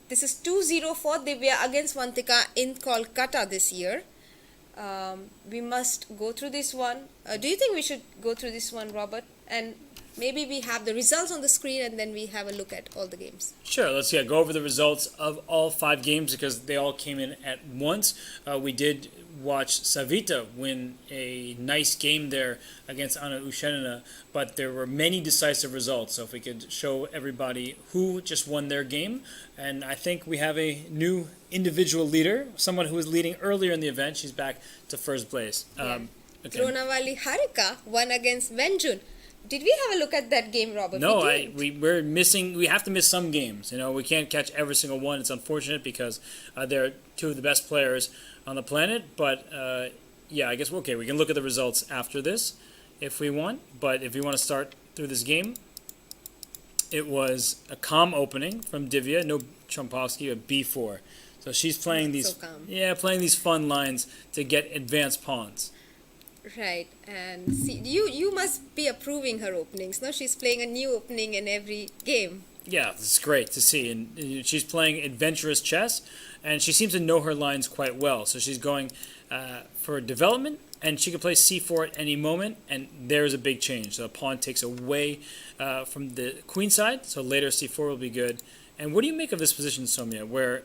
this is 2-0 for Divya against Vantika in Kolkata this year. We must go through this one. Do you think we should go through this one, Robert? And maybe we have the results on the screen and then we have a look at all the games. Sure, let's go over the results of all 5 games because they all came in at once. We did watch Savita win a nice game there against Anna Ushenina, but there were many decisive results. So if we could show everybody who just won their game, and I think we have a new individual leader, someone who was leading earlier in the event. She's back to first place. Yeah. Okay. Dronawali Harika won against Wenjun. Did we have a look at that game, Robert? No, we we're missing. We have to miss some games. We can't catch every single one. It's unfortunate because they're 2 of the best players on the planet. But I guess we can look at the results after this if we want. But if you want to start through this game, it was a calm opening from Divya. No Chompovsky, a b4. So she's playing So calm. playing these fun lines to get advanced pawns. Right, and see, you must be approving her openings. No, she's playing a new opening in every game. Yeah, it's great to see. And she's playing adventurous chess, and she seems to know her lines quite well. So she's going for development, and she can play c4 at any moment, and there's a big change. So the pawn takes away from the queen side, so later c4 will be good. And what do you make of this position, Somya, where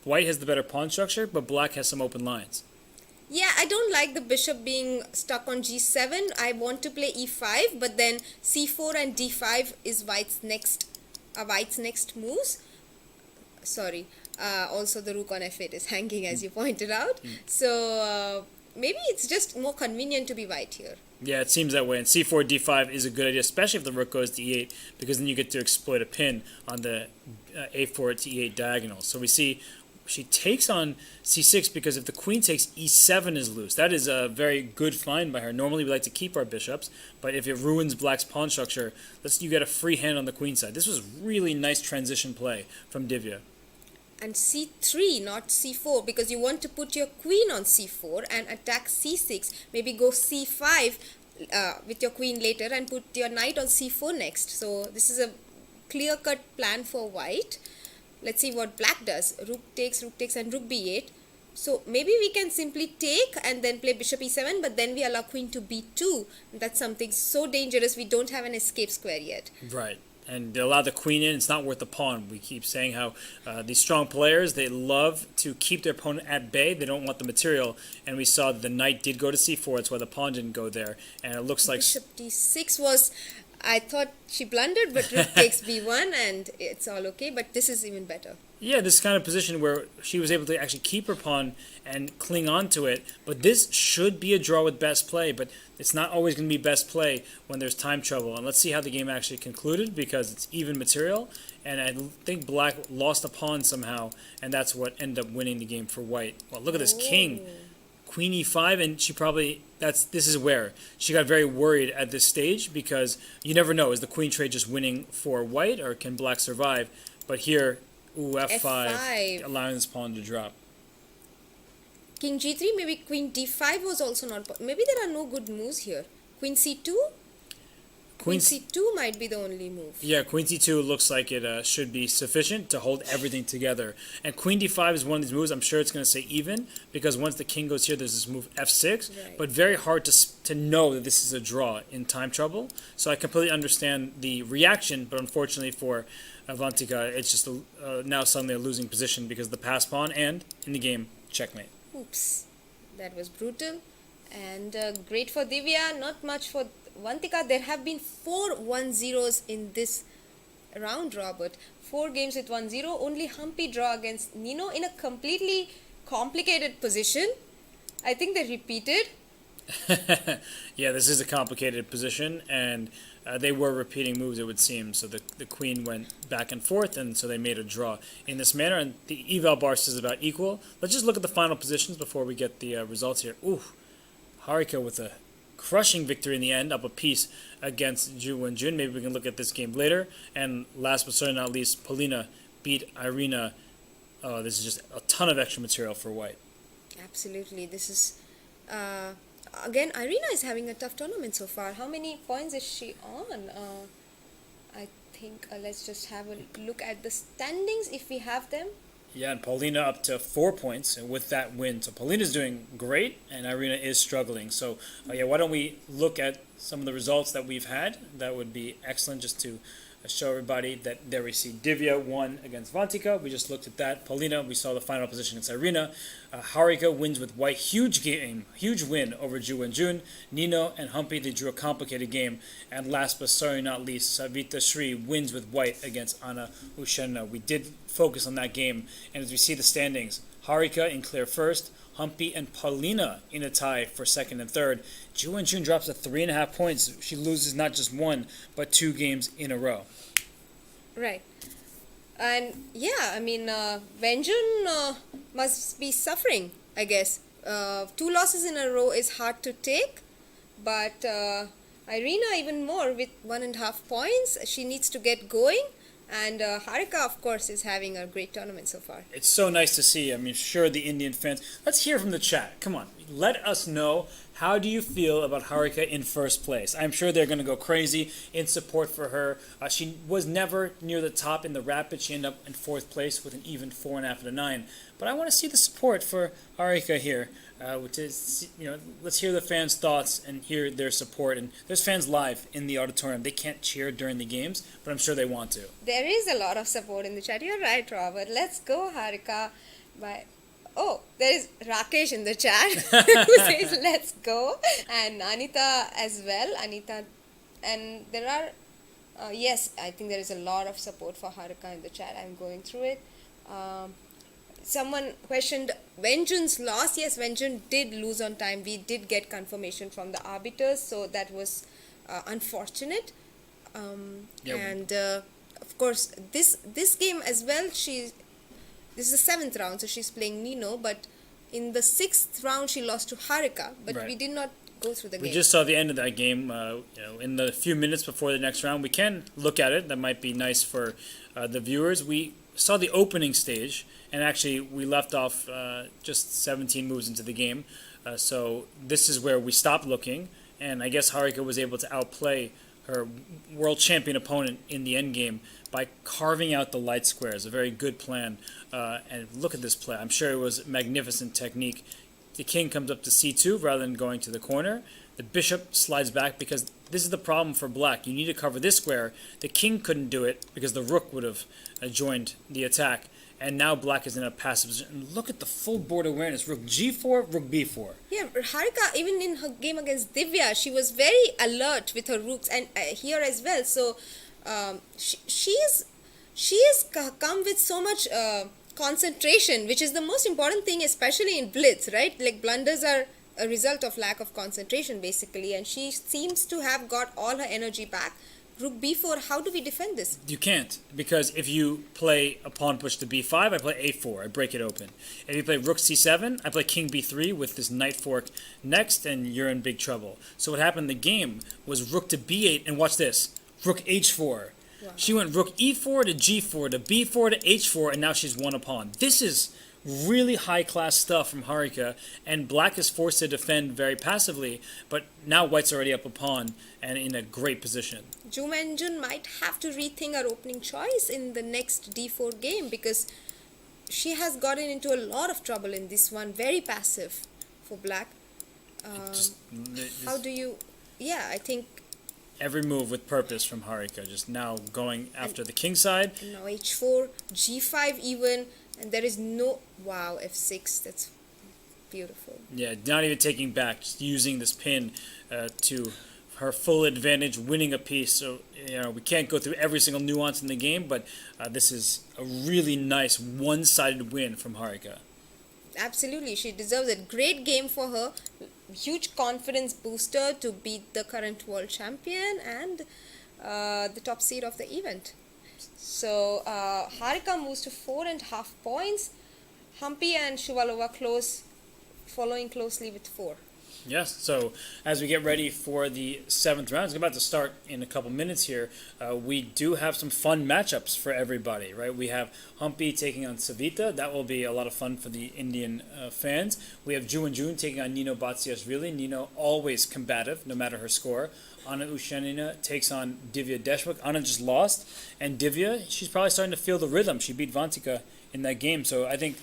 white has the better pawn structure, but black has some open lines? Yeah, I don't like the bishop being stuck on g7. I want to play e5, but then c4 and d5 is white's next moves. Sorry. Also, the rook on f8 is hanging, as you pointed out. So maybe it's just more convenient to be white here. Yeah, it seems that way. And c4, d5 is a good idea, especially if the rook goes to e8, because then you get to exploit a pin on the a4 to e8 diagonal. So we see she takes on c6 because if the queen takes e7 is loose. That is a very good find by her. Normally we like to keep our bishops, but if it ruins black's pawn structure, you get a free hand on the queen side. This was really nice transition play from Divya. And c3, not c4, because you want to put your queen on c4 and attack c6. Maybe go c5 with your queen later and put your knight on c4 next. So this is a clear-cut plan for white. Let's see what black does. Rook takes, and rook b8. So maybe we can simply take and then play bishop e7, but then we allow queen to b2. That's something so dangerous. We don't have an escape square yet. Right. And they allow the queen in. It's not worth the pawn. We keep saying how these strong players, they love to keep their opponent at bay. They don't want the material. And we saw that the knight did go to c4. That's why the pawn didn't go there. And it looks like... Bishop d6 was... I thought she blundered, but rook takes b1 and it's all okay. But this is even better. Yeah, this kind of position where she was able to actually keep her pawn and cling on to it. But this should be a draw with best play, but it's not always going to be best play when there's time trouble. And let's see how the game actually concluded because it's even material. And I think black lost a pawn somehow, and that's what ended up winning the game for white. Well, look at this king. Queen e5, and she probably... This is where she got very worried at this stage because you never know, is the queen trade just winning for white or can black survive? But here, f5, allowing this pawn to drop. King g3, maybe queen d5 was also not... Maybe there are no good moves here. Queen c2? Queen C2 might be the only move. Yeah, Queen C2 looks like it should be sufficient to hold everything together. And Queen D5 is one of these moves. I'm sure it's going to say even, because once the king goes here, there's this move F6. Right. But very hard to know that this is a draw in time trouble. So I completely understand the reaction, but unfortunately for Vantika, it's just now suddenly a losing position because of the pass pawn and, in the game, checkmate. Oops. That was brutal. And great for Divya, not much for Vantika. There have been 4 1-0s in this round, Robert. 4 games with 1-0. Only Humpy draw against Nino in a completely complicated position. I think they repeated. Yeah, this is a complicated position, and they were repeating moves, it would seem. So the queen went back and forth, and so they made a draw in this manner. And the eval bar says about equal. Let's just look at the final positions before we get the results here. Ooh, Harika with a crushing victory in the end, up a piece against Wenjun. Maybe we can look at this game later. And last but certainly not least, Polina beat Irina. Oh, this is just a ton of extra material for white. Absolutely. This is... again, Irina is having a tough tournament so far. How many points is she on? I think let's just have a look at the standings if we have them. Yeah, and Paulina up to 4 points with that win. So Paulina's doing great, and Irina is struggling. So, yeah, why don't we look at some of the results that we've had? That would be excellent just to show everybody that there we see Divya won against Vantika. We just looked at that. Paulina, we saw the final position against Irina. Harika wins with white. Huge game, huge win over Wenjun. Nino and Humpy, they drew a complicated game. And last but certainly not least, Savita Sri wins with white against Anna Ushenna. We did focus on that game. And as we see the standings, Harika in clear first, Humpy and Paulina in a tie for second and third. Wenjun drops to 3.5 points. She loses not just 1, but 2 games in a row. Right. And yeah, I mean, Wenjun must be suffering, I guess. 2 losses in a row is hard to take, but Irina even more with 1.5 points. She needs to get going. And Harika, of course, is having a great tournament so far. It's so nice to see. I mean, sure, the Indian fans. Let's hear from the chat. Come on. Let us know, how do you feel about Harika in first place? I'm sure they're going to go crazy in support for her. She was never near the top in the rapid. She ended up in 4th place with an even 4.5 out of 9. But I want to see the support for Harika here, which is, let's hear the fans' thoughts and hear their support. And there's fans live in the auditorium. They can't cheer during the games, but I'm sure they want to. There is a lot of support in the chat. You're right, Robert. Let's go, Harika. Oh, there is Rakesh in the chat who says, let's go. And Anita as well. Anita. And there are, yes, I think there is a lot of support for Harika in the chat. I'm going through it. Someone questioned Wenjun's loss. Yes, Wenjun did lose on time. We did get confirmation from the arbiters, so that was unfortunate. And of course, this game as well, this is the 7th round, so she's playing Nino, but in the 6th round she lost to Harika, but right. We did not go through the game. We just saw the end of that game. In the few minutes before the next round, we can look at it. That might be nice for the viewers. We saw the opening stage, and actually we left off just 17 moves into the game. So this is where we stopped looking, and I guess Harika was able to outplay her world champion opponent in the end game by carving out the light squares. A very good plan. And look at this play. I'm sure it was magnificent technique. The king comes up to c2 rather than going to the corner. The bishop slides back because this is the problem for black. You need to cover this square. The king couldn't do it because the rook would have joined the attack. And now black is in a passive position. And look at the full board awareness. Rook g4, rook b4. Yeah, Harika, even in her game against Divya, she was very alert with her rooks, and here as well. So she is come with so much concentration, which is the most important thing, especially in Blitz, right? Like, blunders are a result of lack of concentration, basically, and she seems to have got all her energy back. Rook b4, how do we defend this? You can't, because if you play a pawn push to b5, I play a4, I break it open. If you play rook c7, I play king b3 with this knight fork next, and you're in big trouble. So what happened in the game was rook to b8, and watch this, rook h4. Wow. She went rook e4 to g4 to b4 to h4, and now she's won a pawn. This is really high-class stuff from Harika, and black is forced to defend very passively, but now white's already up a pawn and in a great position. Wenjun might have to rethink her opening choice in the next d4 game, because she has gotten into a lot of trouble in this one. Very passive for black. How do you... Yeah, I think... Every move with purpose from Harika, just now going after the king side. And now h4, g5 even, and there is no... Wow, f6, that's beautiful. Yeah, not even taking back, just using this pin to her full advantage, winning a piece. So, we can't go through every single nuance in the game, but this is a really nice one-sided win from Harika. Absolutely, she deserves it. Great game for her. Huge confidence booster to beat the current world champion and the top seed of the event. So Harika moves to 4.5 points. Humpy and Shuvalova following closely with 4. Yes, so as we get ready for the 7th round, it's about to start in a couple minutes here. We do have some fun matchups for everybody, right? We have Humpy taking on Savita. That will be a lot of fun for the Indian fans. We have Wenjun taking on Nino Batsiashvili. Nino always combative, no matter her score. Anna Ushanina takes on Divya Deshmukh. Anna just lost, and Divya, she's probably starting to feel the rhythm. She beat Vantika in that game, so I think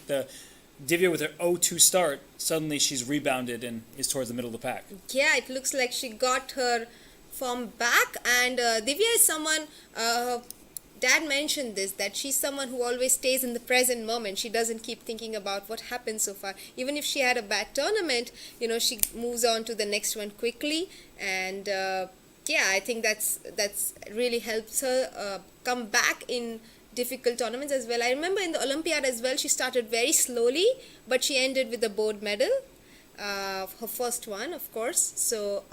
Divya with her 0-2 start, suddenly she's rebounded and is towards the middle of the pack. Yeah, it looks like she got her form back, and Divya is someone, Dad mentioned this, that she's someone who always stays in the present moment. She doesn't keep thinking about what happened so far. Even if she had a bad tournament, she moves on to the next one quickly, and I think that's really helps her come back in difficult tournaments as well. I remember in the Olympiad as well, she started very slowly, but she ended with a gold medal, her first one, of course. So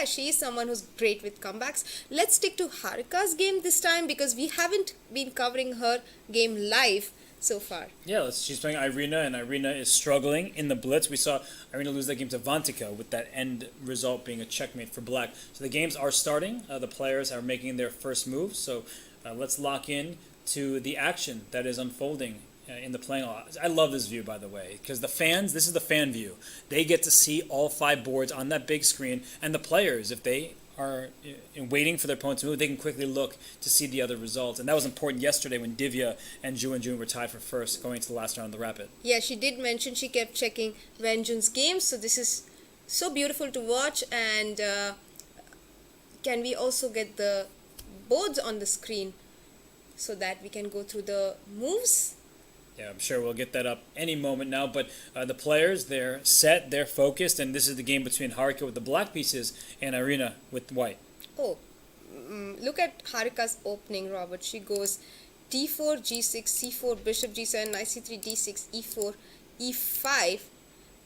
she is someone who's great with comebacks. Let's stick to Harika's game this time, because we haven't been covering her game live so far. Yeah, she's playing Irina, and Irina is struggling in the Blitz. We saw Irina lose that game to Vantika, with that end result being a checkmate for black. So the games are starting. The players are making their first move. So let's lock in to the action that is unfolding in the playing hall. I love this view, by the way, because the fans, this is the fan view. They get to see all 5 boards on that big screen, and the players, if they are waiting for their opponent to move, they can quickly look to see the other results. And that was important yesterday when Divya and Wenjun were tied for first going into the last round of the Rapid. Yeah, she did mention she kept checking Wenjun's games, so this is so beautiful to watch. And can we also get the boards on the screen so that we can go through the moves? Yeah, I'm sure we'll get that up any moment now. But the players, they're set, they're focused, and this is the game between Harika with the black pieces and Irina with white. Oh, look at Harika's opening, Robert. She goes d4, g6, c4, bishop g7, knight c3, d6, e4, e5.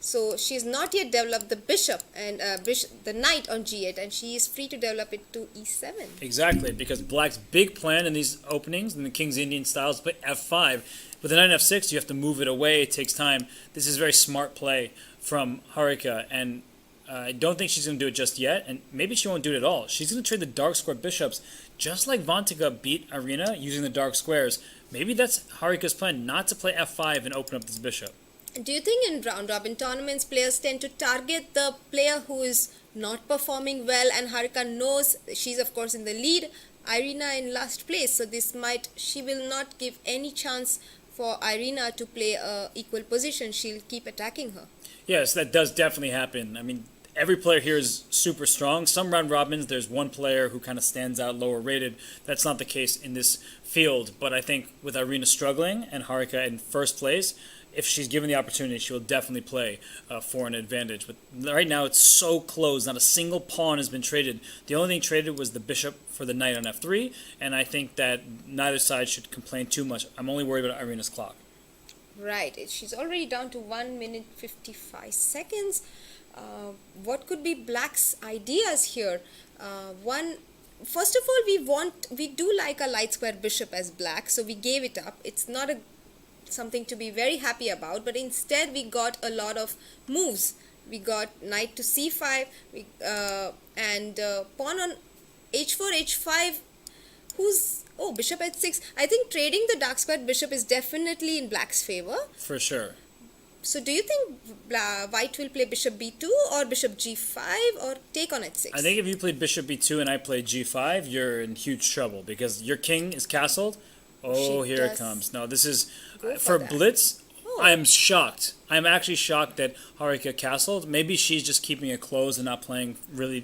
So she's not yet developed the bishop and the knight on g8, and she is free to develop it to e7. Exactly, because black's big plan in these openings, in the King's Indian styles, but f5. With the knight f6, you have to move it away. It takes time. This is very smart play from Harika, and I don't think she's going to do it just yet, and maybe she won't do it at all. She's going to trade the dark square bishops, just like Vantika beat Irina using the dark squares. Maybe that's Harika's plan, not to play f5 and open up this bishop. Do you think in round-robin tournaments, players tend to target the player who is not performing well, and Harika knows she's, of course, in the lead, Irina in last place, so she will not give any chance for Irina to play a equal position. She'll keep attacking her. Yes, that does definitely happen. I mean, every player here is super strong. Some round robins, there's one player who kind of stands out lower rated. That's not the case in this field, but I think with Irina struggling and Harika in first place, if she's given the opportunity, she will definitely play for an advantage. But right now, it's so close. Not a single pawn has been traded. The only thing traded was the bishop for the knight on f3, and I think that neither side should complain too much. I'm only worried about Irina's clock. Right. She's already down to 1 minute 55 seconds. What could be black's ideas here? First of all, we do like a light square bishop as black, so we gave it up. It's not something to be very happy about, but instead we got a lot of moves. We got knight to c5, and pawn on h4, h5 Who's... Oh, bishop h6. I think trading the dark squared bishop is definitely in black's favor. For sure. So do you think white will play bishop b2 or bishop g5 or take on h6? I think if you played bishop b2 and I played g5, you're in huge trouble because your king is castled. Oh, here it comes. No, this is... For Blitz, I'm shocked. I'm actually shocked that Harika castled. Maybe she's just keeping it close and not playing really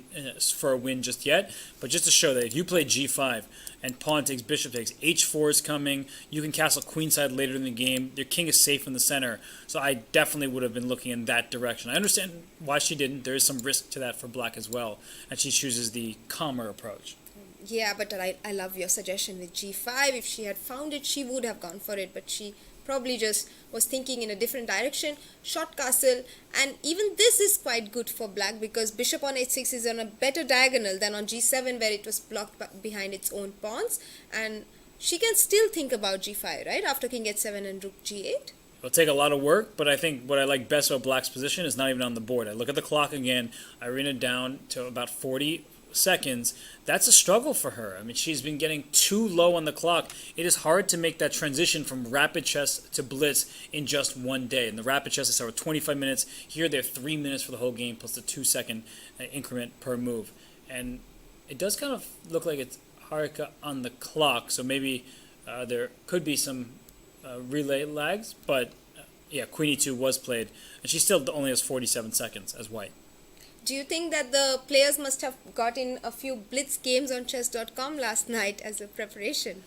for a win just yet. But just to show that if you play g5 and pawn takes, bishop takes, h4 is coming, you can castle queenside later in the game. Your king is safe in the center. So I definitely would have been looking in that direction. I understand why she didn't. There is some risk to that for black as well. And she chooses the calmer approach. Yeah, but I love your suggestion with g5. If she had found it, she would have gone for it. But she probably just was thinking in a different direction. Short castle, and even this is quite good for black because bishop on h6 is on a better diagonal than on g7 where it was blocked behind its own pawns, and she can still think about g5, right, after king h7 and rook g8. It'll take a lot of work, but I think what I like best about black's position is not even on the board. I look at the clock again. I ran it down to about 40 seconds. That's a struggle for her. I mean, she's been getting too low on the clock. It is hard to make that transition from rapid chess to blitz in just one day. And the rapid chess is over 25 minutes. Here they're 3 minutes for the whole game plus the 2-second increment per move. And it does kind of look like it's Harika on the clock, so maybe there could be some relay lags, but yeah, queen e2 was played, and she still only has 47 seconds as white. Do you think that the players must have gotten a few blitz games on chess.com last night as a preparation?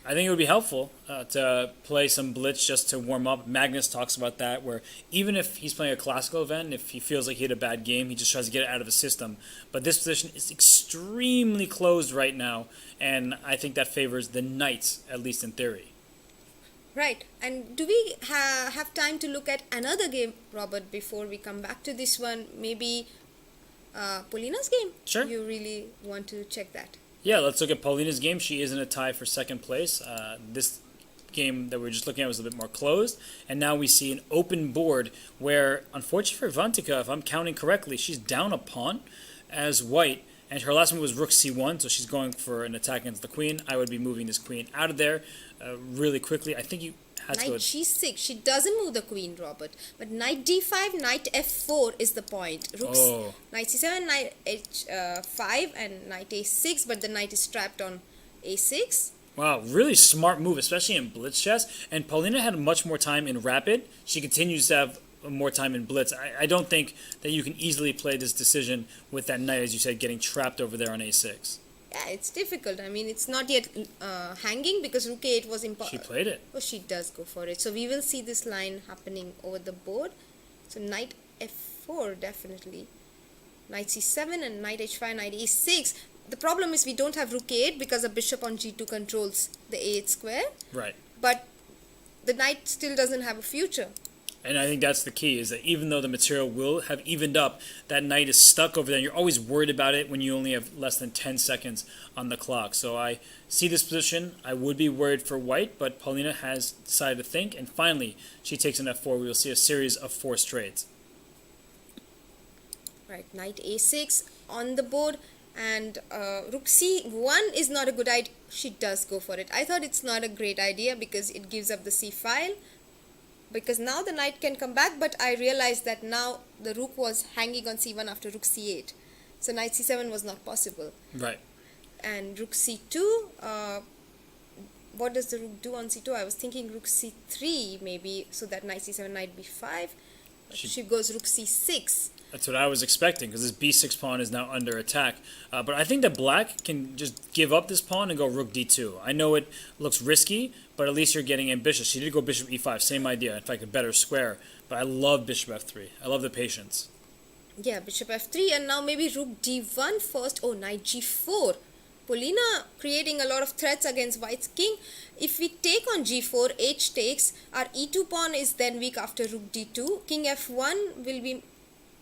I think it would be helpful to play some blitz just to warm up. Magnus talks about that, where even if he's playing a classical event, if he feels like he had a bad game, he just tries to get it out of his system. But this position is extremely closed right now, and I think that favors the knights, at least in theory. Right. And do we have time to look at another game, Robert, before we come back to this one? Maybe Paulina's game? Sure. You really want to check that? Yeah, let's look at Paulina's game. She is in a tie for second place. This game that we were just looking at was a bit more closed. And now we see an open board where, unfortunately for Vantika, if I'm counting correctly, she's down a pawn as white. And her last move was rook c1, so she's going for an attack against the queen. I would be moving this queen out of there really quickly. I think you had to Knight g6. She doesn't move the queen, Robert. But knight d5, knight f4 is the point. Rooks, knight c7, knight h5, and knight a6. But the knight is trapped on a6. Wow, really smart move, especially in blitz chess. And Paulina had much more time in rapid. She continues to have more time in blitz. I don't think that you can easily play this decision with that knight, as you said, getting trapped over there on a6. Yeah, it's difficult. I mean, it's not yet hanging because rook a8 was impossible. She played it. Oh, she does go for it. So we will see this line happening over the board. So knight f4, definitely. Knight c7 and knight h5, knight e6. The problem is we don't have rook a8 because a bishop on g2 controls the a8 square. Right. But the knight still doesn't have a future. And I think that's the key, is that even though the material will have evened up, that knight is stuck over there. And you're always worried about it when you only have less than 10 seconds on the clock. So I see this position. I would be worried for white, but Paulina has decided to think. And finally, she takes an f4. We will see a series of forced trades. Right, knight a6 on the board. And rook c1 is not a good idea. She does go for it. I thought it's not a great idea because it gives up the c file. Because now the knight can come back, but I realized that now the rook was hanging on c1 after rook c8. So knight c7 was not possible. Right. And rook c2, what does the rook do on c2? I was thinking rook c3 maybe, so that knight c7, knight b5. She goes rook c6. That's what I was expecting, because this b6 pawn is now under attack. But I think that black can just give up this pawn and go rook d2. I know it looks risky, but at least you're getting ambitious. She did go bishop e5, same idea. In fact, a better square. But I love bishop f3. I love the patience. Yeah, bishop f3, and now maybe rook d1 first. Oh, knight g4. Paulina creating a lot of threats against white's king. If we take on g4, h takes. Our e2 pawn is then weak after rook d2. King f1 will be...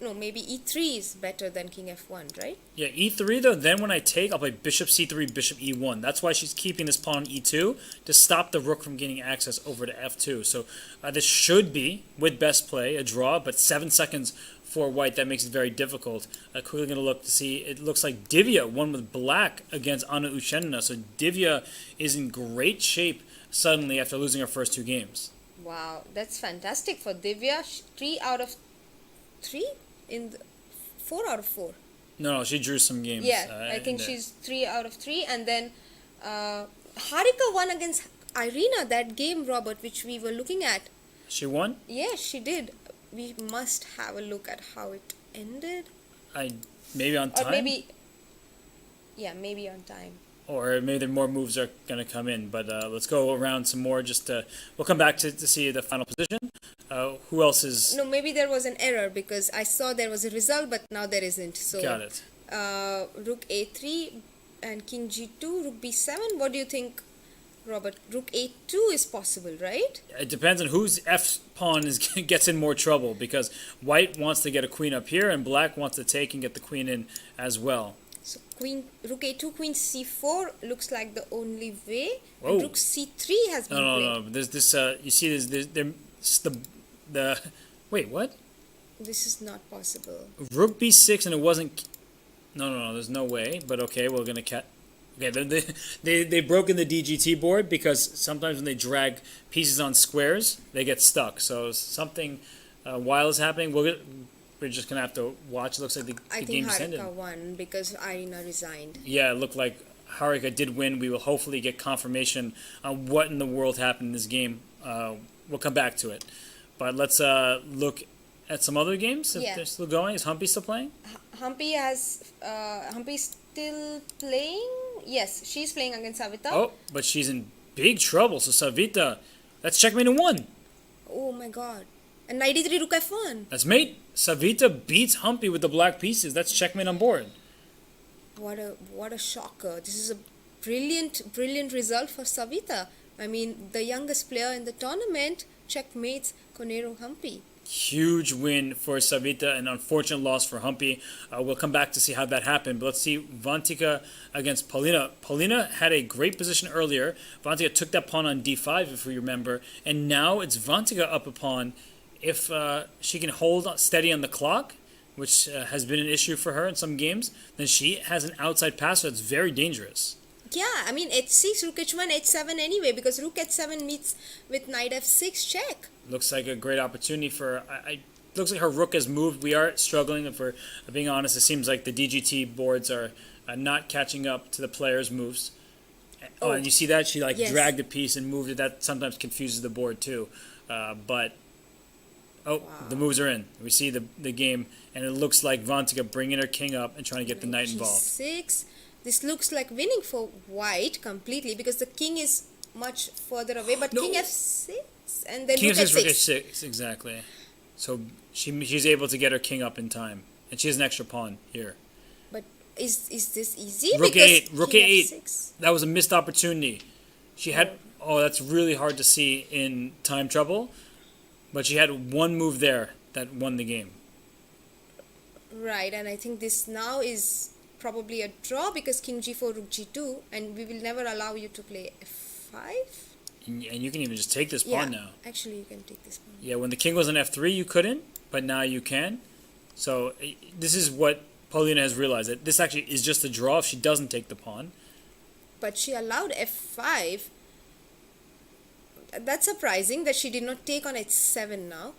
No, maybe e3 is better than king f1, right? Yeah, e3 though, then when I take, I'll play bishop c3, bishop e1. That's why she's keeping this pawn on e2, to stop the rook from gaining access over to f2. So this should be, with best play, a draw, but 7 seconds for white. That makes it very difficult. Quickly going to look to see. It looks like Divya won with black against Anu Uchenna. So Divya is in great shape suddenly after losing her first 2 games. Wow, that's fantastic for Divya. 3 out of 3 in the 4 out of 4. No, she drew some games. Yeah, I think she's 3 out of 3. And then Harika won against Irina, that game, Robert, which we were looking at. She won? Yes, she did. We must have a look at how it ended. Maybe on time? Or maybe on time. Or maybe there more moves are going to come in. But let's go around some more. We'll come back to see the final position. Who else is... No, maybe there was an error because I saw there was a result, but now there isn't. So got it. Rook A3 and King G2, Rook B7. What do you think, Robert? Rook A2 is possible, right? It depends on whose F pawn gets in more trouble, because white wants to get a queen up here and black wants to take and get the queen in as well. So Rook A2, Queen C4 looks like the only way. Whoa. And Rook C3 has been played. No. There's this. You see, the. Wait, what? This is not possible. Rook B6 and it wasn't. No. There's no way. But okay, we're gonna cat. Okay, they broke in the DGT board because sometimes when they drag pieces on squares, they get stuck. So something wild is happening. We're just gonna have to watch. It looks like the game is ended. I think Harika won because Irina resigned. Yeah, it looked like Harika did win. We will hopefully get confirmation on what in the world happened in this game. We'll come back to it. But let's look at some other games. If they're still going. Is Humpy still playing? Humpy's still playing? Yes, she's playing against Savita. Oh, but she's in big trouble. So Savita, that's checkmate in 1. Oh my god. And knight d3 rook f1. That's mate. Savita beats Humpy with the black pieces. That's checkmate on board. What a shocker. This is a brilliant result for Savita. I mean, the youngest player in the tournament checkmates Konero Humpy. Huge win for Savita, an unfortunate loss for Humpy. We'll come back to see how that happened. But let's see Vantika against Paulina. Paulina had a great position earlier. Vantika took that pawn on d5, if we remember. And now it's Vantika up a pawn. If she can hold steady on the clock, which has been an issue for her in some games, then she has an outside pass that's very dangerous. Yeah, I mean, h6, rook h1, h7 anyway, because rook h7 meets with knight f6 check. Looks like a great opportunity for... looks like her rook has moved. We are struggling, and for being honest, it seems like the DGT boards are not catching up to the players' moves. Oh, and you see that? She dragged a piece and moved it. That sometimes confuses the board too. Wow. The moves are in. We see the game, and it looks like Vantika bringing her king up and trying to get the knight involved. G6. This looks like winning for white completely because the king is much further away. But king f6 and then king rook f6, rook h6. h6, exactly. So she's able to get her king up in time, and she has an extra pawn here. But is this easy? Rook because a8, rook king a8. f6. That was a missed opportunity. She had. Oh, that's really hard to see in time trouble. But she had one move there that won the game. Right, and I think this now is probably a draw because king g4, rook g2, and we will never allow you to play f5. And you can even just take this pawn now. Actually, you can take this pawn. Yeah, when the king was on f3, you couldn't, but now you can. So this is what Paulina has realized, that this actually is just a draw if she doesn't take the pawn. But she allowed f5. That's surprising that she did not take on h7 now.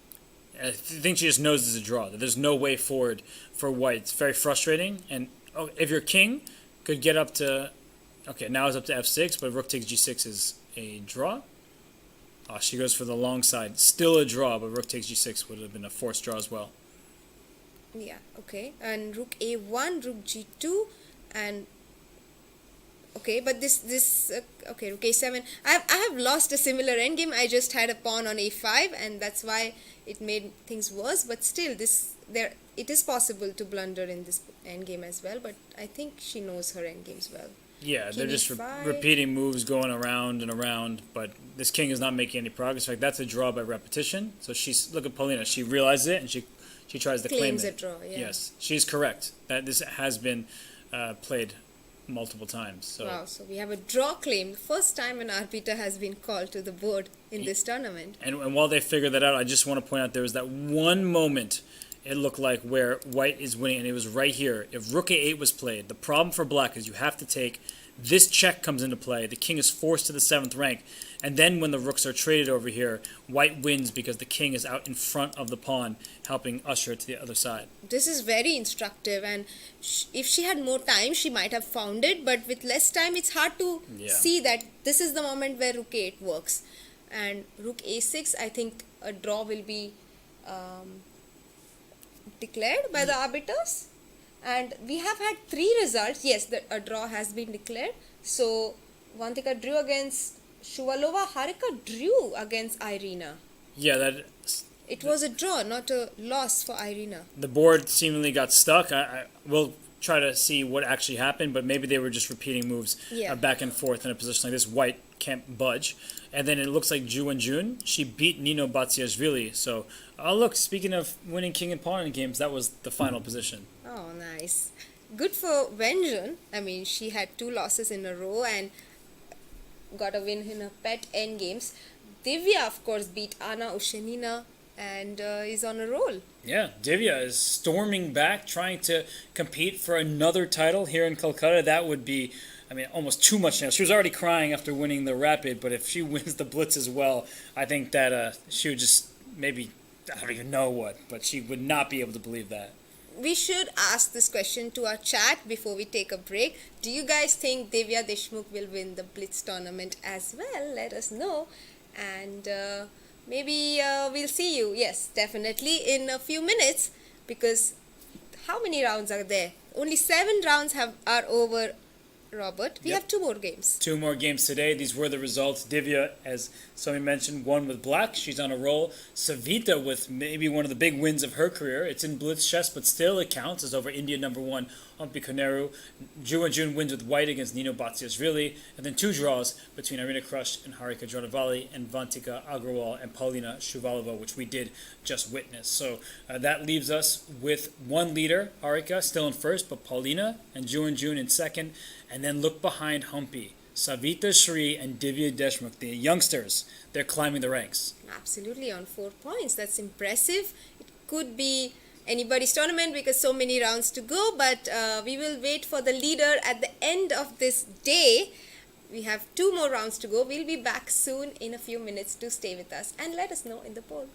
I think she just knows it's a draw, that there's no way forward for white. It's very frustrating. And if your king could get up to... Okay, now it's up to f6, but rook takes g6 is a draw. Oh, she goes for the long side. Still a draw, but rook takes g6 would have been a forced draw as well. Yeah, okay. And rook a1, rook g2, and... Okay, but okay, rook a7. I have lost a similar endgame. I just had a pawn on a5, and that's why it made things worse. But still, it is possible to blunder in this endgame as well. But I think she knows her endgames well. Yeah, King they're just e5. repeating moves, going around and around. But this king is not making any progress. In fact, that's a draw by repetition. So look at Paulina. She realizes it, and she tries to claim Claims it. a draw, yeah. Yes, she's correct. That this has been played multiple times. So. Wow, so we have a draw claim. The first time an arbiter has been called to the board in this tournament. And while they figure that out, I just want to point out there was that one moment it looked like where white is winning, and it was right here. If rook a8 was played, the problem for black is you have to take this check comes into play. The king is forced to the 7th rank, and then when the rooks are traded over here, white wins because the king is out in front of the pawn, helping usher it to the other side. This is very instructive, and if she had more time, she might have found it, but with less time, it's hard to see that this is the moment where rook a8 works. And rook a6, I think a draw will be declared by the arbiters. And we have had 3 results. Yes, a draw has been declared. So Vantika drew against Shuvalova. Harika drew against Irina. Yeah, that It was a draw, not a loss for Irina. the board seemingly got stuck. I will try to see what actually happened, but maybe they were just repeating moves back and forth in a position like this. White can't budge. And then it looks like Wenjun, she beat Nino Batsiashvili. So, look, speaking of winning king and pawn in games, that was the final position. Oh, nice. Good for Wenjun. I mean, she had 2 losses in a row and got a win in her pet end games. Divya, of course, beat Anna Ushenina and is on a roll. Yeah, Divya is storming back, trying to compete for another title here in Calcutta. That would be, I mean, almost too much now. She was already crying after winning the Rapid, but if she wins the Blitz as well, I think that she would just maybe, I don't even know what, but she would not be able to believe that. We should ask this question to our chat before we take a break. Do you guys think Divya Deshmukh will win the Blitz tournament as well? Let us know. And maybe we'll see you, yes, definitely in a few minutes, because how many rounds are there? Only 7 rounds are over, Robert. We have 2 more games. 2 more games today. These were the results. Divya, as Somi mentioned, won with black. She's on a roll. Savita with maybe one of the big wins of her career. It's in Blitz chess, but still it counts as over India #1, Humpy Wenjun wins with white against Nino Batsiashvili. And then 2 draws between Irina Krush and Harika Dronavali and Vantika Agrawal and Paulina Shuvalova, which we did just witness. So that leaves us with 1 leader, Harika, still in first, but Paulina and Wenjun in second. And then look behind Humpy. Savita Shri and Divya Deshmukh, the youngsters, they're climbing the ranks. Absolutely, on 4 points. That's impressive. It could be anybody's tournament because so many rounds to go, but we will wait for the leader at the end of this day. We have 2 more rounds to go. We'll be back soon in a few minutes. Do stay with us and let us know in the poll.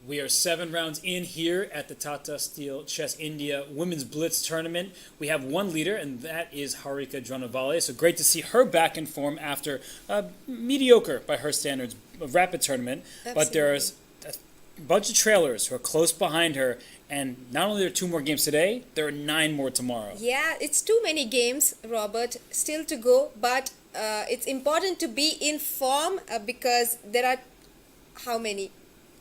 We are 7 rounds in here at the Tata Steel Chess India Women's Blitz Tournament. We have one leader, and that is Harika Dronavale. So great to see her back in form after a mediocre, by her standards, a rapid tournament. Absolutely. But there's a bunch of trailers who are close behind her, and not only are there 2 more games today, there are 9 more tomorrow. Yeah, it's too many games, Robert, still to go, but it's important to be in form because there are how many?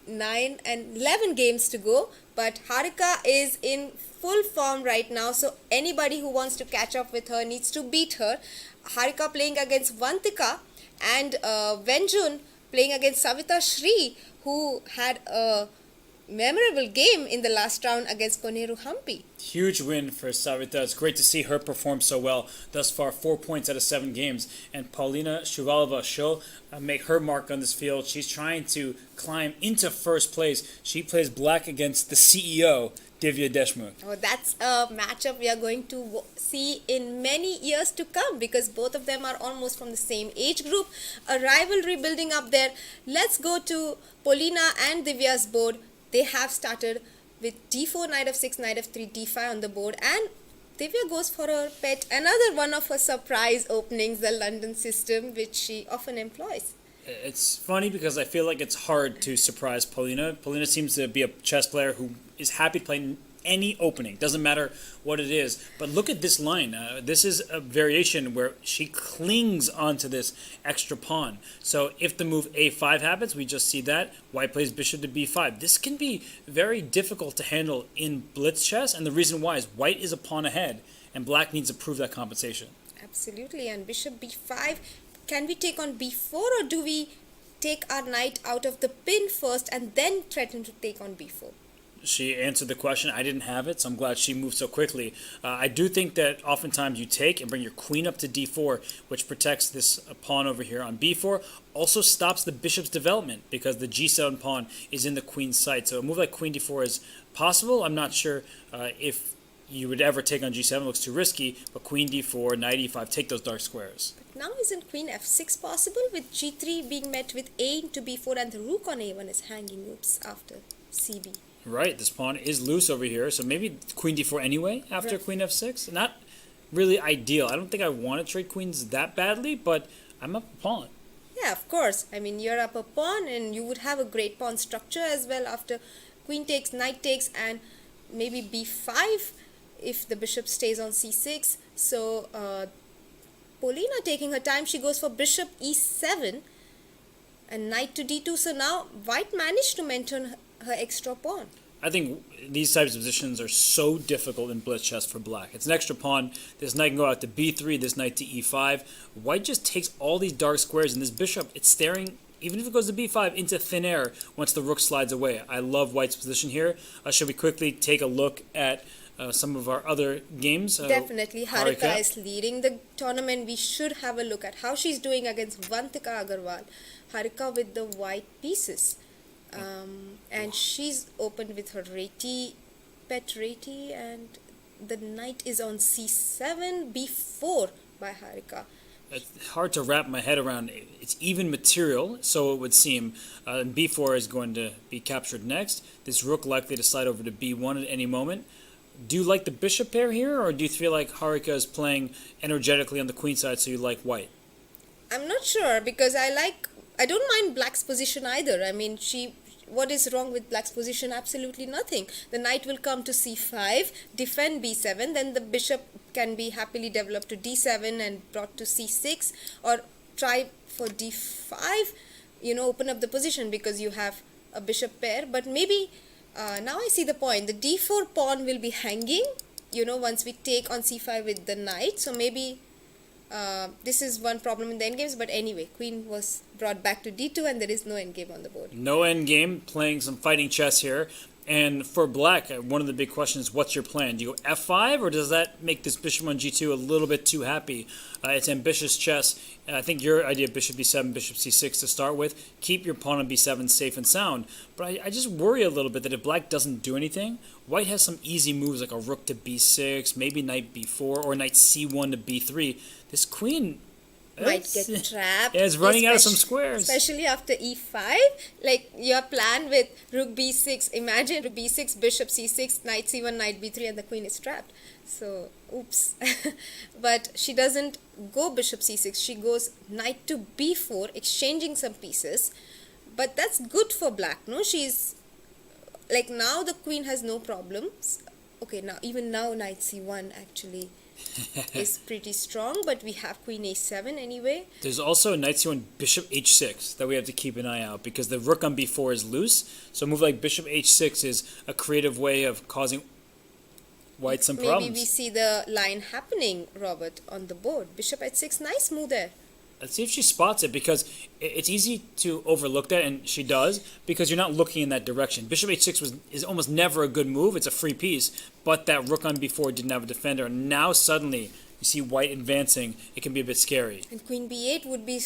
9 and 11 games to go, but Harika is in full form right now, so anybody who wants to catch up with her needs to beat her. Harika playing against Vantika and Wenjun playing against Savita Shri, who had a memorable game in the last round against Humpy. Huge win for Savita. It's great to see her perform so well. Thus far, 4 points out of 7 games. And Paulina Shuvalova, she'll make her mark on this field. She's trying to climb into first place. She plays black against the CEO, Divya Deshmukh. Oh, that's a matchup we are going to see in many years to come because both of them are almost from the same age group. A rivalry building up there. Let's go to Paulina and Divya's board. They have started with d4, knight f6, knight f3, d5 on the board, and Divya goes for her pet, another one of her surprise openings, the London system, which she often employs. It's funny because I feel like it's hard to surprise Paulina. Paulina seems to be a chess player who is happy to play any opening. Doesn't matter what it is. But look at this line. This is a variation where she clings onto this extra pawn. So if the move a5 happens, we just see that. White plays bishop to b5. This can be very difficult to handle in blitz chess, and the reason why is white is a pawn ahead, and black needs to prove that compensation. Absolutely, and bishop b5. Can we take on b4, or do we take our knight out of the pin first and then threaten to take on b4? She answered the question. I didn't have it, so I'm glad she moved so quickly. I do think that oftentimes you take and bring your queen up to d4, which protects this pawn over here on b4. Also stops the bishop's development because the g7 pawn is in the queen's sight. So a move like queen d4 is possible. I'm not sure if you would ever take on g7. It looks too risky, but queen d4, knight e5, take those dark squares. But now isn't queen f6 possible with g3 being met with a into b4 and the rook on a1 is hanging? Oops, after cb. Right, this pawn is loose over here, so maybe queen d4 anyway after Right. queen f6. Not really ideal. I don't think I want to trade queens that badly, but I'm up a pawn. Yeah, of course. I mean, you're up a pawn and you would have a great pawn structure as well after queen takes, knight takes, and maybe b5 if the bishop stays on c6. So, Paulina taking her time, she goes for bishop e7 and knight to d2. So now white managed to maintain her extra pawn. I think these types of positions are so difficult in blitz chess for black. It's an extra pawn. This knight can go out to b3, this knight to e5. White just takes all these dark squares, and this bishop, it's staring, even if it goes to b5, into thin air once the rook slides away. I love white's position here. Should we quickly take a look at some of our other games? Definitely, Harika is leading the tournament. We should have a look at how she's doing against Vantika Agarwal. Harika with the white pieces. And she's opened with her Reti, pet Reti, and the knight is on c7, b4 by Harika. It's hard to wrap my head around. It's even material, so it would seem. b4 is going to be captured next. This rook likely to slide over to b1 at any moment. Do you like the bishop pair here, or do you feel like Harika is playing energetically on the queen side, so you like white? I'm not sure because I don't mind black's position either. I mean, what is wrong with black's position? Absolutely nothing. The knight will come to c5, defend b7, then the bishop can be happily developed to d7 and brought to c6, or try for d5, open up the position because you have a bishop pair. But maybe, now I see the point, the d4 pawn will be hanging, once we take on c5 with the knight. So maybe this is one problem in the endgames, but anyway, queen was brought back to d2 and there is no endgame on the board. No endgame, playing some fighting chess here. And for black, one of the big questions is, what's your plan? Do you go f5, or does that make this bishop on g2 a little bit too happy? It's ambitious chess. I think your idea of bishop b7, bishop c6 to start with, keep your pawn on b7 safe and sound. But I just worry a little bit that if black doesn't do anything, white has some easy moves like a rook to b6, maybe knight b4, or knight c1 to b3. This queen might get trapped. Yeah, it's running out of some squares. Especially after e5. Like your plan with rook b6. Imagine rook b6, bishop c6, knight c1, knight b3, and the queen is trapped. So, oops. But she doesn't go bishop c6. She goes knight to b4, exchanging some pieces. But that's good for black, no? She's like, now the queen has no problems. Okay, now knight c1 actually is pretty strong, but we have queen a7 anyway. There's also knight c1, bishop h6 that we have to keep an eye out because the rook on b4 is loose. So a move like bishop h6 is a creative way of causing white some problems. Maybe we see the line happening, Robert, on the board. Bishop h6, nice move there. Let's see if she spots it because it's easy to overlook that, and she does because you're not looking in that direction. Bishop h6 is almost never a good move. It's a free piece, but that rook on b4 didn't have a defender. Now suddenly you see white advancing. It can be a bit scary. And queen b8 would be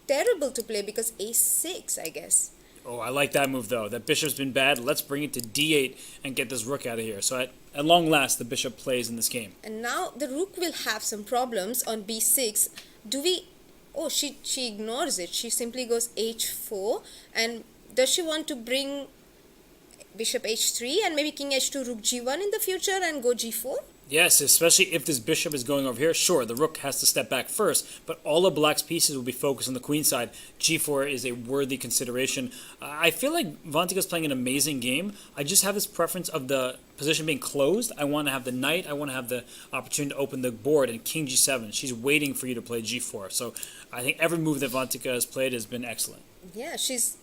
terrible to play because a6, I guess. Oh, I like that move though. That bishop's been bad. Let's bring it to d8 and get this rook out of here. So at long last, the bishop plays in this game. And now the rook will have some problems on b6. Do we... Oh, she ignores it. She simply goes h4. And does she want to bring bishop h3 and maybe king h2, rook g1 in the future and go g4? Yes, especially if this bishop is going over here. Sure, the rook has to step back first, but all of black's pieces will be focused on the queen side. g4 is a worthy consideration. I feel like Vantika's playing an amazing game. I just have this preference of the position being closed. I want to have the knight. I want to have the opportunity to open the board, and king g7. She's waiting for you to play g4. So I think every move that Vantika has played has been excellent. Yeah, she's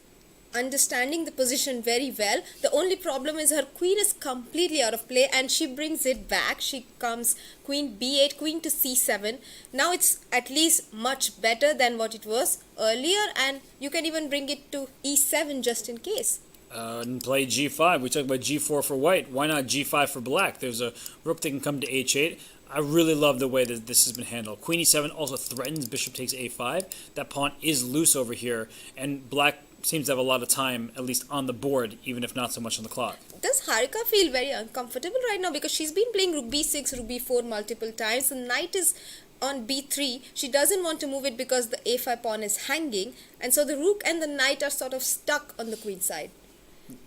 understanding the position very well. The only problem is her queen is completely out of play and she brings it back. She comes queen b8, queen to c7. Now it's at least much better than what it was earlier, and you can even bring it to e7 just in case. And play g5. We talked about g4 for white. Why not g5 for black? There's a rook that can come to h8. I really love the way that this has been handled. Queen e7 also threatens bishop takes a5. That pawn is loose over here, and black seems to have a lot of time, at least on the board, even if not so much on the clock. Does Harika feel very uncomfortable right now? Because she's been playing rook b6, rook b4 multiple times. The knight is on b3. She doesn't want to move it because the a5 pawn is hanging. And so the rook and the knight are sort of stuck on the queen side.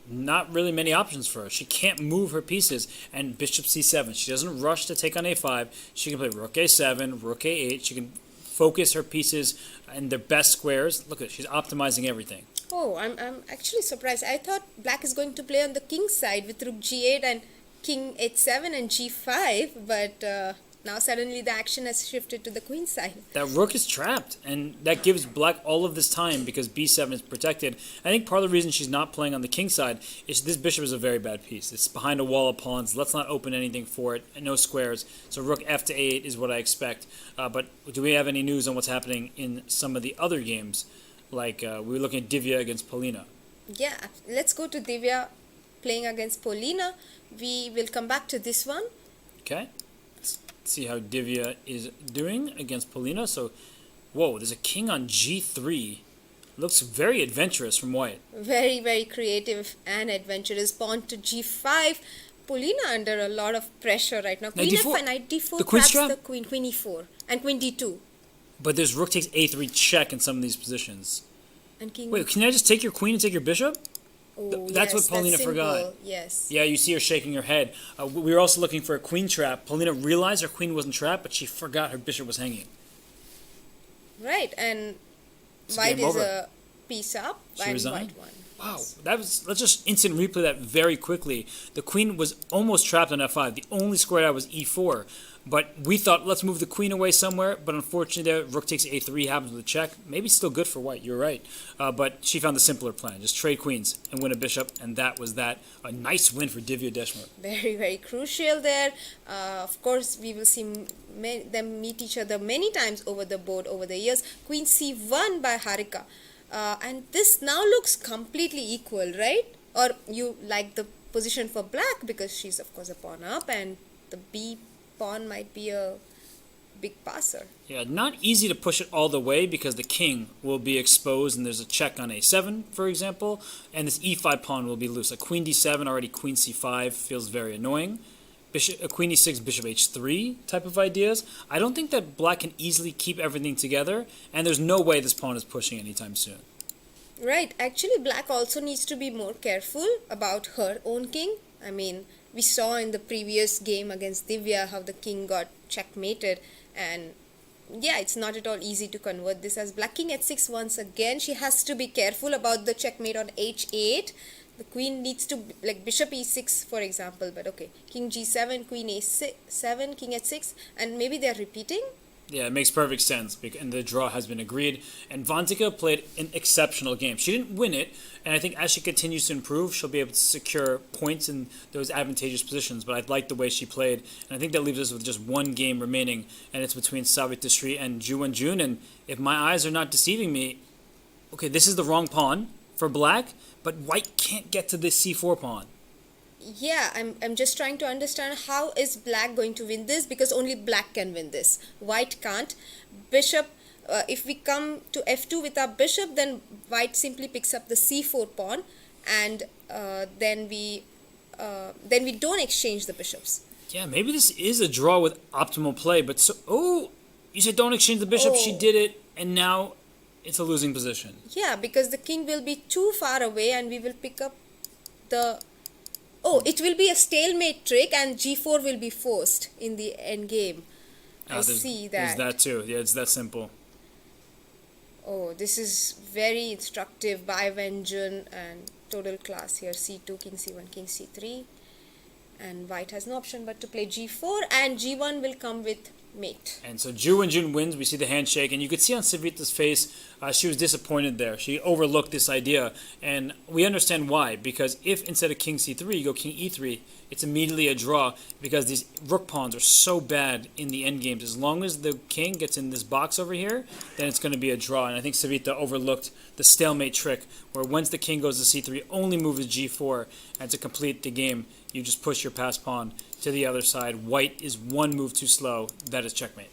Not really many options for her. She can't move her pieces. And bishop c7. She doesn't rush to take on a5. She can play rook a7, rook a8. She can focus her pieces in their best squares. Look at it. She's optimizing everything. Oh, I'm actually surprised. I thought black is going to play on the king side with rook g8 and king h7 and g5, but now suddenly the action has shifted to the queen side. That rook is trapped, and that gives black all of this time because b7 is protected. I think part of the reason she's not playing on the king side is this bishop is a very bad piece. It's behind a wall of pawns. Let's not open anything for it. No squares. So rook f to a8 is what I expect. But do we have any news on what's happening in some of the other games? Like we were looking at Divya against Polina. Yeah, let's go to Divya playing against Polina. We will come back to this one. Okay. Let's see how Divya is doing against Polina. So, whoa, there's a king on g3. Looks very adventurous from white. Very, very creative and adventurous. Pawn to g5. Polina under a lot of pressure right now. Queen f5, knight d4 the queen's traps the queen, queen e4, and queen d2. But there's rook takes a3 check in some of these positions. And king. Wait, can I just take your queen and take your bishop? Oh, That's what Paulina forgot. Yes. Yeah, you see her shaking her head. We were also looking for a queen trap. Paulina realized her queen wasn't trapped, but she forgot her bishop was hanging. Right, and white is a piece up, and white one. Wow, let's just instant replay that very quickly. The queen was almost trapped on f5. The only square out was e4. But we thought, let's move the queen away somewhere. But unfortunately, there, rook takes a3 happens with a check. Maybe still good for white, you're right. But she found the simpler plan. Just trade queens and win a bishop. And that was that. A nice win for Divya Deshmukh. Very, very crucial there. Of course, we will see them meet each other many times over the board over the years. Queen c1 by Harika. And this now looks completely equal, right? Or you like the position for black because she's, of course, a pawn up and the b pawn might be a big passer. Yeah, not easy to push it all the way because the king will be exposed and there's a check on a7, for example, and this e5 pawn will be loose. Like queen d7, already queen c5 feels very annoying. Queen e6, bishop h3 type of ideas. I don't think that black can easily keep everything together, and there's no way this pawn is pushing anytime soon. Right. Actually, black also needs to be more careful about her own king. I mean, we saw in the previous game against Divya how the king got checkmated, and yeah, it's not at all easy to convert this as black king h6 once again. She has to be careful about the checkmate on h8. The queen needs to, like bishop e6 for example, but okay, king g7, queen a7, king h6, and maybe they're repeating. Yeah, it makes perfect sense, and the draw has been agreed. And Vantika played an exceptional game. She didn't win it, and I think as she continues to improve, she'll be able to secure points in those advantageous positions. But I like the way she played, and I think that leaves us with just one game remaining, and it's between Savita and Wenjun. And if my eyes are not deceiving me, okay, this is the wrong pawn for black, but white can't get to this c4 pawn. Yeah, I'm just trying to understand how is black going to win this, because only black can win this. White can't. Bishop, if we come to f2 with our bishop, then white simply picks up the c4 pawn, and then we don't exchange the bishops. Yeah, maybe this is a draw with optimal play, but you said don't exchange the bishop. She did it, and now it's a losing position. Yeah, because the king will be too far away, and we will pick up the... Oh, it will be a stalemate trick, and g4 will be forced in the end game. I see that. There's that too. Yeah, it's that simple. Oh, this is very instructive by Wenjun, and total class here. c2, king c1, king c3. And white has no option but to play g4, and g1 will come with mate. And so Wenjun wins. We see the handshake, and you could see on Savita's face, she was disappointed there. She overlooked this idea, and we understand why. Because if instead of king c3 you go king e3, it's immediately a draw, because these rook pawns are so bad in the endgames. As long as the king gets in this box over here, then it's going to be a draw. And I think Savita overlooked the stalemate trick, where once the king goes to c3, only move is g4, and to complete the game, you just push your passed pawn to the other side. White is one move too slow. That is checkmate.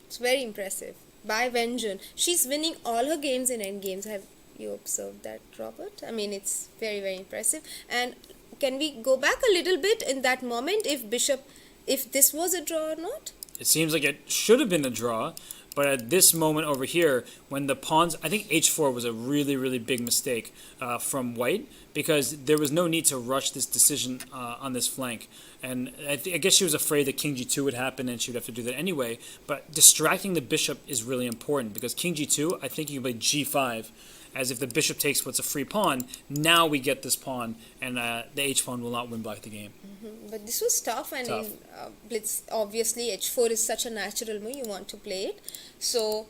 It's very impressive by Wenjun. She's winning all her games in endgames. Have you observed that, Robert? I mean, it's very, very impressive. And can we go back a little bit in that moment if this was a draw or not? It seems like it should have been a draw, but at this moment over here, when the pawns, I think h4 was a really, really big mistake from white, because there was no need to rush this decision on this flank. And I guess she was afraid that king g2 would happen, and she would have to do that anyway. But distracting the bishop is really important, because king g2, I think you can play g5, as if the bishop takes what's a free pawn, now we get this pawn, and the h pawn will not win black the game. But this was tough, and in Blitz, obviously h4 is such a natural move, you want to play it. So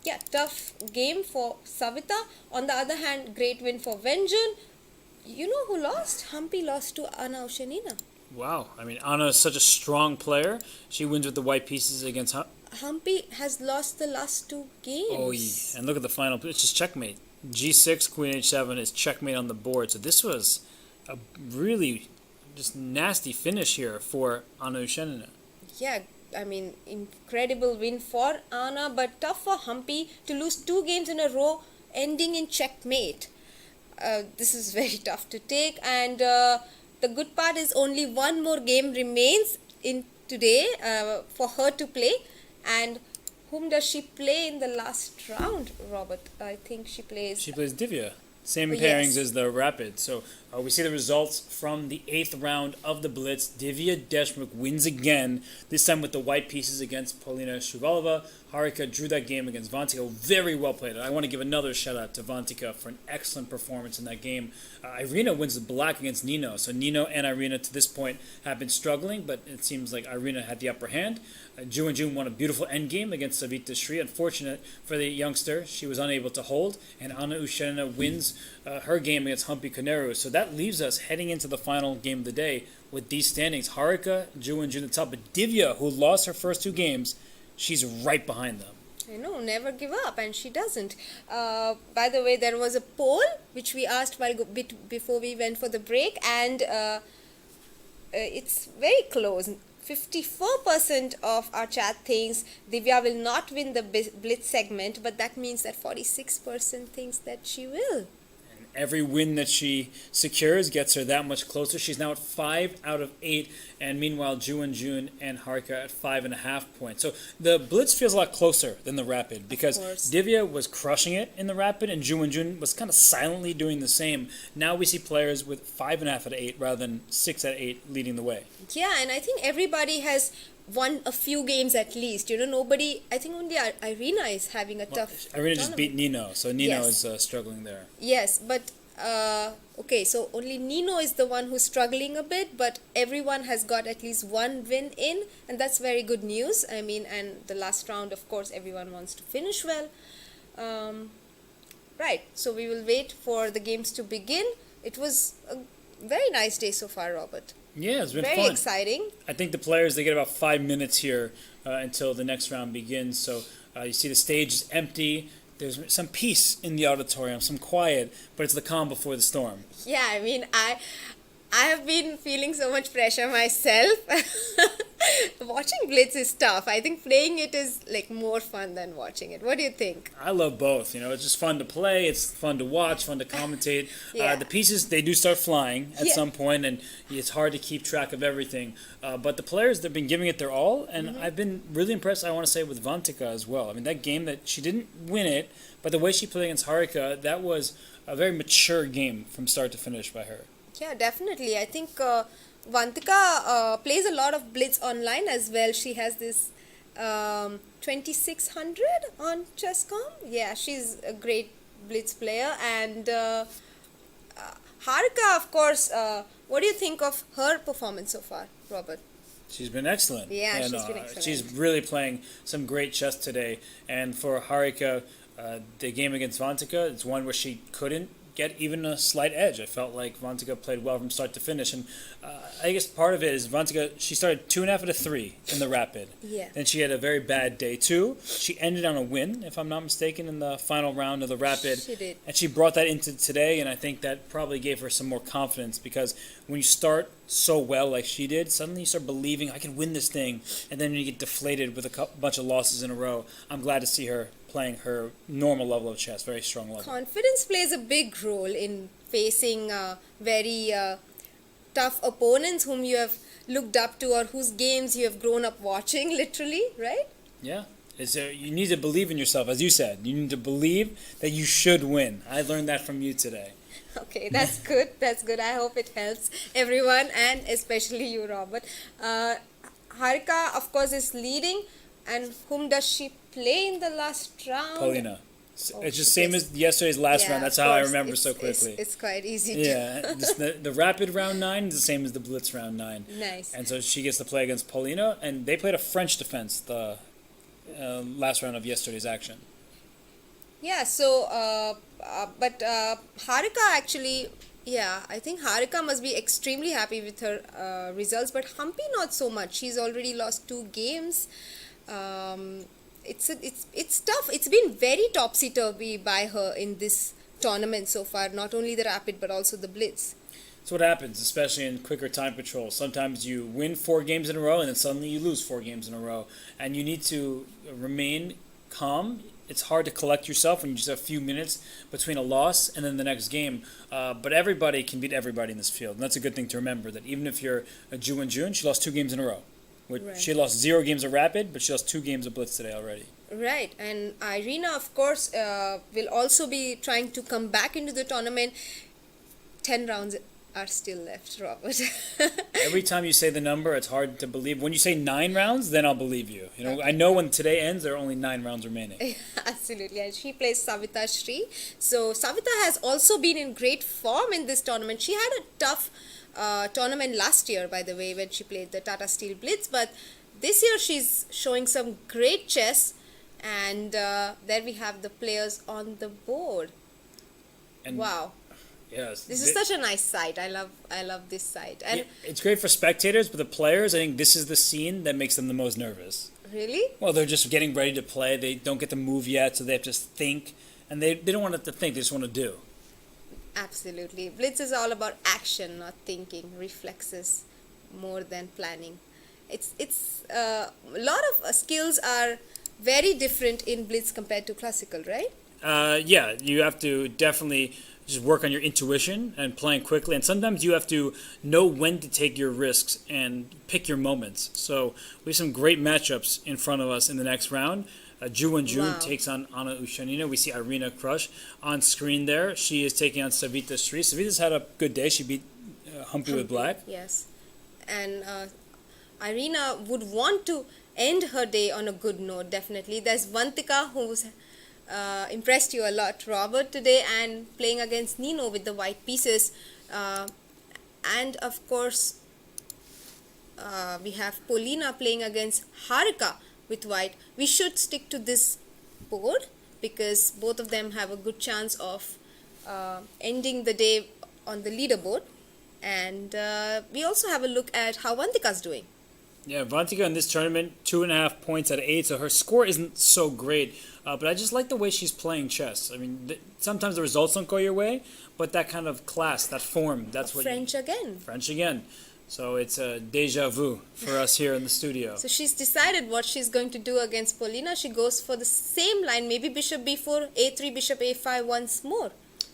yeah, tough game for Savita. On the other hand, great win for Wenjun. You know who lost? Humpy lost to Anna Oshanina. Wow, I mean, Anna is such a strong player. She wins with the white pieces against Humpy has lost the last two games. Oh, yeah. And look at the final. It's just checkmate. G6, queen h7 is checkmate on the board. So this was a really just nasty finish here for Anna Oshanina. Yeah, I mean, incredible win for Anna, but tough for Humpy to lose 2 games in a row, ending in checkmate. This is very tough to take, and the good part is only one more game remains in today for her to play. And whom does she play in the last round, Robert? I think she plays Divya. Same pairings as the Rapid. So we see the results from the 8th round of the Blitz. Divya Deshmukh wins again, this time with the white pieces against Polina Shuvalova. Harika drew that game against Vantika. Very well played. I want to give another shout out to Vantika for an excellent performance in that game. Irina wins the black against Nino. So Nino and Irina to this point have been struggling, but it seems like Irina had the upper hand. Wenjun won a beautiful endgame against Savita Sri. Unfortunate for the youngster, she was unable to hold, and Anna Oshanina wins her game against Humpy Koneru. So that leaves us heading into the final game of the day with these standings. Harika, Wenjun at the top, but Divya, who lost her first 2 games, she's right behind them. I know, never give up, and she doesn't. By the way, there was a poll which we asked before we went for the break, and it's very close. 54% of our chat thinks Divya will not win the Blitz segment, but that means that 46% thinks that she will. every win that she secures gets her that much closer. She's now at 5 out of 8, and meanwhile, Wenjun and Harika at 5.5 points. So the Blitz feels a lot closer than the Rapid because Divya was crushing it in the Rapid, and Wenjun was kind of silently doing the same. Now we see players with 5.5 out of 8 rather than 6 out of 8 leading the way. Yeah, and I think everybody has won a few games at least. Nobody. I think only Irina is having a tough. Irina just beat Nino, so Nino Yes. is struggling there. Yes, but okay, so only Nino is the one who's struggling a bit, but everyone has got at least one win in, and that's very good news. I mean, and the last round, of course, everyone wants to finish well. Right, so we will wait for the games to begin. It was a very nice day so far, Robert. Yeah, it's been Very fun. exciting. I think the players, they get about 5 minutes here until the next round begins. So you see the stage is empty. There's some peace in the auditorium, some quiet, but it's the calm before the storm. Yeah, I mean, I have been feeling so much pressure myself. Watching Blitz is tough. I think playing it is like more fun than watching it. What do you think? I love both. It's just fun to play. It's fun to watch, fun to commentate. Yeah. The pieces, they do start flying at Yeah. some point, and it's hard to keep track of everything. But the players, they've been giving it their all, and I've been really impressed, I want to say, with Vantika as well. I mean, that game that she didn't win it, but the way she played against Harika, that was a very mature game from start to finish by her. Yeah, definitely. I think Vantika plays a lot of Blitz online as well. She has this 2600 on Chess.com. Yeah, she's a great Blitz player. And Harika, of course, what do you think of her performance so far, Robert? She's been excellent. Yeah, and, she's been excellent. She's really playing some great chess today. And for Harika, the game against Vantika, it's one where she couldn't get even a slight edge. I felt like Vantika played well from start to finish. And I guess part of it is Vantika, she started 2.5 out of 3 in the Rapid. Yeah. Then she had a very bad day too. She ended on a win, if I'm not mistaken, in the final round of the Rapid. She did. And she brought that into today, and I think that probably gave her some more confidence because when you start so well like she did, suddenly you start believing I can win this thing, and then you get deflated with a bunch of losses in a row. I'm glad to see her playing her normal level of chess, very strong level. Confidence plays a big role in facing very tough opponents whom you have looked up to or whose games you have grown up watching, literally, right? Yeah. You need to believe in yourself, as you said. You need to believe that you should win. I learned that from you today. Okay, that's good. That's good. I hope it helps everyone and especially you, Robert. Harika, of course, is leading. And whom does she play in the last round? Paulina. Oh, It's just same as yesterday's last round. That's of how I course. remember so quickly. It's quite easy Yeah, the Rapid round 9 is the same as the Blitz round 9. Nice. And so she gets to play against Paulina, and they played a French defense the last round of yesterday's action. Yeah, so, but Harika actually, yeah, I think Harika must be extremely happy with her results, but Humpy not so much. She's already lost 2 games. It's tough. It's been very topsy-turvy by her in this tournament so far, not only the Rapid but also the Blitz. That's what happens, especially in quicker time patrol. Sometimes you win 4 games in a row, and then suddenly you lose 4 games in a row. And you need to remain calm. It's hard to collect yourself when you just have a few minutes between a loss and then the next game. But everybody can beat everybody in this field. And that's a good thing to remember, that even if you're a Wenjun, she lost 2 games in a row. Right. She lost 0 games of Rapid, but she lost 2 games of Blitz today already. Right, and Irina, of course, will also be trying to come back into the tournament. 10 rounds are still left, Robert. Every time you say the number, it's hard to believe. When you say 9 rounds, then I'll believe you. I know when today ends, there are only 9 rounds remaining. Absolutely, and she plays Savita Shri. So Savita has also been in great form in this tournament. She had a tough tournament last year, by the way, when she played the Tata Steel Blitz, but this year she's showing some great chess, and there we have the players on the board. And wow. Yes. This is such a nice site. I love this site. And it's great for spectators, but the players, I think this is the scene that makes them the most nervous. really? Well, they're just getting ready to play. They don't get to move yet, so they have to think. And they don't want to think, they just want to do. Absolutely. Blitz is all about action, not thinking, reflexes more than planning. It's a lot of skills are very different in Blitz compared to classical, right? Yeah, you have to definitely just work on your intuition and playing quickly. And sometimes you have to know when to take your risks and pick your moments. So we have some great matchups in front of us in the next round. Wenjun Wow. takes on Anna Ushanina. We see Irina Crush on screen there. She is taking on Savita Sri. Savita's had a good day. She beat Humpy with black. Yes. And Irina would want to end her day on a good note, definitely. There's Vantika, who's impressed you a lot, Robert, today, and playing against Nino with the white pieces. And of course, we have Polina playing against Harika with white. We should stick to this board because both of them have a good chance of ending the day on the leaderboard. And we also have a look at how Vantika's doing. Yeah, Vantika in this tournament, 2.5 points out of 8, so her score isn't so great. But I just like the way she's playing chess. I mean, sometimes the results don't go your way, but that kind of class, that form, that's what French again. French again. So it's a deja vu for us here in the studio. So she's decided what she's going to do against Polina. She goes for the same line, maybe bishop b4, a3, bishop a5 once more.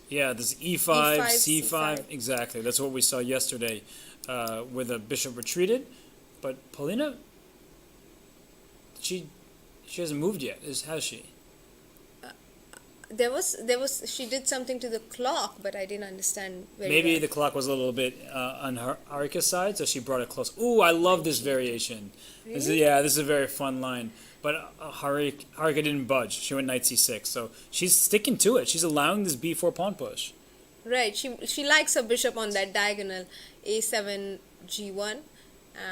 Yeah, this E5, E5, C5, C5. exactly. That's what we saw yesterday where the bishop retreated. But Polina, she hasn't moved yet, has she? There was she did something to the clock, but I didn't understand very Maybe well. the clock was a little bit on her Harika's side, so she brought it close. Ooh, I love this variation. This is a very fun line. But Harika didn't budge. She went knight c6, so she's sticking to it. She's allowing this b4 pawn push. Right, she likes her bishop on that diagonal, a7, g1.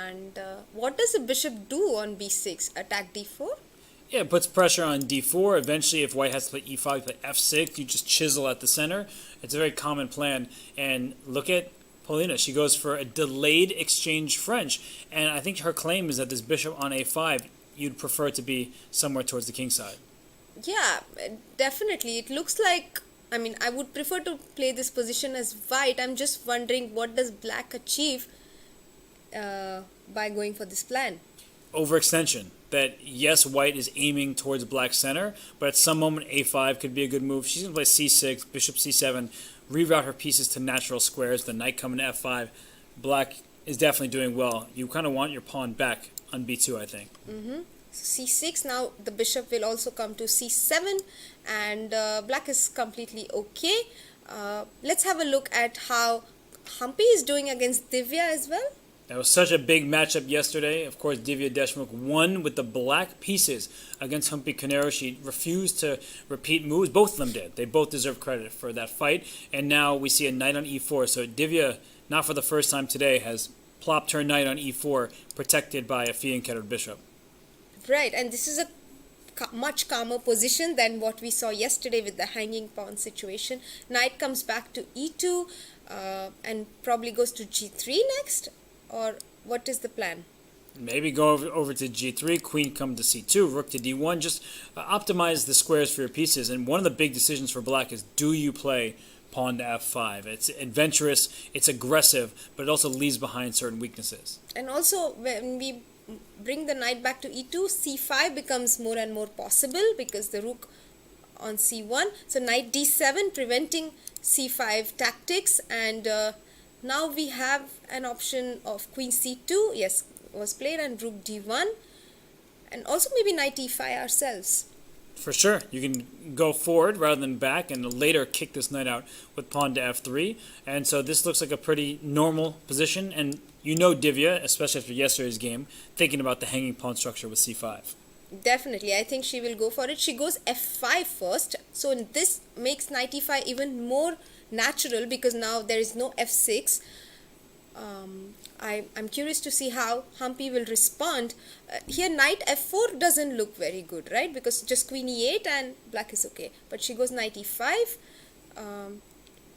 And what does the bishop do on b6? Attack d4? Yeah, it puts pressure on d4. Eventually, if white has to play e5, play f6, you just chisel at the center. It's a very common plan. And look at Polina. She goes for a delayed exchange French. And I think her claim is that this bishop on a5, you'd prefer to be somewhere towards the king side. Yeah, definitely. It looks like, I mean, I would prefer to play this position as white. I'm just wondering what does black achieve by going for this plan. Overextension. That yes, white is aiming towards black center, but at some moment a5 could be a good move. She's going to play c6, bishop c7, reroute her pieces to natural squares, the knight coming to f5. Black is definitely doing well. You kind of want your pawn back on b2, I think. c6, now the bishop will also come to c7, and black is completely okay. Let's have a look at how Humpy is doing against Divya as well. That was such a big matchup yesterday. Of course, Divya Deshmukh won with the black pieces against Humpy Canero. She refused to repeat moves. Both of them did. They both deserve credit for that fight. And now we see a knight on e4. So Divya, not for the first time today, has plopped her knight on e4, protected by a fianchettoed bishop. Right, and this is a much calmer position than what we saw yesterday with the hanging pawn situation. Knight comes back to e2 and probably goes to g3 next. Or what is the plan? Maybe go over to g3, queen come to c2, rook to d1. Just optimize the squares for your pieces. And one of the big decisions for black is, do you play pawn to f5? It's adventurous, it's aggressive, but it also leaves behind certain weaknesses. And also, when we bring the knight back to e2, c5 becomes more and more possible because the rook on c1. So knight d7 preventing c5 tactics, and now we have an option of queen c2, yes, was played, and rook d1, and also maybe knight e5 ourselves. For sure, you can go forward rather than back and later kick this knight out with pawn to f3. And so this looks like a pretty normal position, and you know Divya, especially after yesterday's game, thinking about the hanging pawn structure with c5. Definitely, I think she will go for it. She goes f5 first, so this makes knight e5 even more natural because now there is no f6. I'm curious to see how Humpy will respond. Here knight f4 doesn't look very good, right? Because just queen e8 and black is okay. But she goes knight e5.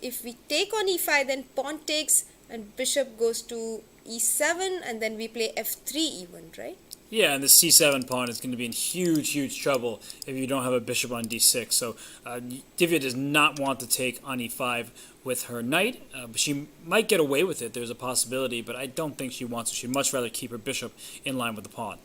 If we take on e5, then pawn takes and bishop goes to e7, and then we play f3 even, right? Yeah, and the c7 pawn is going to be in huge, huge trouble if you don't have a bishop on d6. So Divya does not want to take on e5 with her knight. But she might get away with it. There's a possibility, but I don't think she wants to. She'd much rather keep her bishop in line with the pawn.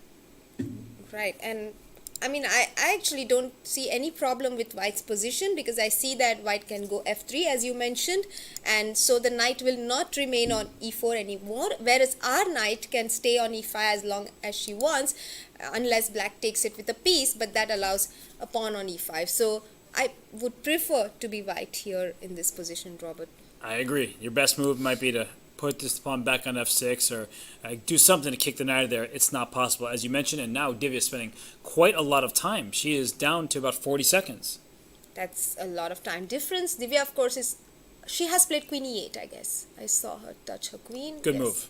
Right, and I mean, I actually don't see any problem with white's position because I see that white can go f3 as you mentioned, and so the knight will not remain on e4 anymore, whereas our knight can stay on e5 as long as she wants, unless black takes it with a piece, but that allows a pawn on e5. So I would prefer to be white here in this position, Robert. I agree. Your best move might be to put this pawn back on f6 or do something to kick the knight out of there. It's not possible, as you mentioned, and now Divya is spending quite a lot of time. She is down to about 40 seconds. That's a lot of time difference. Divya, of course, she has played queen e8, I guess. I saw her touch her queen. Good move.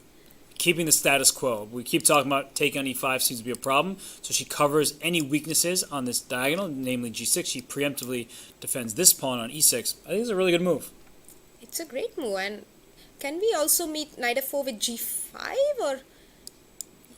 Keeping the status quo. We keep talking about take on e5 seems to be a problem, so she covers any weaknesses on this diagonal, namely g6. She preemptively defends this pawn on e6. I think it's a really good move. It's a great move, and can we also meet knight f4 with g5 or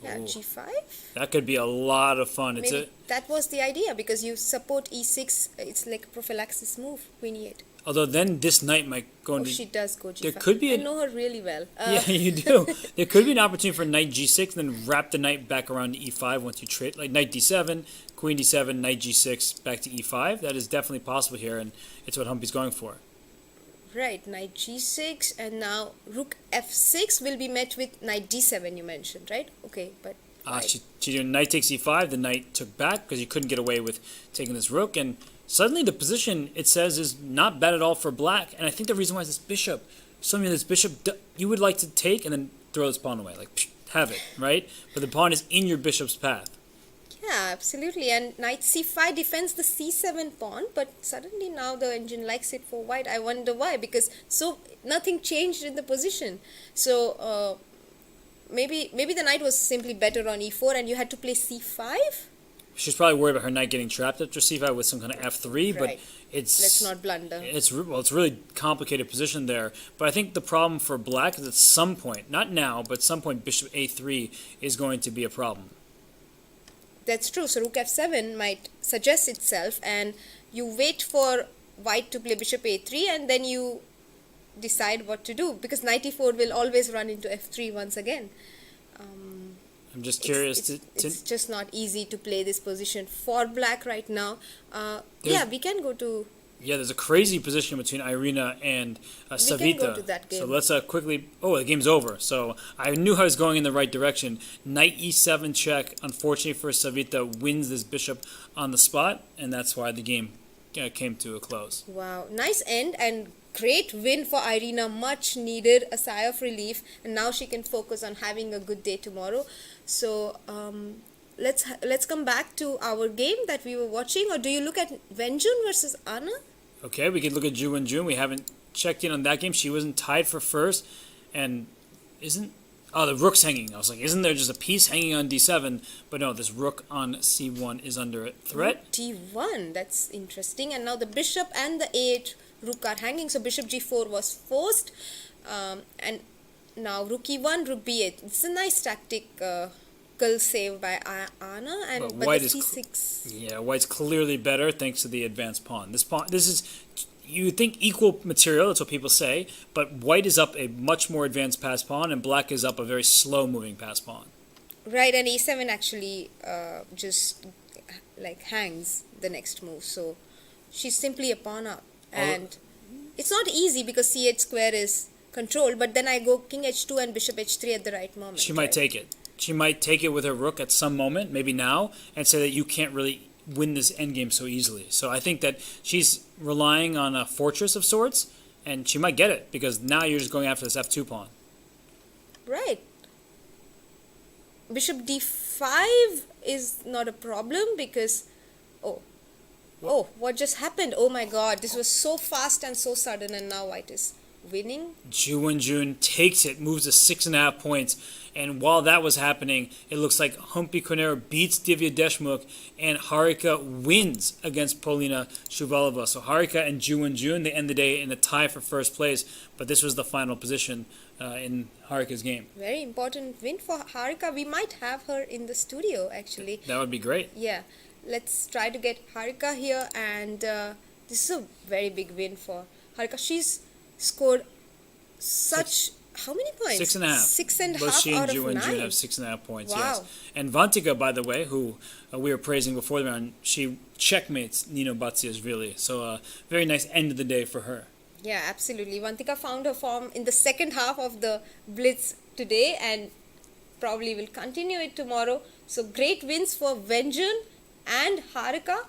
g5? That could be a lot of fun. Maybe that was the idea because you support e6. It's like a prophylaxis move, queen e8. Although then this knight might go into... she does go g5. There could be I know her really well. Yeah, you do. There could be an opportunity for knight g6, then wrap the knight back around to e5 once you trade. Like knight d7, queen d7, knight g6, back to e5. That is definitely possible here, and it's what Humpy's going for. Right, knight g6, and now rook f6 will be met with knight d7, you mentioned, right? Okay, but... She did knight takes e5, the knight took back because you couldn't get away with taking this rook, and suddenly the position, it says, is not bad at all for black, and I think the reason why is this bishop. Something this bishop, you would like to take and then throw this pawn away, like, psh, have it, right? But the pawn is in your bishop's path. Yeah, absolutely. And knight c5 defends the c7 pawn, but suddenly now the engine likes it for white. I wonder why, because nothing changed in the position. So maybe the knight was simply better on e4 and you had to play c5? She's probably worried about her knight getting trapped after c5 with some kind of f3, but it's... Let's not blunder. It's a really complicated position there. But I think the problem for black is at some point, not now, but at some point bishop a3 is going to be a problem. That's true. So rook f7 might suggest itself, and you wait for white to play bishop a3, and then you decide what to do, because knight e4 will always run into f3 once again. I'm just curious. It's just not easy to play this position for black right now. We can go to... Yeah, there's a crazy position between Irina and Savita. We can go to that game. So let's quickly... Oh, the game's over. So I knew I was going in the right direction. Knight e7 check. Unfortunately for Savita, wins this bishop on the spot, and that's why the game came to a close. Wow, nice end and great win for Irina. Much needed, a sigh of relief, and now she can focus on having a good day tomorrow. So let's come back to our game that we were watching, or do you look at Wenjun versus Anna? Okay, we could look at Wenjun. We haven't checked in on that game. She wasn't tied for first, and the rook's hanging. I was like, isn't there just a piece hanging on d7? But no, this rook on c1 is under threat. Rook d1, that's interesting. And now the bishop and the a8 rook are hanging, so bishop g4 was forced, and now rook e1, rook b8. It's a nice tactical save by Anna, but white the c6. Yeah, white's clearly better thanks to the advanced pawn. This is, you think, equal material. That's what people say, but white is up a much more advanced pass pawn, and black is up a very slow moving pass pawn. Right, and e7 actually just like hangs the next move, so she's simply a pawn up. And it's not easy because c8 square is controlled, but then I go king h2 and bishop h3 at the right moment. She might take it. She might take it with her rook at some moment, maybe now, and say that you can't really win this endgame so easily. So I think that she's relying on a fortress of sorts, and she might get it, because now you're just going after this f2 pawn. Right. Bishop d5 is not a problem because... what just happened? Oh my god, this was so fast and so sudden, and now white is winning. Wenjun takes it, moves to 6.5 points, and while that was happening, it looks like Humpy beats Divya Deshmukh, and Harika wins against Polina Shuvalova. So Harika and Wenjun, they end the day in a tie for first place, but this was the final position in Harika's game. Very important win for Harika. We might have her in the studio, actually. That would be great. Yeah. Let's try to get Harika here, and this is a very big win for Harika. She's scored such how many points? 6.5. Six and a Both half she and out of Ju and June 9. have 6.5 points. Wow. Yes. And Vantika, by the way, who we were praising before the round, she checkmates Nino Batsiashvili. So very nice end of the day for her. Yeah, absolutely. Vantika found her form in the second half of the Blitz today and probably will continue it tomorrow. So great wins for Wenjun and Harika.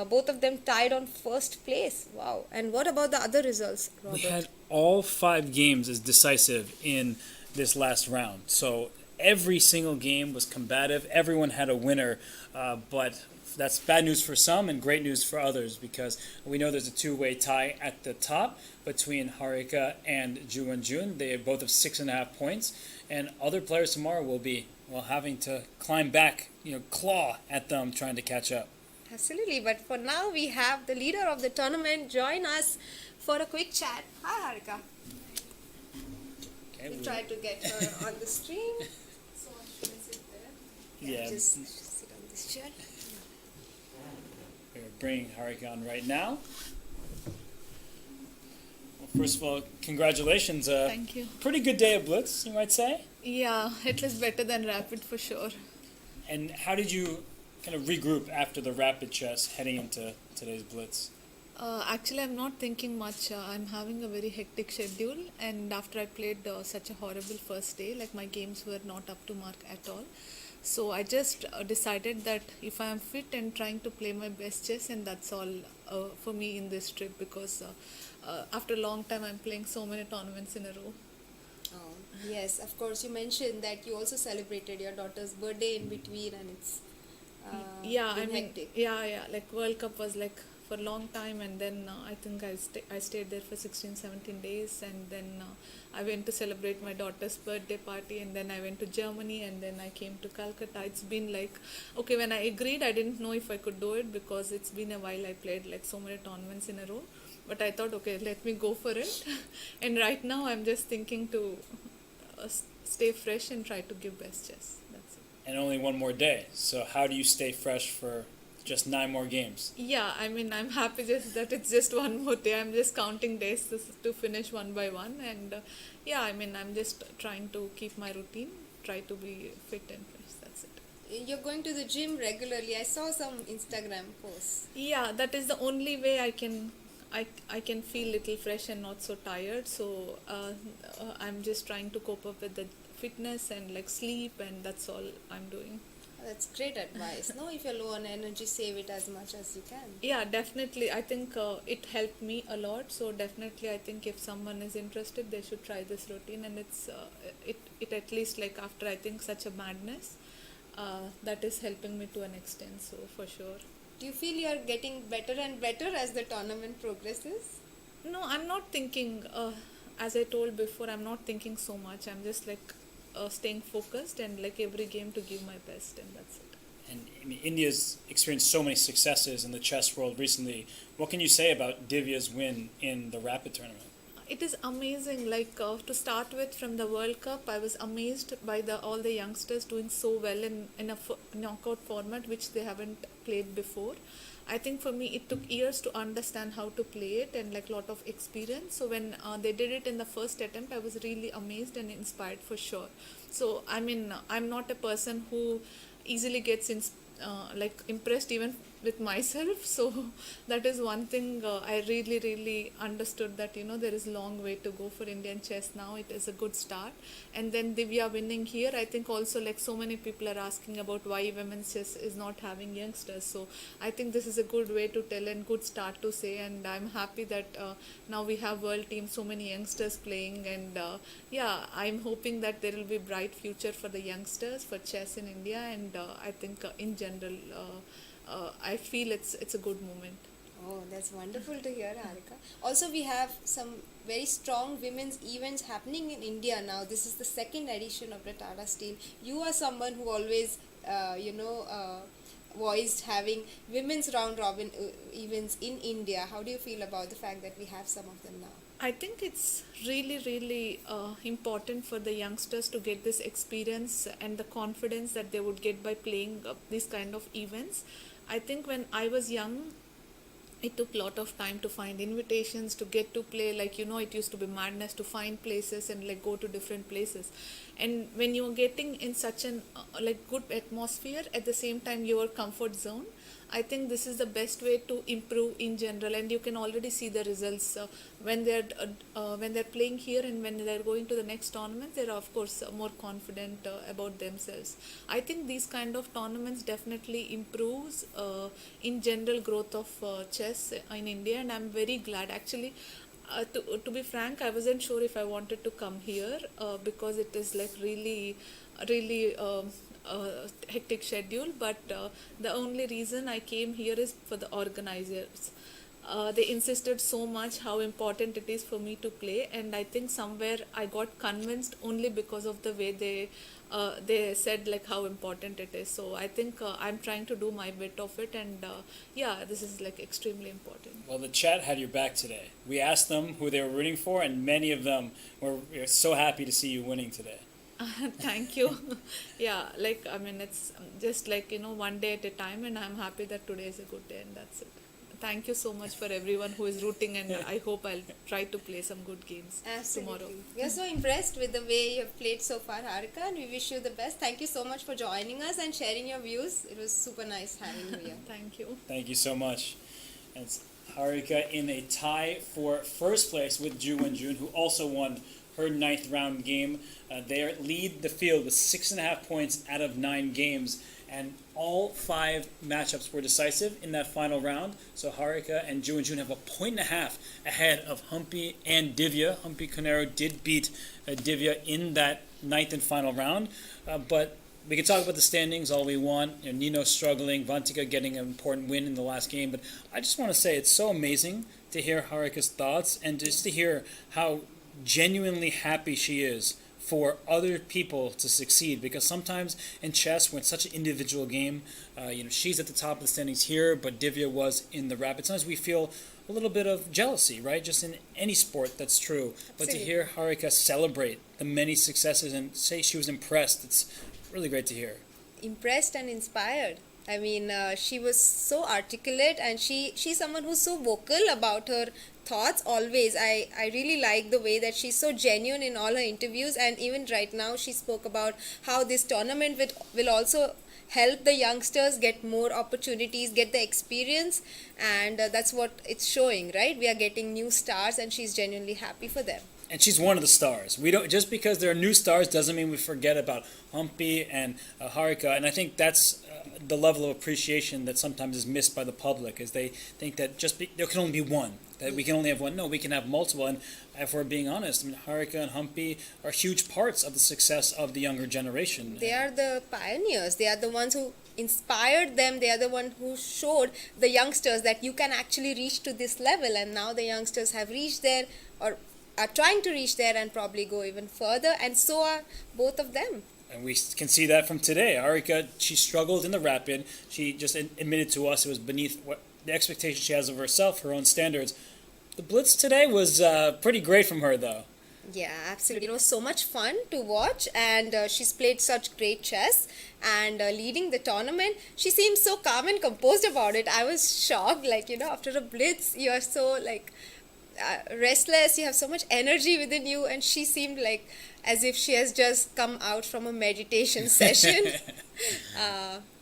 Both of them tied on first place. Wow. And what about the other results, Robert? We had all 5 games as decisive in this last round. So every single game was combative. Everyone had a winner, but that's bad news for some and great news for others because we know there's a two-way tie at the top between Harika and Ju and Jun. They both have 6.5 points, and other players tomorrow will be having to climb back, claw at them trying to catch up. Absolutely, but for now we have the leader of the tournament join us for a quick chat. Hi Harika. Okay, We tried to get her on the stream. So she will sit there. Yeah. Just sit on this chair. We're bringing Harika on right now. Well, first of all, congratulations. Thank you. Pretty good day at Blitz, you might say. Yeah, it was better than Rapid for sure. And how did you kind of regroup after the Rapid chess heading into today's Blitz? Actually, I'm not thinking much. I'm having a very hectic schedule, and after I played such a horrible first day, like my games were not up to mark at all. So I just decided that if I am fit and trying to play my best chess, and that's all for me in this trip because after a long time I'm playing so many tournaments in a row. Oh, yes, of course. You mentioned that you also celebrated your daughter's birthday in between, and it's been hectic. Like World Cup was like for a long time, and then I think I stayed there for 16-17 days, and then I went to celebrate my daughter's birthday party, and then I went to Germany, and then I came to Calcutta. It's been like, okay, when I agreed, I didn't know if I could do it because it's been a while. I played like so many tournaments in a row, but I thought, okay, let me go for it. And right now I'm just thinking to stay fresh and try to give best chess. That's it. And only one more day. So how do you stay fresh for just 9 more games? Yeah, I mean, I'm happy just that it's just one more day. I'm just counting days to finish one by one. And yeah, I mean, I'm just trying to keep my routine, try to be fit and fresh. That's it. You're going to the gym regularly. I saw some Instagram posts. Yeah, that is the only way I can feel little fresh and not so tired. So I'm just trying to cope up with the fitness and like sleep, and that's all I'm doing. That's great advice. No, if you're low on energy, save it as much as you can. Yeah, definitely. I think it helped me a lot. So definitely, I think if someone is interested, they should try this routine. And it's it at least like after I think such a madness, that is helping me to an extent. So for sure. Do you feel you're getting better and better as the tournament progresses? No, I'm not thinking. As I told before, I'm not thinking so much. I'm just like staying focused and like every game to give my best, and that's it. And I mean, India's experienced so many successes in the chess world recently. What can you say about Divya's win in the Rapid tournament? It is amazing. Like to start with, from the World Cup, I was amazed by all the youngsters doing so well in a knockout format which they haven't played before. I think for me it took years to understand how to play it and like lot of experience. So when they did it in the first attempt, I was really amazed and inspired for sure. So I mean, I'm not a person who easily gets like impressed even with myself. So that is one thing I really understood, that there is long way to go for Indian chess now. It is a good start. And then Divya winning here, I think also like so many people are asking about why women's chess is not having youngsters. So I think this is a good way to tell and good start to say, and I'm happy that now we have world team, so many youngsters playing, and yeah, I'm hoping that there will be bright future for the youngsters for chess in India, and I think in general I feel it's a good moment. Oh, that's wonderful to hear, Harika. Also, we have some very strong women's events happening in India now. This is the second edition of the Tata Steel. You are someone who always, voiced having women's round robin events in India. How do you feel about the fact that we have some of them now? I think it's really important for the youngsters to get this experience and the confidence that they would get by playing these kind of events. I think when I was young, it took a lot of time to find invitations to get to play. Like, you know, it used to be madness to find places and like go to different places. And when you're getting in such an like good atmosphere, at the same time your comfort zone, I think this is the best way to improve in general. And you can already see the results when they're playing here, and when they're going to the next tournament, they're of course more confident about themselves. I think these kind of tournaments definitely improves in general growth of chess in India, and I'm very glad actually. To be frank, I wasn't sure if I wanted to come here because it is like really hectic schedule. But the only reason I came here is for the organizers. They insisted so much how important it is for me to play, and I think somewhere I got convinced only because of the way they said like how important it is. So I think I'm trying to do my bit of it, and yeah, this is like extremely important. Well, the chat had your back today. We asked them who they were rooting for, and many of them were so happy to see you winning today. Thank you. Yeah, like I mean, it's just like, you know, one day at a time, and I'm happy that today is a good day, and that's it. Thank you so much for everyone who is rooting, and I hope I'll try to play some good games tomorrow. We are so impressed with the way you have played so far, Harika, and we wish you the best. Thank you so much for joining us and sharing your views. It was super nice having you here. Thank you. Thank you so much. And it's Harika in a tie for first place with Wenjun, who also won her ninth round game. They lead the field with 6.5 points out of 9 games, and all 5 matchups were decisive in that final round. So Harika and Wenjun have a 1.5 ahead of Humpy and Divya. Humpy Conero did beat Divya in that ninth and final round, but we can talk about the standings all we want. You know, Nino struggling, Vantika getting an important win in the last game. But I just want to say it's so amazing to hear Harika's thoughts and just to hear how genuinely happy she is for other people to succeed, because sometimes in chess when it's such an individual game, she's at the top of the standings here, but Divya was in the rapid. Sometimes we feel a little bit of jealousy, right? Just in any sport, that's true. Absolutely. But to hear Harika celebrate the many successes and say she was impressed, it's really great to hear. Impressed and inspired. I mean, she was so articulate, and she's someone who's so vocal about her thoughts always. I really like the way that she's so genuine in all her interviews, and even right now she spoke about how this tournament will also help the youngsters get more opportunities, get the experience, and that's what it's showing, right? We are getting new stars, and she's genuinely happy for them. And she's one of the stars. We don't, just because there are new stars doesn't mean we forget about Humpy and Harika. And I think that's the level of appreciation that sometimes is missed by the public, is they think that there can only be one, that we can only have one. No, we can have multiple. And if we're being honest, I mean, Harika and Humpy are huge parts of the success of the younger generation. They are the pioneers. They are the ones who inspired them. They are the one who showed the youngsters that you can actually reach to this level. And now the youngsters have reached there, or are trying to reach there, and probably go even further, and so are both of them. And we can see that from today. Harika, she struggled in the rapid. She just admitted to us it was beneath what the expectation she has of herself, her own standards. The Blitz today was pretty great from her, though. Yeah, absolutely. It was so much fun to watch, and she's played such great chess, and leading the tournament. She seems so calm and composed about it. I was shocked, after a Blitz, you're so restless, you have so much energy within you, and she seemed like as if she has just come out from a meditation session.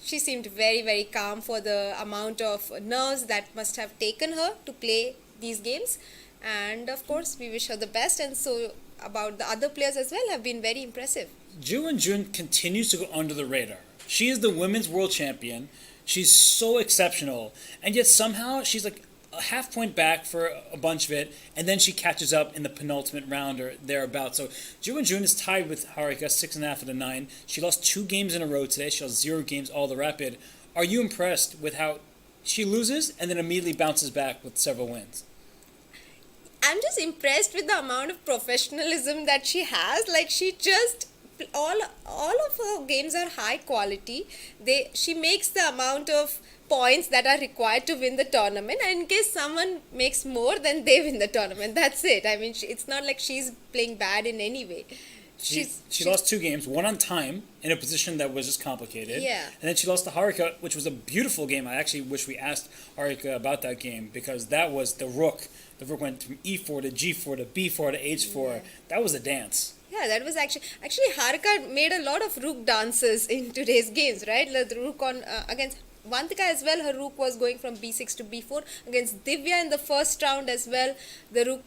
She seemed very, very calm for the amount of nerves that must have taken her to play these games, and of course we wish her the best. And so about the other players as well, have been very impressive. Wenjun continues to go under the radar. She is the women's world champion. She's so exceptional, and yet somehow she's like a half point back for a bunch of it, and then she catches up in the penultimate round or thereabouts. So Wenjun is tied with Harika, 6.5 out of 9. She lost 2 games in a row today. She lost 0 games all the rapid. Are you impressed with how she loses and then immediately bounces back with several wins? I'm just impressed with the amount of professionalism that she has. She just all of her games are high quality. She makes the amount of points that are required to win the tournament, and in case someone makes more, then they win the tournament. That's it. I mean, it's not like she's playing bad in any way. She lost 2 games, one on time in a position that was just complicated. Yeah. And then she lost to Harika, which was a beautiful game. I actually wish we asked Harika about that game because that was the rook. The rook went from E4 to G4 to B4 to H4. Yeah. That was a dance. Yeah, that was actually Harika made a lot of rook dances in today's games, right? The rook on against Vantika as well. Her rook was going from B6 to B4 against Divya in the first round as well. The rook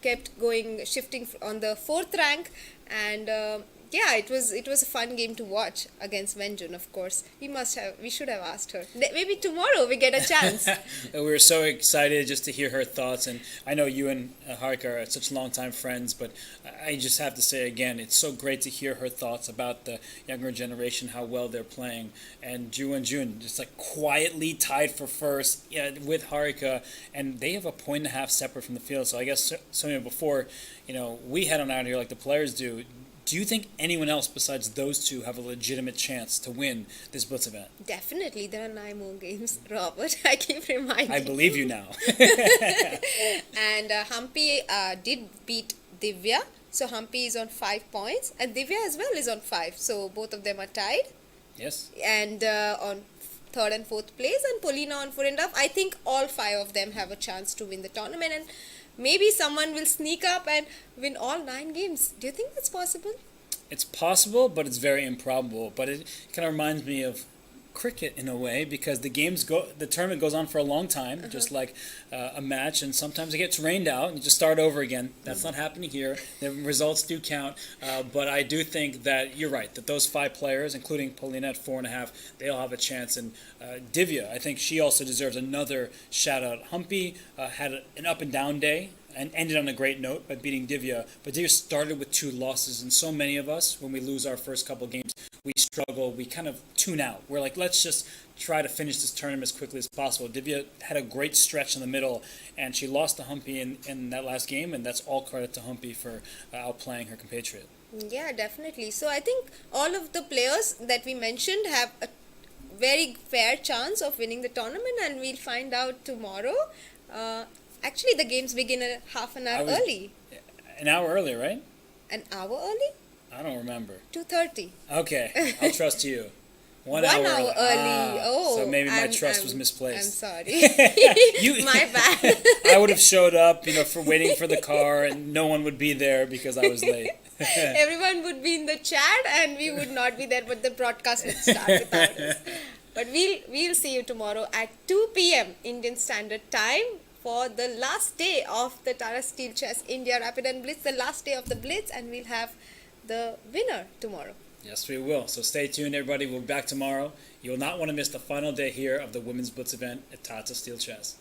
kept going shifting on the 4th rank, and yeah, it was a fun game to watch against Wenjun. Of course, we should have asked her. Maybe tomorrow we get a chance. We were so excited just to hear her thoughts, and I know you and Harika are such longtime friends, but I just have to say again, it's so great to hear her thoughts about the younger generation, how well they're playing, and Wenjun just like quietly tied for first with Harika, and they have a point and a half separate from the field. So I guess, Sonia, before we head on out here like the players do. Do you think anyone else besides those two have a legitimate chance to win this Blitz event? Definitely, there are 9 more games, Robert. I keep reminding. I believe you now. And Humpy did beat Divya, so Humpy is on 5 points, and Divya as well is on 5. So both of them are tied. Yes. And on 3rd and 4th place, and Polina on 4 and up. I think all 5 of them have a chance to win the tournament, and maybe someone will sneak up and win all 9 games. Do you think that's possible? It's possible, but it's very improbable. But it kind of reminds me of cricket in a way, because the tournament goes on for a long time, just like a match, and sometimes it gets rained out and you just start over again. That's not happening here. The results do count, but I do think that you're right, that those 5 players, including Polina at 4.5, they all have a chance. And Divya, I think she also deserves another shout out. Humpy had an up and down day and ended on a great note by beating Divya, but Divya started with 2 losses, and so many of us, when we lose our first couple games, we struggle, we kind of tune out. We're like, let's just try to finish this tournament as quickly as possible. Divya had a great stretch in the middle, and she lost to Humpy in that last game, and that's all credit to Humpy for outplaying her compatriot. Yeah, definitely. So I think all of the players that we mentioned have a very fair chance of winning the tournament, and we'll find out tomorrow. Actually, the games begin a half an hour early. An hour early, right? An hour early? I don't remember. 2:30. Okay, I'll trust you. 1 1 hour hour early. So maybe my trust was misplaced. I'm sorry. My bad. I would have showed up, for waiting for the car, and no one would be there because I was late. Everyone would be in the chat, and we would not be there, but the broadcast would start without us. But we'll see you tomorrow at 2 p.m. Indian Standard Time for the last day of the Tata Steel Chess India Rapid and Blitz, the last day of the Blitz, and we'll have the winner tomorrow. Yes, we will. So stay tuned, everybody. We'll be back tomorrow. You will not want to miss the final day here of the Women's Blitz event at Tata Steel Chess.